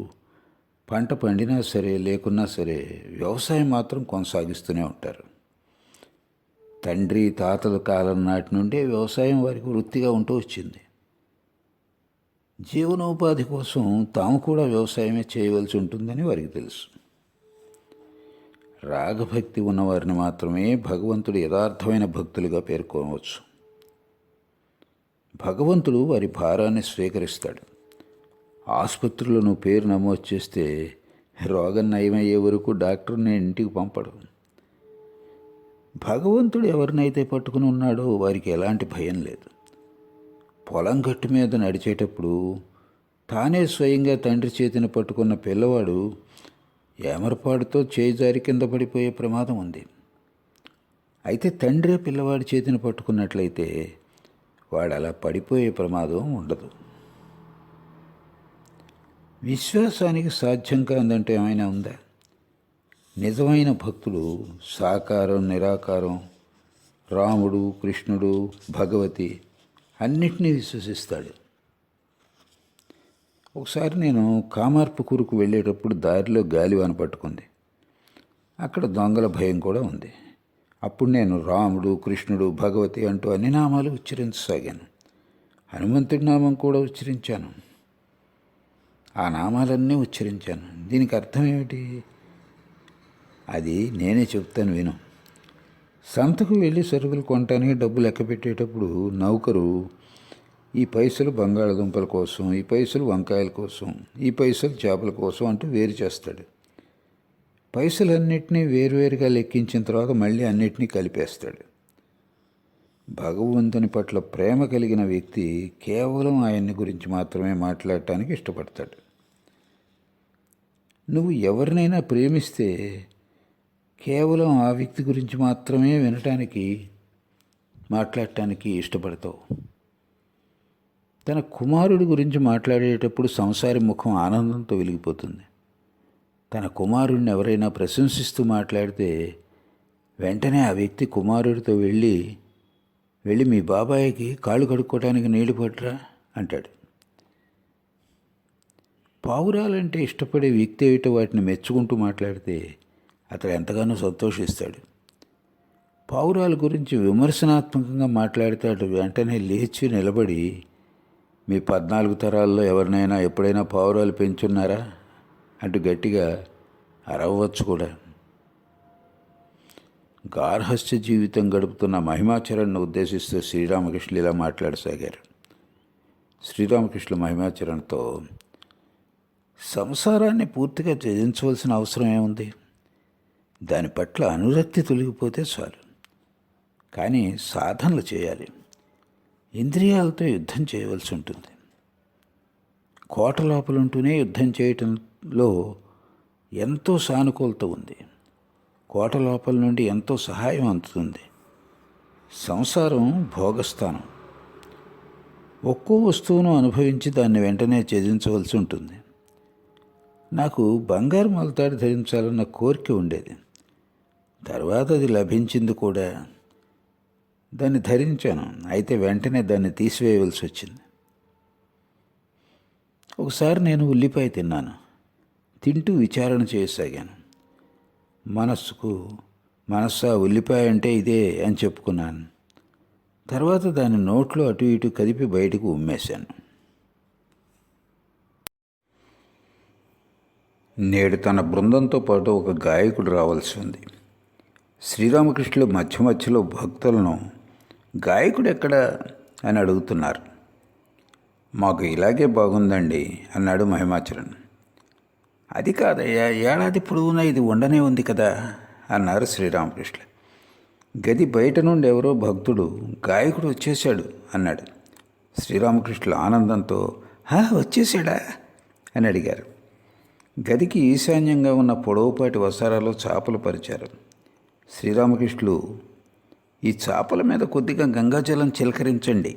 పంట పండినా సరే లేకున్నా సరే వ్యవసాయం మాత్రం కొనసాగిస్తూనే ఉంటారు. తండ్రి తాతల కాలం నాటి నుండే వ్యవసాయం వారికి వృత్తిగా ఉంటూ వచ్చింది. జీవనోపాధి కోసం తాము కూడా వ్యవసాయమే చేయవలసి ఉంటుందని వారికి తెలుసు. రాగభక్తి ఉన్నవారిని మాత్రమే భగవంతుడు యథార్థమైన భక్తులుగా పేర్కొనవచ్చు. భగవంతుడు వారి భారాన్ని స్వీకరిస్తాడు. ఆసుపత్రిలో నువ్వు పేరు నమోదు చేస్తే రోగం నయమయ్యే వరకు డాక్టర్ని ఇంటికి పంపడు. భగవంతుడు ఎవరినైతే పట్టుకుని ఉన్నాడో వారికి ఎలాంటి భయం లేదు. పొలం గట్టు మీద నడిచేటప్పుడు తానే స్వయంగా తండ్రి చేతిని పట్టుకున్న పిల్లవాడు ఏమరపాటుతో చేయి జారి కింద పడిపోయే ప్రమాదం ఉంది. అయితే తండ్రే పిల్లవాడి చేతిని పట్టుకున్నట్లయితే వాడు అలా పడిపోయే ప్రమాదం ఉండదు. విశ్వాసానికి సాధ్యం కాదంటే ఏమైనా ఉందా? నిజమైన భక్తుడు సాకారం, నిరాకారం, రాముడు, కృష్ణుడు, భగవతి అన్నిటినీ విశ్వసిస్తాడు. ఒకసారి నేను కామార్పుకూరుకు వెళ్ళేటప్పుడు దారిలో గాలివాన పట్టుకుంది. అక్కడ దొంగల భయం కూడా ఉంది. అప్పుడు నేను రాముడు, కృష్ణుడు, భగవతి అంటూ అన్ని నామాలు ఉచ్చరించసాగాను. హనుమంతుడి నామం కూడా ఉచ్చరించాను. ఆ నామాలన్నీ ఉచ్చరించాను. దీనికి అర్థం ఏమిటి? అది నేనే చెప్తాను విను. సంతకు వెళ్ళి సరుకులు కొనటానికి డబ్బు లెక్క పెట్టేటప్పుడు నౌకరు ఈ పైసలు బంగాళదుంపల కోసం, ఈ పైసలు వంకాయల కోసం, ఈ పైసలు చేపల కోసం అంటూ వేరు చేస్తాడు. పైసలన్నింటినీ వేరువేరుగా లెక్కించిన తర్వాత మళ్ళీ అన్నిటినీ కలిపేస్తాడు. భగవంతుని పట్ల ప్రేమ కలిగిన వ్యక్తి కేవలం ఆయన్ని గురించి మాత్రమే మాట్లాడటానికి ఇష్టపడతాడు. నువ్వు ఎవరినైనా ప్రేమిస్తే కేవలం ఆ వ్యక్తి గురించి మాత్రమే వినటానికి, మాట్లాడటానికి ఇష్టపడతావు. తన కుమారుడి గురించి మాట్లాడేటప్పుడు సంసారి ముఖం ఆనందంతో వెలిగిపోతుంది. తన కుమారుడిని ఎవరైనా ప్రశంసిస్తూ మాట్లాడితే వెంటనే ఆ వ్యక్తి కుమారుడితో వెళ్ళి మీ బాబాయికి కాళ్ళు కడుక్కోవడానికి నీళ్లు పట్టరా అంటాడు. పావురాలంటే ఇష్టపడే వ్యక్తి ఏమిటో వాటిని మెచ్చుకుంటూ మాట్లాడితే అతడు ఎంతగానో సంతోషిస్తాడు. పావురాల గురించి విమర్శనాత్మకంగా మాట్లాడితే అటు వెంటనే లేచి నిలబడి, మీ 14 తరాల్లో ఎవరినైనా ఎప్పుడైనా పావురాలు పెంచున్నారా అంటూ గట్టిగా అరవవచ్చు కూడా. గార్హస్థ్య జీవితం గడుపుతున్న మహిమాచరణను ఉద్దేశిస్తూ శ్రీరామకృష్ణులు ఇలా మాట్లాడసాగారు. శ్రీరామకృష్ణులు మహిమాచరణతో, సంసారాన్ని పూర్తిగా త్యజించవలసిన అవసరం ఏముంది? దాని పట్ల అనురక్తి తొలగిపోతే చాలు. కానీ సాధనలు చేయాలి. ఇంద్రియాలతో యుద్ధం చేయవలసి ఉంటుంది. కోట లోపలుంటూనే యుద్ధం చేయటంలో ఎంతో సానుకూలత ఉంది. కోట లోపల నుండి ఎంతో సహాయం అందుతుంది. సంసారం భోగస్థానం. ఒక్కో వస్తువును అనుభవించి దాన్ని వెంటనే త్యజించవలసి ఉంటుంది. నాకు బంగారు మొలతాడు ధరించాలన్న కోరిక ఉండేది. తర్వాత అది లభించింది కూడా. దాన్ని ధరించాను. అయితే వెంటనే దాన్ని తీసివేయవలసి వచ్చింది. ఒకసారి నేను ఉల్లిపాయ తిన్నాను. తింటూ విచారణ చేయసాగాను. మనస్సా ఉల్లిపాయ అంటే ఇదే అని చెప్పుకున్నాను. తర్వాత దాని నోట్లో అటు ఇటు కదిపి బయటకు ఉమ్మేశాను. నేడు తన బృందంతో పాటు ఒక గాయకుడు రావాల్సి ఉంది. శ్రీరామకృష్ణులు మధ్య మధ్యలో భక్తులను గాయకుడు ఎక్కడ అని అడుగుతున్నారు. మాకు ఇలాగే బాగుందండి అన్నాడు మహిమాచరణ్. అది కాదయ్యా, ఏడాది పొడవునా ఇది ఉండనే ఉంది కదా అన్నారు శ్రీరామకృష్ణులు. గది బయట నుండి ఎవరో భక్తుడు గాయకుడు వచ్చేశాడు అన్నాడు. శ్రీరామకృష్ణులు ఆనందంతో వచ్చేసాడా అని అడిగారు. గదికి ఈశాన్యంగా ఉన్న పొడవుపాటి వసారాలో చాపలు పరిచారు. శ్రీరామకృష్ణులు, ఈ చాపల మీద కొద్దిగా గంగాజలం చిలకరించండి.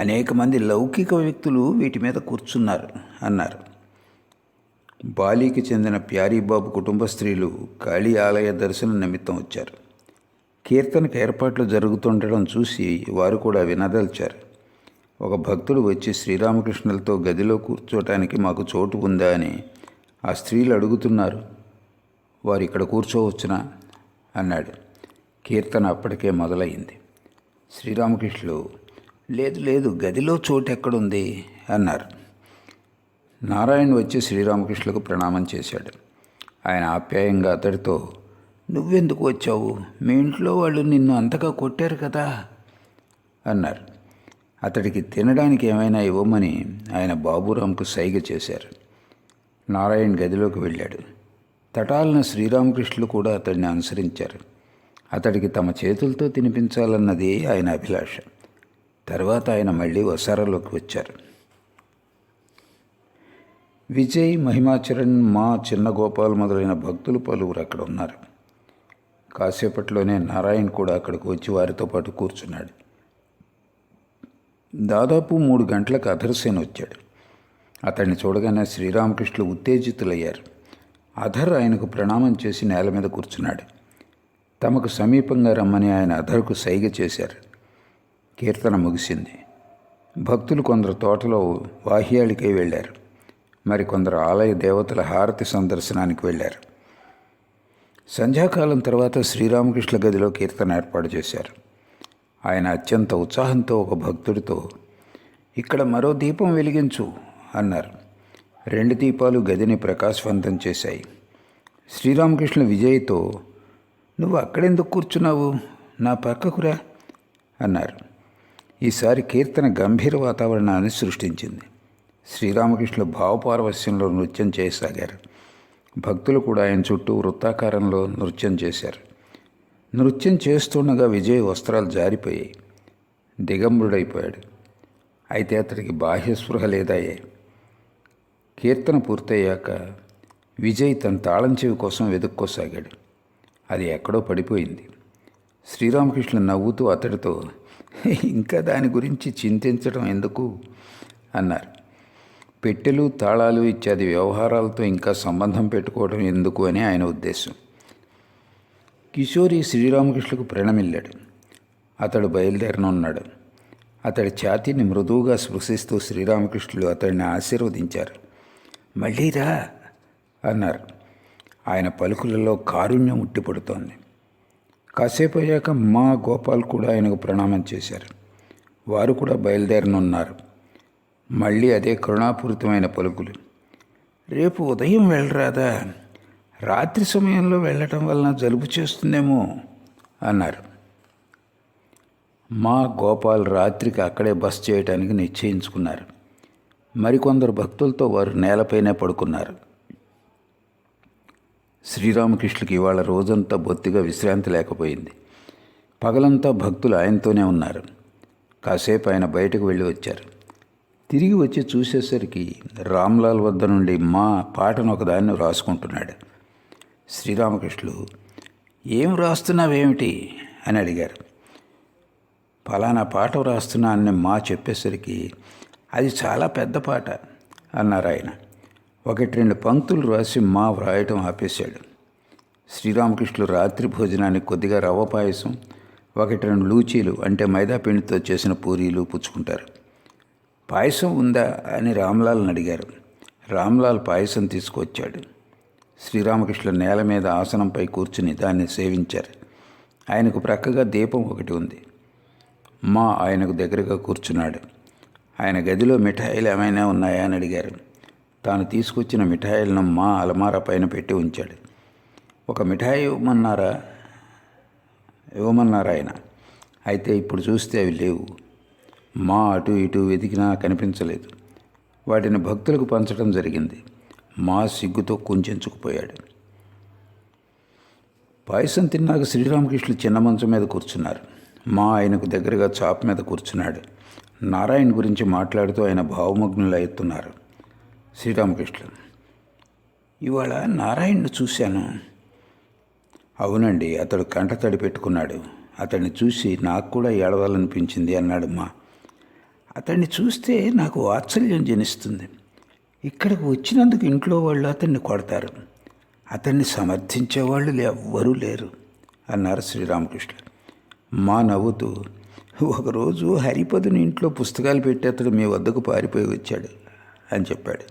అనేక మంది లౌకిక వ్యక్తులు వీటి మీద కూర్చున్నారు అన్నారు. బాలీకి చెందిన ప్యారీబాబు కుటుంబ స్త్రీలు కాళీ ఆలయ దర్శనం నిమిత్తం వచ్చారు. కీర్తనకు ఏర్పాట్లు జరుగుతుండడం చూసి వారు కూడా వినదల్చారు. ఒక భక్తుడు వచ్చి శ్రీరామకృష్ణులతో గదిలో కూర్చోటానికి మాకు చోటు ఉందా అని ఆ స్త్రీలు అడుగుతున్నారు. వారు ఇక్కడ కూర్చోవచ్చునా అన్నాడు. కీర్తన అప్పటికే మొదలైంది. శ్రీరామకృష్ణులు, లేదు లేదు, గదిలో చోటు ఎక్కడుంది అన్నారు. నారాయణ వచ్చి శ్రీరామకృష్ణులకు ప్రణామం చేశాడు. ఆయన ఆప్యాయంగా అతడితో, నువ్వెందుకు వచ్చావు? మీ ఇంట్లో వాళ్ళు నిన్ను అంతగా కొట్టారు కదా అన్నారు. అతడికి తినడానికి ఏమైనా ఇవ్వమని ఆయన బాబురాంకు సైగ చేశారు. నారాయణ గదిలోకి వెళ్ళాడు. తటాలన శ్రీరామకృష్ణులు కూడా అతడిని అనుసరించారు. అతడికి తమ చేతులతో తినిపించాలన్నది ఆయన అభిలాష. తర్వాత ఆయన మళ్ళీ వసారాలోకి వచ్చారు. విజయ్, మహిమాచరణ్, మా చిన్న గోపాల్ మొదలైన భక్తులు పలువురు అక్కడ ఉన్నారు. కాసేపట్లోనే నారాయణ కూడా అక్కడికి వచ్చి వారితో పాటు కూర్చున్నాడు. దాదాపు 3 గంటలకు అధర్సేన్ వచ్చాడు. అతన్ని చూడగానే శ్రీరామకృష్ణులు ఉత్తేజితులయ్యారు. అధర్ ఆయనకు ప్రణామం చేసి నేల మీద కూర్చున్నాడు. తమకు సమీపంగా రమ్మని ఆయన అధర్కు సైగ చేశారు. కీర్తన ముగిసింది. భక్తులు కొందరు తోటలో వాహ్యాళికై వెళ్ళారు. మరికొందరు ఆలయ దేవతల హారతి సందర్శనానికి వెళ్ళారు. సంధ్యాకాలం తర్వాత శ్రీరామకృష్ణ గదిలో కీర్తన ఏర్పాటు చేశారు. ఆయన అత్యంత ఉత్సాహంతో ఒక భక్తుడితో, ఇక్కడ మరో దీపం వెలిగించు అన్నారు. 2 దీపాలు గదిని ప్రకాశవంతం చేశాయి. శ్రీరామకృష్ణ విజయ్తో, నువ్వు అక్కడెందుకు కూర్చున్నావు? నా పక్కకురా అన్నారు. ఈసారి కీర్తన గంభీర వాతావరణాన్ని సృష్టించింది. శ్రీరామకృష్ణులు భావపారవస్యంలో నృత్యం చేయసాగారు. భక్తులు కూడా ఆయన చుట్టూ వృత్తాకారంలో నృత్యం చేశారు. నృత్యం చేస్తుండగా విజయ్ వస్త్రాలు జారిపోయాయి. దిగంబరుడైపోయాడు. అయితే అతడికి బాహ్యస్పృహ లేదాయే. కీర్తన పూర్తయ్యాక విజయ్ తన తాళం చెవి కోసం వెతుక్కోసాగాడు. అది ఎక్కడో పడిపోయింది. శ్రీరామకృష్ణ నవ్వుతూ అతడితో, ఇంకా దాని గురించి చింతించడం ఎందుకు అన్నారు. పెట్టెలు, తాళాలు ఇత్యాది వ్యవహారాలతో ఇంకా సంబంధం పెట్టుకోవడం ఎందుకు అని ఆయన ఉద్దేశం. కిషోరి శ్రీరామకృష్ణకు ప్రణమిల్లాడు. అతడు బయలుదేరనున్నాడు. అతడి ఛాతీని మృదువుగా స్పృశిస్తూ శ్రీరామకృష్ణులు అతడిని ఆశీర్వదించారు. మళ్ళీరా అన్నారు. ఆయన పలుకులలో కారుణ్యం ఉట్టిపడుతోంది. కాసేపు అయ్యాక మా గోపాల్ కూడా ఆయనకు ప్రణామం చేశారు. వారు కూడా బయలుదేరనున్నారు. మళ్ళీ అదే కరుణాపూరితమైన పలుకులు. రేపు ఉదయం వెళ్ళరాదా? రాత్రి సమయంలో వెళ్ళటం వలన జలుబు చేస్తుందేమో అన్నారు. మా గోపాల్ రాత్రికి అక్కడే బస చేయడానికి నిశ్చయించుకున్నారు. మరికొందరు భక్తులతో వారు నేలపైనే పడుకున్నారు. శ్రీరామకృష్ణుడికి ఇవాళ రోజంతా బొత్తిగా విశ్రాంతి లేకపోయింది. పగలంతా భక్తులు ఆయనతోనే ఉన్నారు. కాసేపు ఆయన బయటకు వెళ్ళి వచ్చారు. తిరిగి వచ్చి చూసేసరికి రామ్లాల్ వద్ద నుండి మా పాటను ఒకదాన్ని రాసుకుంటున్నాడు. శ్రీరామకృష్ణులు, ఏం రాస్తున్నావేమిటి అని అడిగారు. ఫలానా పాట రాస్తున్నా అని మా చెప్పేసరికి, అది చాలా పెద్ద పాట అన్నారు ఆయన. 1-2 పంక్తులు రాసి మా వ్రాయటం ఆపేశాడు. శ్రీరామకృష్ణులు రాత్రి భోజనానికి కొద్దిగా రవ్వ పాయసం, 1-2 లూచీలు అంటే మైదా పిండితో చేసిన పూరీలు పుచ్చుకుంటారు. పాయసం ఉందా అని రామ్లాల్ని అడిగారు. రామ్లాల్ పాయసం తీసుకొచ్చాడు. శ్రీరామకృష్ణులు నేల మీద ఆసనంపై కూర్చుని దాన్ని సేవించారు. ఆయనకు ప్రక్కగా దీపం ఒకటి ఉంది. మా ఆయనకు దగ్గరగా కూర్చున్నాడు. ఆయన గదిలో మిఠాయిలు ఏమైనా ఉన్నాయా అని అడిగారు. తాను తీసుకొచ్చిన మిఠాయిలను మా అలమారా పైన పెట్టి ఉంచాడు. ఒక మిఠాయి ఇవ్వమన్నారు ఆయన. అయితే ఇప్పుడు చూస్తే అవి లేవు. మా అటు ఇటు వెతికినా కనిపించలేదు. వాటిని భక్తులకు పంచడం జరిగింది. మా సిగ్గుతో కుంచెంచుకుపోయాడు. పాయసం తిన్నాక శ్రీరామకృష్ణులు చిన్న మంచం మీద కూర్చున్నారు. మా ఆయనకు దగ్గరగా చాప మీద కూర్చున్నాడు. నారాయణ గురించి మాట్లాడుతూ ఆయన భావమగ్నులు అవుతున్నారు. శ్రీరామకృష్ణులు, ఇవాళ నారాయణను చూశాను. అవునండి, అతడు కంటతడి పెట్టుకున్నాడు. అతన్ని చూసి నాకు కూడా ఏడవాలనిపించింది అన్నాడు మా. అతన్ని చూస్తే నాకు వాత్సల్యం జనిస్తుంది. ఇక్కడికి వచ్చినందుకు ఇంట్లో వాళ్ళు అతన్ని కొడతారు. అతన్ని సమర్థించేవాళ్ళు ఎవ్వరూ లేరు అన్నారు శ్రీరామకృష్ణులు. మా నవ్వుతూ, ఒకరోజు హరిపదుని ఇంట్లో పుస్తకాలు పెట్టి అతడు మీ వద్దకు పారిపోయి వచ్చాడు అని చెప్పాడు.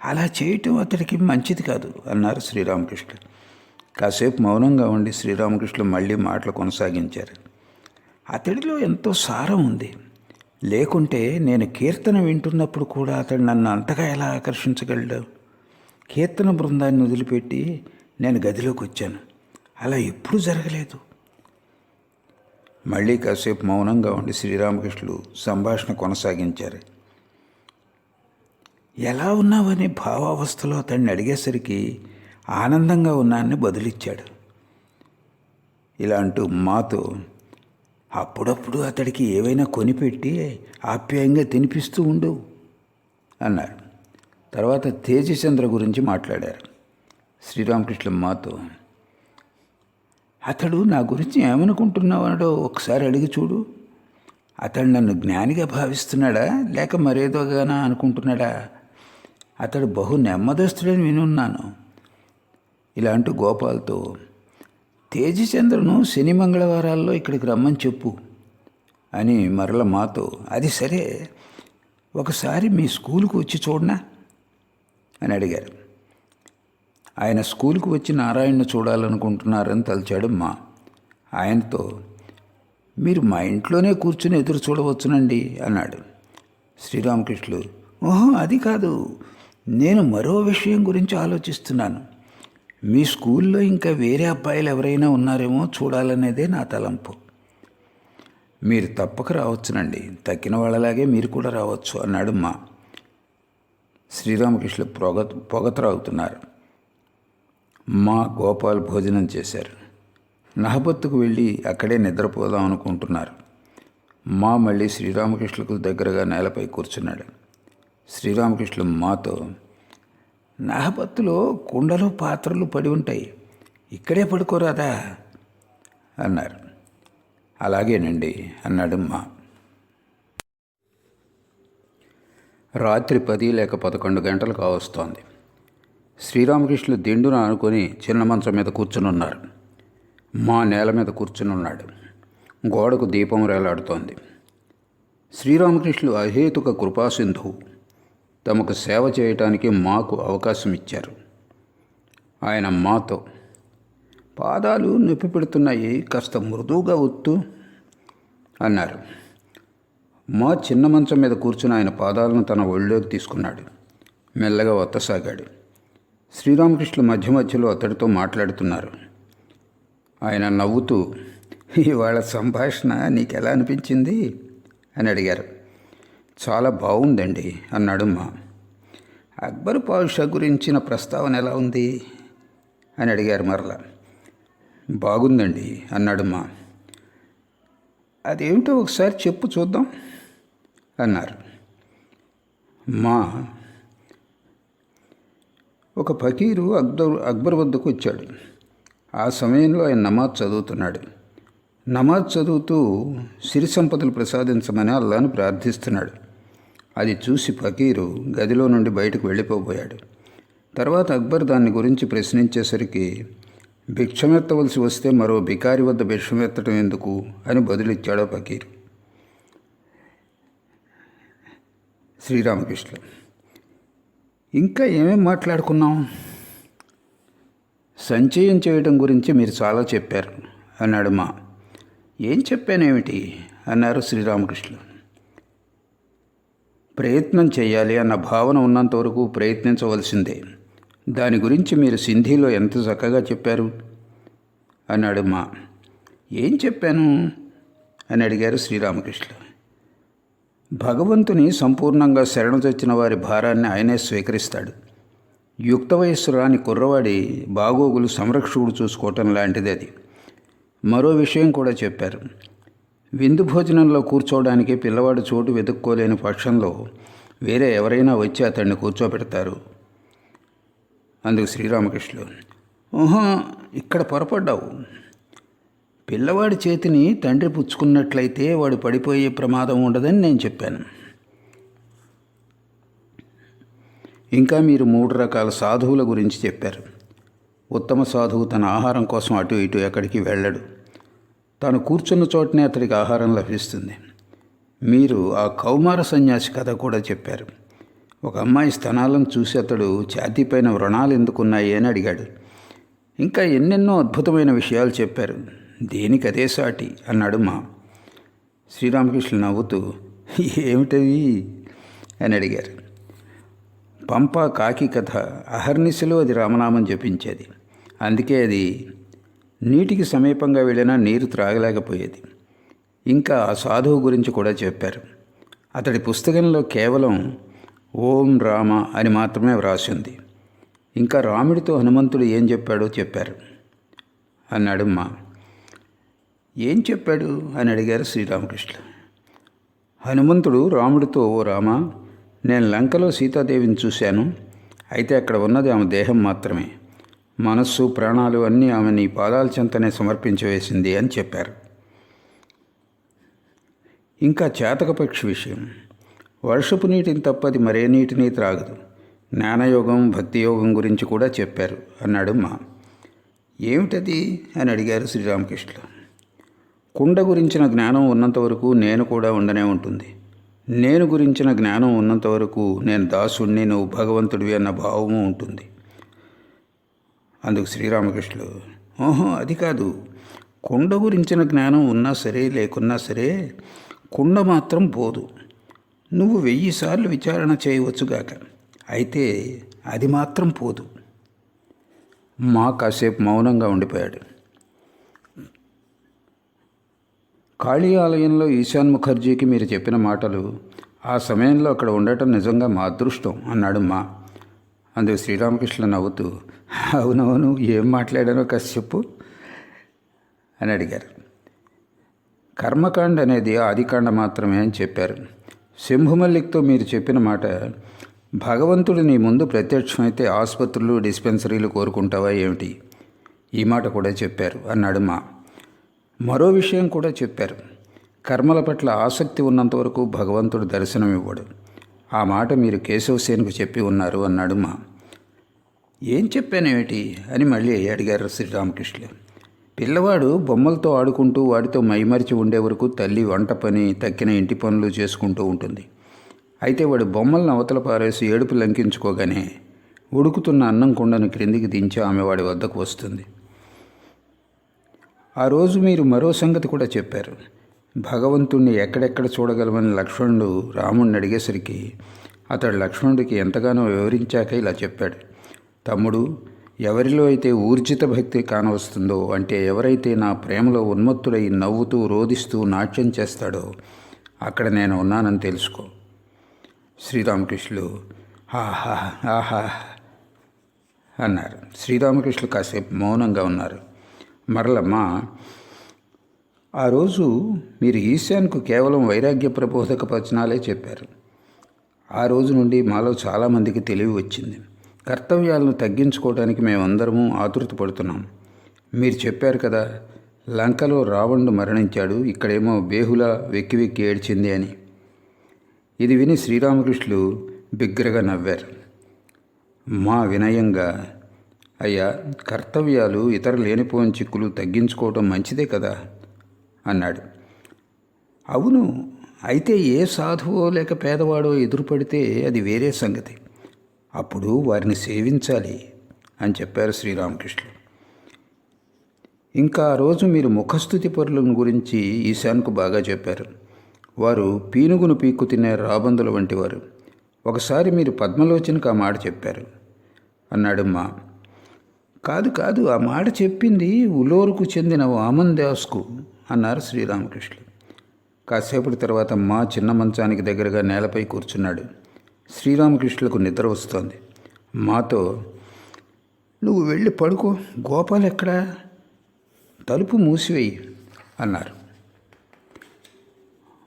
అలా చేయటం అతడికి మంచిది కాదు అన్నారు శ్రీరామకృష్ణులు. కాసేపు మౌనంగా ఉండి శ్రీరామకృష్ణులు మళ్ళీ మాటలు కొనసాగించారు. అతడిలో ఎంతో సారం ఉంది. లేకుంటే నేను కీర్తన వింటున్నప్పుడు కూడా అతడు నన్ను అంతగా ఎలా ఆకర్షించగలడు? కీర్తన బృందాన్ని వదిలిపెట్టి నేను గదిలోకి వచ్చాను. అలా ఎప్పుడూ జరగలేదు. మళ్ళీ కాసేపు మౌనంగా ఉండి శ్రీరామకృష్ణులు సంభాషణ కొనసాగించారు. ఎలా ఉన్నావని భావావస్థలో అతన్ని అడిగేసరికి ఆనందంగా ఉన్నానని బదులిచ్చాడు. ఇలా అంటూ మాతో, అప్పుడప్పుడు అతడికి ఏవైనా కొనిపెట్టి ఆప్యాయంగా తినిపిస్తూ ఉండు అన్నారు. తర్వాత తేజచంద్ర గురించి మాట్లాడారు. శ్రీరామకృష్ణులు మాతో, అతడు నా గురించి ఏమనుకుంటున్నాడో ఒకసారి అడిగి చూడు. అతడు నన్ను జ్ఞానిగా భావిస్తున్నాడా లేక మరేదోగానా అనుకుంటున్నాడా? అతడు బహు నెమ్మదస్తుడని వినున్నాను. ఇలా అంటూ గోపాల్తో, తేజచంద్రను శని మంగళవారాల్లో ఇక్కడికి రమ్మని చెప్పు అని మరల మాతో, అది సరే, ఒకసారి మీ స్కూలుకు వచ్చి చూడనా అని అడిగారు. ఆయన స్కూలుకు వచ్చి నారాయణను చూడాలనుకుంటున్నారని తలిచాడు మా. ఆయనతో, మీరు మా ఇంట్లోనే కూర్చుని ఎదురు చూడవచ్చునండి అన్నాడు. శ్రీరామకృష్ణులు, ఓహో అది కాదు, నేను మరో విషయం గురించి ఆలోచిస్తున్నాను. మీ స్కూల్లో ఇంకా వేరే అబ్బాయిలు ఎవరైనా ఉన్నారేమో చూడాలనేదే నా తలంపు. మీరు తప్పక రావచ్చునండి, తక్కిన వాళ్ళలాగే మీరు కూడా రావచ్చు అన్నాడు మా. శ్రీరామకృష్ణులు పొగ త్రాగుతున్నారు. మా గోపాల్ భోజనం చేశారు. నహబత్తుకు వెళ్ళి అక్కడే నిద్రపోదాం అనుకుంటున్నారు. మా మళ్ళీ శ్రీరామకృష్ణులకు దగ్గరగా నేలపై కూర్చున్నాడు. శ్రీరామకృష్ణులు మాతో, నహబత్తులో కుండలు పాత్రలు పడి ఉంటాయి, ఇక్కడే పడుకోరాదా అన్నారు. అలాగేనండి అన్నాడు మా. రాత్రి 10 లేక 11 గంటలు కావస్తోంది. శ్రీరామకృష్ణులు దిండున అనుకొని చిన్న మంచం మీద కూర్చునున్నారు. మా నేల మీద కూర్చునున్నాడు. గోడకు దీపం వేలాడుతోంది. శ్రీరామకృష్ణులు అహేతుక కృపాసింధువు. తమకు సేవ చేయటానికి మాకు అవకాశం ఇచ్చారు. ఆయన మాతో, పాదాలు నొప్పి పెడుతున్నాయి, కాస్త మృదువుగా ఒత్తు అన్నారు. మా చిన్న మంచం మీద కూర్చుని ఆయన పాదాలను తన ఒళ్ళోకి తీసుకున్నాడు. మెల్లగా ఒత్తసాగాడు. శ్రీరామకృష్ణ మధ్య మధ్యలో అతడితో మాట్లాడుతున్నారు. ఆయన నవ్వుతూ, ఇవాళ సంభాషణ నీకెలా అనిపించింది అని అడిగారు. చాలా బాగుందండి అన్నాడు మా. అక్బర్ పాషా గురించిన ప్రస్తావన ఎలా ఉంది అని అడిగారు మరలా. బాగుందండి అన్నాడు మా. అదేమిటో ఒకసారి చెప్పు చూద్దాం అన్నారు. మా, ఒక ఫకీరు అక్బర్ వద్దకు వచ్చాడు. ఆ సమయంలో ఆయన నమాజ్ చదువుతున్నాడు. నమాజ్ చదువుతూ సిరి సంపదలు ప్రసాదించమని అల్లాను ప్రార్థిస్తున్నాడు. అది చూసి ఫకీరు గదిలో నుండి బయటకు వెళ్ళిపోబోయాడు. తర్వాత అక్బర్ దాని గురించి ప్రశ్నించేసరికి, భిక్షమెత్తవలసి వస్తే మరో బికారి వద్ద భిక్షమెత్తడం ఎందుకు అని బదులిచ్చాడో ఫకీరు. శ్రీరామకృష్ణ, ఇంకా ఏమేం మాట్లాడుకున్నాం? సంచయం చేయడం గురించి మీరు చాలా చెప్పారు అన్నాడు మా. ఏం చెప్పానేమిటి అన్నారు శ్రీరామకృష్ణ. ప్రయత్నం చేయాలి అన్న భావన ఉన్నంతవరకు ప్రయత్నించవలసిందే. దాని గురించి మీరు సింధీలో ఎంత చక్కగా చెప్పారు అన్నాడు మా. ఏం చెప్పాను అని అడిగారు శ్రీరామకృష్ణ. భగవంతుని సంపూర్ణంగా శరణుచొచ్చిన వారి భారాన్ని ఆయనే స్వీకరిస్తాడు. యుక్త వయస్సు రాని కుర్రవాడి బాగోగులు సంరక్షకుడు చూసుకోవటం లాంటిది అది. మరో విషయం కూడా చెప్పారు. విందు భోజనంలో కూర్చోవడానికి పిల్లవాడు చోటు వెతుక్కోలేని పక్షంలో వేరే ఎవరైనా వచ్చి అతన్ని కూర్చోబెడతారు. అందుకు శ్రీరామకృష్ణులు, ఓహో, ఇక్కడ పొరపడ్డావు. పిల్లవాడి చేతిని తండ్రి పుచ్చుకున్నట్లయితే వాడు పడిపోయే ప్రమాదం ఉండదని నేను చెప్పాను. ఇంకా మీరు 3 రకాల సాధువుల గురించి చెప్పారు. ఉత్తమ సాధువు తన ఆహారం కోసం అటు ఇటు ఎక్కడికి వెళ్ళడు. తాను కూర్చున్న చోటనే అతడికి ఆహారం లభిస్తుంది. మీరు ఆ కౌమార సన్యాసి కథ కూడా చెప్పారు. ఒక అమ్మాయి స్తనాలను చూసి అతడు ఛాతీపైన వ్రణాలు ఎందుకున్నాయి అని అడిగాడు. ఇంకా ఎన్నెన్నో అద్భుతమైన విషయాలు చెప్పారు. దేనికి అదే సాటి అన్నాడు మా. శ్రీరామకృష్ణ నవ్వుతూ, ఏమిటవి అని అడిగారు. పంప కాకి కథ. అహర్నిశలో అది రామనామం జపించేది. అందుకే అది నీటికి సమీపంగా వెళ్ళినా నీరు త్రాగలేకపోయేది. ఇంకా ఆ సాధువు గురించి కూడా చెప్పారు. అతడి పుస్తకంలో కేవలం ఓం రామ అని మాత్రమే వ్రాసింది. ఇంకా రాముడితో హనుమంతుడు ఏం చెప్పాడో చెప్పారు అన్నాడు మా. ఏం చెప్పాడు అని అడిగారు శ్రీరామకృష్ణ. హనుమంతుడు రాముడితో, ఓ రామ, నేను లంకలో సీతాదేవిని చూశాను. అయితే అక్కడ ఉన్నది ఆమె దేహం మాత్రమే. మనస్సు ప్రాణాలు అన్నీ ఆమె నీ పాదాల చెంతనే సమర్పించవేసింది అని చెప్పారు. ఇంకా చేతకపక్షి విషయం. వర్షపు నీటిని తప్పది మరే నీటిని త్రాగదు. జ్ఞానయోగం, భక్తి యోగం గురించి కూడా చెప్పారు అన్నాడు మా. ఏమిటది అని అడిగారు శ్రీరామకృష్ణ. కుండ గురించిన జ్ఞానం ఉన్నంతవరకు నేను కూడా ఉండనే ఉంటుంది. నేను గురించిన జ్ఞానం ఉన్నంతవరకు నేను దాసుణ్ణి, నువ్వు భగవంతుడివి అన్న భావము ఉంటుంది. అందుకు శ్రీరామకృష్ణులు, ఓహో, అది కాదు. కుండ గురించిన జ్ఞానం ఉన్నా సరే లేకున్నా సరే కుండ మాత్రం పోదు. నువ్వు 1000 సార్లు విచారణ చేయవచ్చుగాక, అయితే అది మాత్రం పోదు. మా కాసేపు మౌనంగా ఉండిపోయాడు. కాళీ ఆలయంలో ఈశాన్ ముఖర్జీకి మీరు చెప్పిన మాటలు, ఆ సమయంలో అక్కడ ఉండటం నిజంగా మా అదృష్టం అన్నాడు మా. అందుకు శ్రీరామకృష్ణ నవ్వుతూ, అవునవును, ఏం మాట్లాడానో కాస్త చెప్పు అని అడిగారు. కర్మకాండ అనేది ఆదికాండ మాత్రమే అని చెప్పారు. శంభుమల్లిక్తో మీరు చెప్పిన మాట, భగవంతుడు నీ ముందు ప్రత్యక్షమైతే ఆసుపత్రులు, డిస్పెన్సరీలు కోరుకుంటావా ఏమిటి? ఈ మాట కూడా చెప్పారు అన్నాడు మా. మరో విషయం కూడా చెప్పారు. కర్మల పట్ల ఆసక్తి ఉన్నంతవరకు భగవంతుడు దర్శనమివ్వడు. ఆ మాట మీరు కేశవసేనుకు చెప్పి ఉన్నారు అన్నాడు మా. ఏం చెప్పానేమిటి అని మళ్ళీ అడిగారు శ్రీరామకృష్ణ. పిల్లవాడు బొమ్మలతో ఆడుకుంటూ వాటితో మైమరిచి ఉండే వరకు తల్లి వంట పని, తక్కిన ఇంటి పనులు చేసుకుంటూ ఉంటుంది. అయితే వాడి బొమ్మలను అవతల పారేసి ఏడుపు లంకించుకోగానే ఉడుకుతున్న అన్నం కుండను క్రిందికి దించి ఆమె వాడి వద్దకు వస్తుంది. ఆ రోజు మీరు మరో సంగతి కూడా చెప్పారు. భగవంతుణ్ణి ఎక్కడెక్కడ చూడగలమని లక్ష్మణుడు రాముణ్ణి అడిగేసరికి అతడు లక్ష్మణుడికి ఎంతగానో వివరించాక ఇలా చెప్పాడు. తమ్ముడు, ఎవరిలో అయితే ఊర్జిత భక్తి కానవస్తుందో, అంటే ఎవరైతే నా ప్రేమలో ఉన్మత్తుడై నవ్వుతూ రోదిస్తూ నాట్యం చేస్తాడో అక్కడ నేను ఉన్నానని తెలుసుకో. శ్రీరామకృష్ణులు ఆహా ఆహా అన్నారు. శ్రీరామకృష్ణులు కాసేపు మౌనంగా ఉన్నారు. మరలమ్మా, ఆ రోజు మీరు ఈశాన్కు కేవలం వైరాగ్య ప్రబోధక వచనాలే చెప్పారు. ఆ రోజు నుండి మాలో చాలామందికి తెలివి వచ్చింది. కర్తవ్యాలను తగ్గించుకోవడానికి మేమందరము ఆతృత పడుతున్నాం. మీరు చెప్పారు కదా, లంకలో రావణుడు మరణించాడు, ఇక్కడేమో బేహులా వెక్కి వెక్కి ఏడ్చింది అని. ఇది విని శ్రీరామకృష్ణులు బిగ్గరగా నవ్వారు. మా వినయంగా, అయ్యా, కర్తవ్యాలు ఇతర లేనిపోని చిక్కులు తగ్గించుకోవడం మంచిదే కదా అన్నాడు. అవును, అయితే ఏ సాధువో లేక పేదవాడో ఎదురుపడితే అది వేరే సంగతి. అప్పుడు వారిని సేవించాలి అని చెప్పారు శ్రీరామకృష్ణులు. ఇంకా ఆ రోజు మీరు ముఖస్థుతి పరుల గురించి ఈశాన్కు బాగా చెప్పారు. వారు పీనుగును పీక్కు తినే రాబందుల వంటి వారు. ఒకసారి మీరు పద్మలోచనకు ఆ మాట చెప్పారు అన్నాడమ్మా. కాదు కాదు, ఆ మాట చెప్పింది ఉలోరుకు చెందిన వామన్ దాస్కు అన్నారు శ్రీరామకృష్ణులు. కాసేపటి తర్వాత మా చిన్న మంచానికి దగ్గరగా నేలపై కూర్చున్నాడు. శ్రీరామకృష్ణులకు నిద్ర వస్తోంది. మాతో, నువ్వు వెళ్ళి పడుకో, గోపాల్ ఎక్కడా, తలుపు మూసివేయి అన్నారు.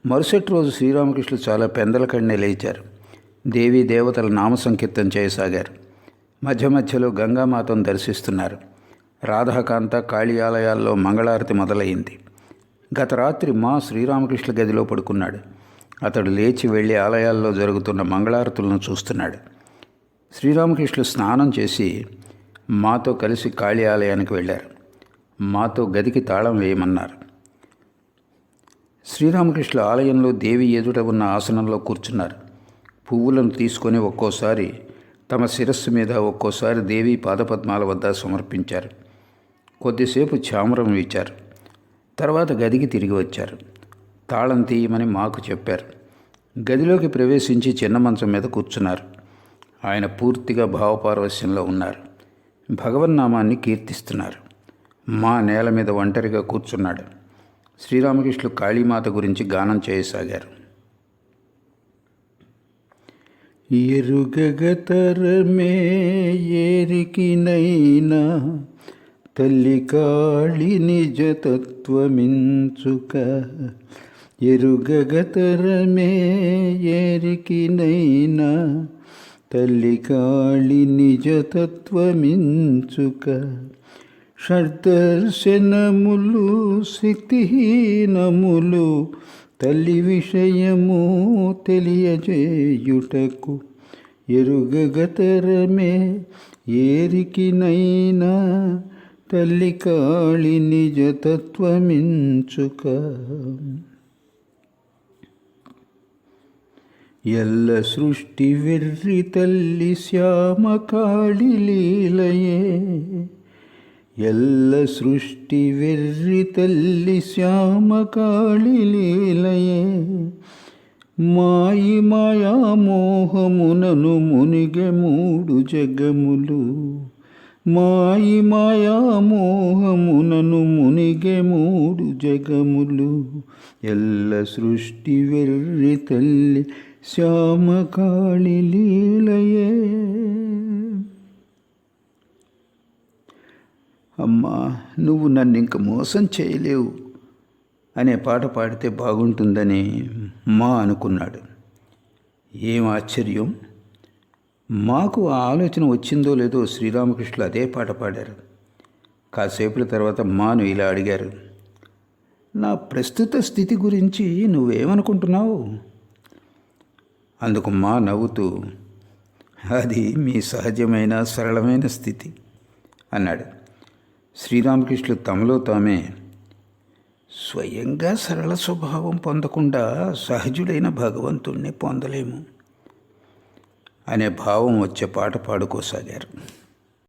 మరుసటి రోజు శ్రీరామకృష్ణులు చాలా పెందల కడినే లేచారు. దేవీ దేవతల నామ సంకీర్తన చేయసాగారు. మధ్య మధ్యలో గంగామాతను దర్శిస్తున్నారు. రాధాకాంత కాళీ ఆలయాల్లో మంగళారతి మొదలైంది. గత రాత్రి మా శ్రీరామకృష్ణ గదిలో పడుకున్నాడు. అతడు లేచి వెళ్ళి ఆలయాల్లో జరుగుతున్న మంగళారతులను చూస్తున్నాడు. శ్రీరామకృష్ణులు స్నానం చేసి మాతో కలిసి కాళీ ఆలయానికి వెళ్ళారు. మాతో గదికి తాళం వేయమన్నారు. శ్రీరామకృష్ణుల ఆలయంలో దేవి ఎదుట ఉన్న ఆసనంలో కూర్చున్నారు. పువ్వులను తీసుకొని ఒక్కోసారి తమ శిరస్సు మీద, ఒక్కోసారి దేవి పాదపద్మాల వద్ద సమర్పించారు. కొద్దిసేపు చామరం వీచారు. తర్వాత గదికి తిరిగి వచ్చారు. తాళం తీయమని మాకు చెప్పారు. గదిలోకి ప్రవేశించి చిన్న మంచం మీద కూర్చున్నారు. ఆయన పూర్తిగా భావపారవశ్యంలో ఉన్నారు. భగవన్నామాన్ని కీర్తిస్తున్నారు. మా నేల మీద ఒంటరిగా కూర్చున్నాడు. శ్రీరామకృష్ణులు కాళీమాత గురించి గానం చేయసాగారు. ఎరుగగతరమే ఏరికినైనా తల్లి కాళి నిజతత్వమించుక, ఎరుగగతరమే ఏరికినైనా తల్లి కాళి నిజతత్వమించుక, షడ్దర్శనములు శక్తిహీనములు తల్లి విషయము తెలియజేయుటకు, ఎరుగగతరమే ఏరికినైనా తల్లి కాళి నిజతత్వమించుక. ఎల్ల సృష్టి వెర్రి తల్లి శ్యామ కాళి లీలయే, ఎల్ల సృష్టి వెర్రి తల్లి శ్యామ కాళి లీలయే, మాయి మాయా మోహమునను మునిగె మూడు జగములు, మాయి మాయా మోహమునను మునిగె మూడు జగములు, ఎల్ల సృష్టి వెర్రి తల్లి శ్యామ కాళి లీలయే. అమ్మా, నువ్వు నన్ను ఇంక మోసం చేయలేవు అనే పాట పాడితే బాగుంటుందని మా అనుకున్నాడు. ఏం ఆశ్చర్యం! మాకు ఆ ఆలోచన వచ్చిందో లేదో శ్రీరామకృష్ణులు అదే పాట పాడారు. కాసేపటి తర్వాత మాను ఇలా అడిగారు, నా ప్రస్తుత స్థితి గురించి నువ్వేమనుకుంటున్నావు? అందుకు మా నవ్వుతూ, అది మీ సహజమైన సరళమైన స్థితి అన్నాడు. శ్రీరామకృష్ణులు తమలో తామే, స్వయంగా సరళ స్వభావం పొందకుండా సహజుడైన భగవంతుణ్ణి పొందలేము అనే భావం వచ్చే పాట పాడుకోసాగారు.